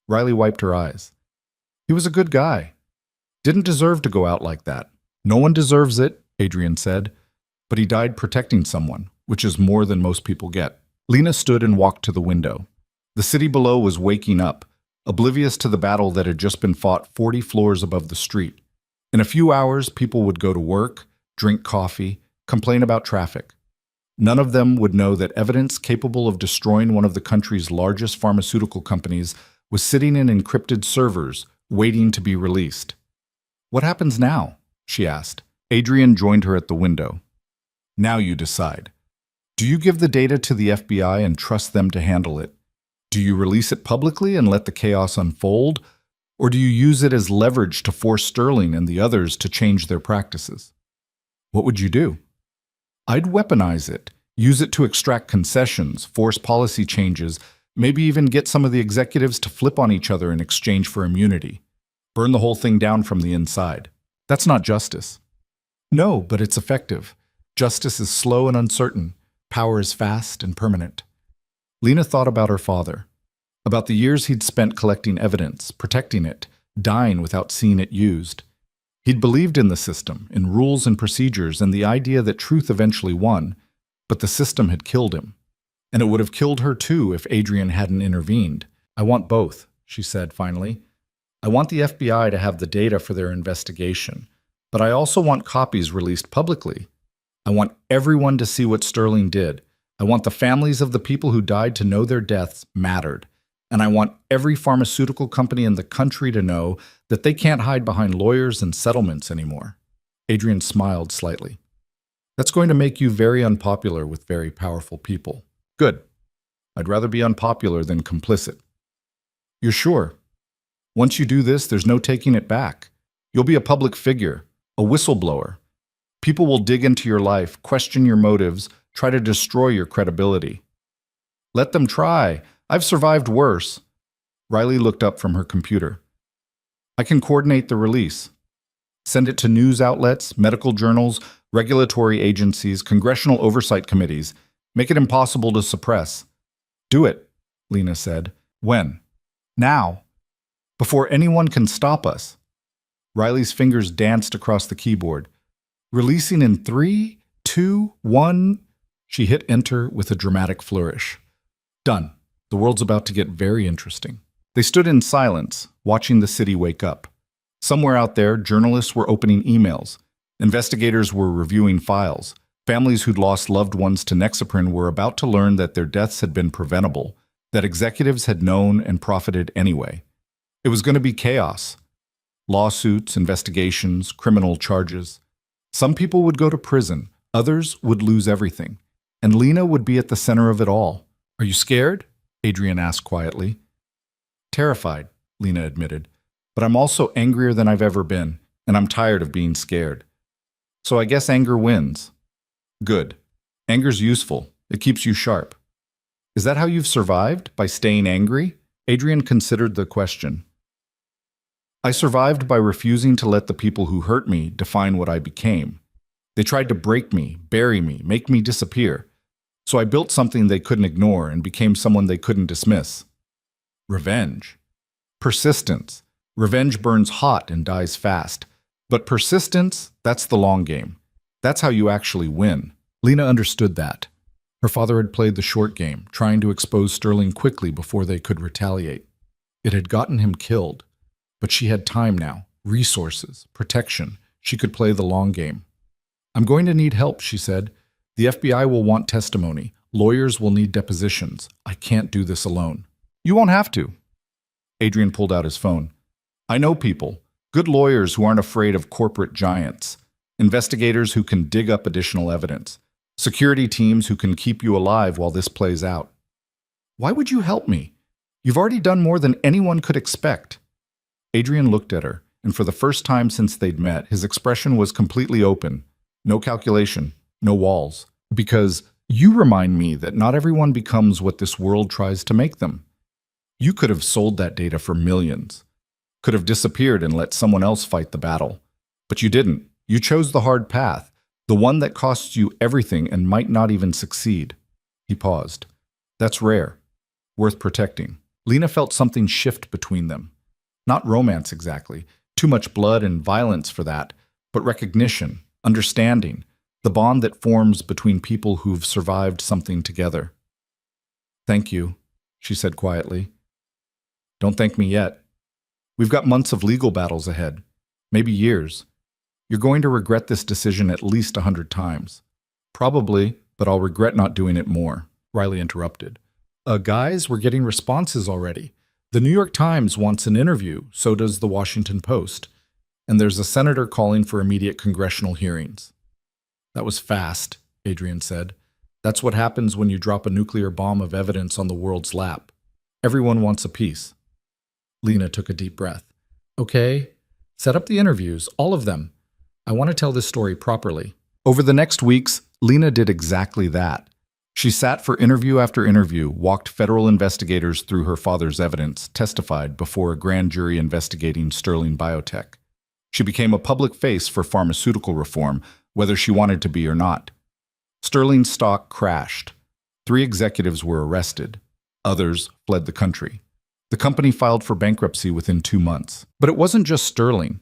S2: Riley wiped her eyes. "He was a good guy. Didn't deserve to go out like that." "No one deserves it," Adrian said. "But he died protecting someone, which is more than most people get." Lena stood and walked to the window. The city below was waking up, oblivious to the battle that had just been fought 40 floors above the street. In a few hours, people would go to work, drink coffee, complain about traffic. None of them would know that evidence capable of destroying one of the country's largest pharmaceutical companies was sitting in encrypted servers, waiting to be released. "What happens now?" she asked. Adrian joined her at the window. "Now you decide. Do you give the data to the FBI and trust them to handle it? Do you release it publicly and let the chaos unfold? Or do you use it as leverage to force Sterling and the others to change their practices? What would you do?" "I'd weaponize it, use it to extract concessions, force policy changes, maybe even get some of the executives to flip on each other in exchange for immunity. Burn the whole thing down from the inside. That's not justice." "No, but it's effective. Justice is slow and uncertain. Power is fast and permanent." Lena thought about her father, about the years he'd spent collecting evidence, protecting it, dying without seeing it used. He'd believed in the system, in rules and procedures, and the idea that truth eventually won, but the system had killed him. And it would have killed her too if Adrian hadn't intervened. "I want both," she said finally. "I want the FBI to have the data for their investigation, but I also want copies released publicly. I want everyone to see what Sterling did. I want the families of the people who died to know their deaths mattered. And I want every pharmaceutical company in the country to know that they can't hide behind lawyers and settlements anymore." Adrian smiled slightly. "That's going to make you very unpopular with very powerful people." "Good. I'd rather be unpopular than complicit." "You're sure?" Once you do this, there's no taking it back. You'll be a public figure, a whistleblower. People will dig into your life, question your motives, try to destroy your credibility. Let them try. I've survived worse. Riley looked up from her computer. I can coordinate the release. Send it to news outlets, medical journals, regulatory agencies, congressional oversight committees. Make it impossible to suppress. Do it, Lena said. When? Now. Before anyone can stop us. Riley's fingers danced across the keyboard. Releasing in 3, 2, 1. She hit enter with a dramatic flourish. Done. The world's about to get very interesting. They stood in silence, watching the city wake up. Somewhere out there, journalists were opening emails. Investigators were reviewing files. Families who'd lost loved ones to Nexaprin were about to learn that their deaths had been preventable, that executives had known and profited anyway. It was going to be chaos. Lawsuits, investigations, criminal charges. Some people would go to prison, others would lose everything. And Lena would be at the center of it all. Are you scared? Adrian asked quietly. Terrified, Lena admitted. But I'm also angrier than I've ever been, and I'm tired of being scared. So I guess anger wins. Good. Anger's useful. It keeps you sharp. Is that how you've survived? By staying angry? Adrian considered the question. I survived by refusing to let the people who hurt me define what I became. They tried to break me, bury me, make me disappear. So I built something they couldn't ignore and became someone they couldn't dismiss. Revenge. Persistence. Revenge burns hot and dies fast. But persistence, that's the long game. That's how you actually win. Lena understood that. Her father had played the short game, trying to expose Sterling quickly before they could retaliate. It had gotten him killed. But she had time now, resources, protection. She could play the long game. I'm going to need help, she said. The FBI will want testimony. Lawyers will need depositions. I can't do this alone. You won't have to. Adrian pulled out his phone. I know people, good lawyers who aren't afraid of corporate giants, investigators who can dig up additional evidence, security teams who can keep you alive while this plays out. Why would you help me? You've already done more than anyone could expect. Adrian looked at her, and for the first time since they'd met, his expression was completely open. No calculation, no walls. Because you remind me that not everyone becomes what this world tries to make them. You could have sold that data for millions. Could have disappeared and let someone else fight the battle. But you didn't. You chose the hard path, the one that costs you everything and might not even succeed. He paused. That's rare. Worth protecting. Lena felt something shift between them. Not romance exactly, too much blood and violence for that, but recognition, understanding, the bond that forms between people who've survived something together. Thank you, she said quietly. Don't thank me yet. We've got months of legal battles ahead, maybe years. You're going to regret this decision at least 100 times. Probably, but I'll regret not doing it more, Riley interrupted. Guys, we're getting responses already. The New York Times wants an interview, so does the Washington Post. And there's a senator calling for immediate congressional hearings. That was fast, Adrian said. That's what happens when you drop a nuclear bomb of evidence on the world's lap. Everyone wants a piece. Lena took a deep breath. Okay, set up the interviews, all of them. I want to tell this story properly. Over the next weeks, Lena did exactly that. She sat for interview after interview, walked federal investigators through her father's evidence, testified before a grand jury investigating Sterling Biotech. She became a public face for pharmaceutical reform, whether she wanted to be or not. Sterling's stock crashed. 3 executives were arrested. Others fled the country. The company filed for bankruptcy within 2 months. But it wasn't just Sterling.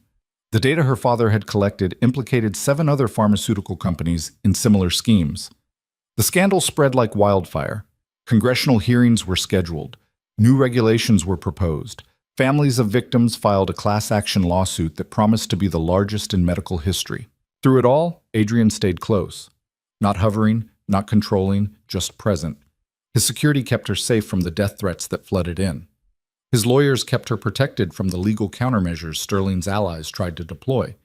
S2: The data her father had collected implicated 7 other pharmaceutical companies in similar schemes. The scandal spread like wildfire. Congressional hearings were scheduled. New regulations were proposed. Families of victims filed a class action lawsuit that promised to be the largest in medical history. Through it all, Adrian stayed close. Not hovering, not controlling, just present. His security kept her safe from the death threats that flooded in. His lawyers kept her protected from the legal countermeasures Sterling's allies tried to deploy.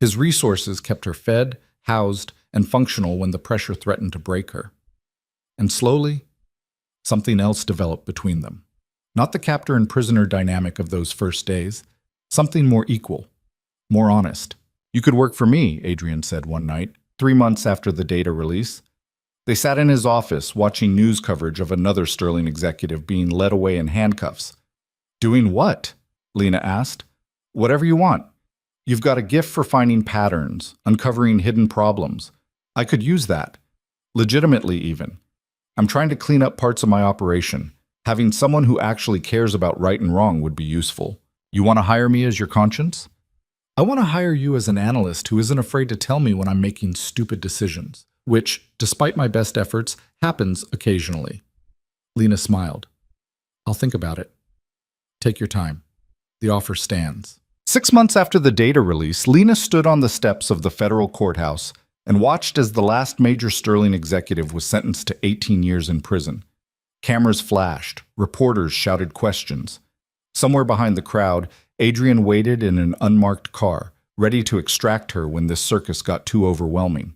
S2: His resources kept her fed, housed, and functional when the pressure threatened to break her. And slowly, something else developed between them.
S1: Not the captor and prisoner dynamic of those first days. Something more equal, more honest.
S2: "You could work for me," Adrian said one night, 3 months after the data release. They sat in his office watching news coverage of another Sterling executive being led away in handcuffs. "Doing what?" Lena asked. "Whatever you want. You've got a gift for finding patterns, uncovering hidden problems. I could use that. Legitimately, even. I'm trying to clean up parts of my operation. Having someone who actually cares about right and wrong would be useful. You want to hire me as your conscience?"
S1: I want to hire you as an analyst who isn't afraid to tell me when I'm making stupid decisions, which, despite my best efforts, happens occasionally. Lena smiled. I'll think about it. Take your time. The offer stands.
S2: 6 months after the data release, Lena stood on the steps of the federal courthouse and watched as the last major Sterling executive was sentenced to 18 years in prison. Cameras flashed. Reporters shouted questions. Somewhere behind the crowd, Adrian waited in an unmarked car, ready to extract her when this circus got too overwhelming.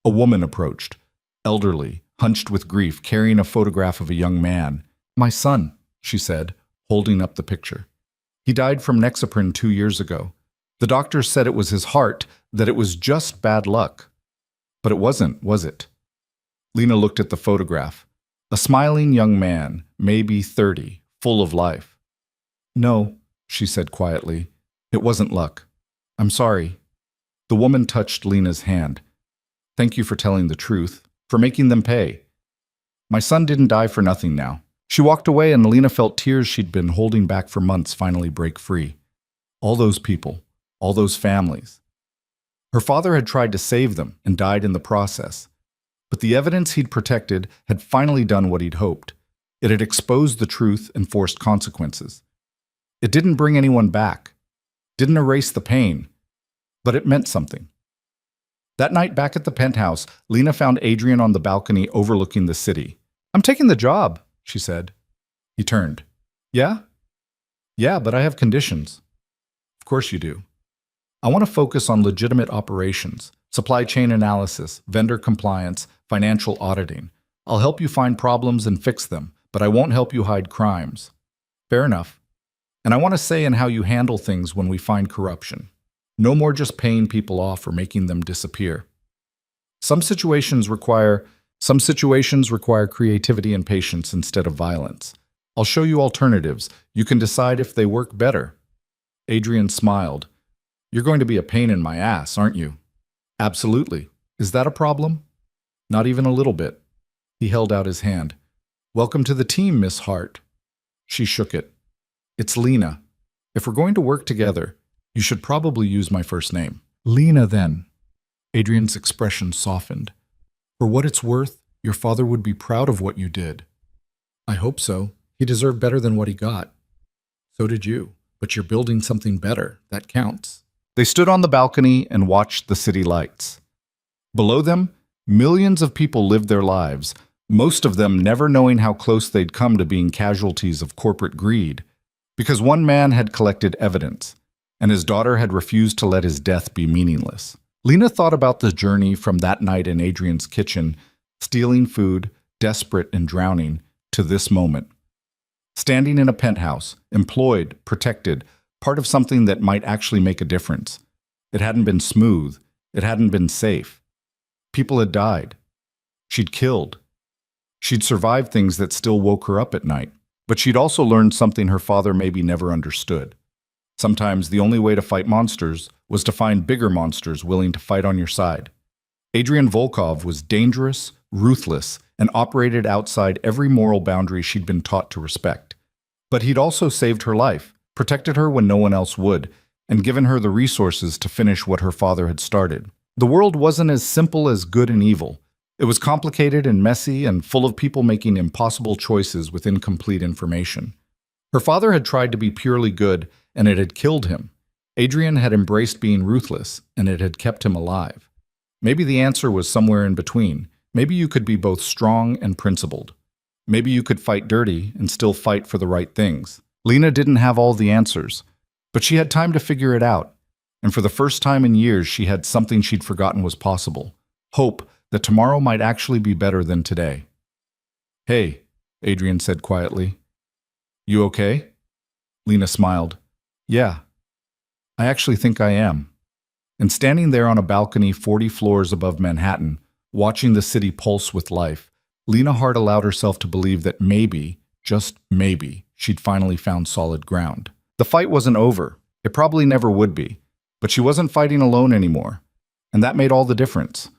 S2: A woman approached, elderly, hunched with grief, carrying a photograph of a young man. "My son," she said, holding up the picture. "He died from Nexaprin 2 years ago. The doctor said it was his heart, that it was just bad luck. But it wasn't, was it?" Lena looked at the photograph. A smiling young man, maybe 30, full of life. "No," she said quietly. "It wasn't luck. I'm sorry." The woman touched Lena's hand. "Thank you for telling the truth, for making them pay. My son didn't die for nothing now." She walked away and Lena felt tears she'd been holding back for months finally break free. All those people, all those families. Her father had tried to save them and died in the process. But the evidence he'd protected had finally done what he'd hoped. It had exposed the truth and forced consequences. It didn't bring anyone back, didn't erase the pain, but it meant something. That night back at the penthouse, Lena found Adrian on the balcony overlooking the city. "I'm taking the job," she said. He turned. "Yeah? Yeah, but I have conditions." "Of course you do. I want to focus on legitimate operations, supply chain analysis, vendor compliance, financial auditing. I'll help you find problems and fix them, but I won't help you hide crimes." "Fair enough. And I want to say in how you handle things when we find corruption. No more just paying people off or making them disappear. Some situations require creativity and patience instead of violence. I'll show you alternatives. You can decide if they work better." Adrian smiled. "You're going to be a pain in my ass, aren't you?" "Absolutely. Is that a problem?" "Not even a little bit." He held out his hand. "Welcome to the team, Miss Hart." She shook it. "It's Lena. If we're going to work together, you should probably use my first name." "Lena, then." Adrian's expression softened. "For what it's worth, your father would be proud of what you did." "I hope so. He deserved better than what he got." "So did you. But you're building something better. That counts." They stood on the balcony and watched the city lights. Below them, millions of people lived their lives, most of them never knowing how close they'd come to being casualties of corporate greed, because one man had collected evidence, and his daughter had refused to let his death be meaningless. Lena thought about the journey from that night in Adrian's kitchen, stealing food, desperate and drowning, to this moment. Standing in a penthouse, employed, protected, part of something that might actually make a difference. It hadn't been smooth. It hadn't been safe. People had died. She'd killed. She'd survived things that still woke her up at night. But she'd also learned something her father maybe never understood. Sometimes the only way to fight monsters was to find bigger monsters willing to fight on your side. Adrian Volkov was dangerous, ruthless, and operated outside every moral boundary she'd been taught to respect. But he'd also saved her life, protected her when no one else would, and given her the resources to finish what her father had started. The world wasn't as simple as good and evil. It was complicated and messy and full of people making impossible choices with incomplete information. Her father had tried to be purely good, and it had killed him. Adrian had embraced being ruthless, and it had kept him alive. Maybe the answer was somewhere in between. Maybe you could be both strong and principled. Maybe you could fight dirty and still fight for the right things. Lena didn't have all the answers, but she had time to figure it out. And for the first time in years, she had something she'd forgotten was possible. Hope that tomorrow might actually be better than today. "Hey," Adrian said quietly. You okay? Lena smiled. Yeah, I actually think I am. And standing there on a balcony 40 floors above Manhattan, watching the city pulse with life, Lena Hart allowed herself to believe that maybe, just maybe, she'd finally found solid ground. The fight wasn't over. It probably never would be. But she wasn't fighting alone anymore. And that made all the difference.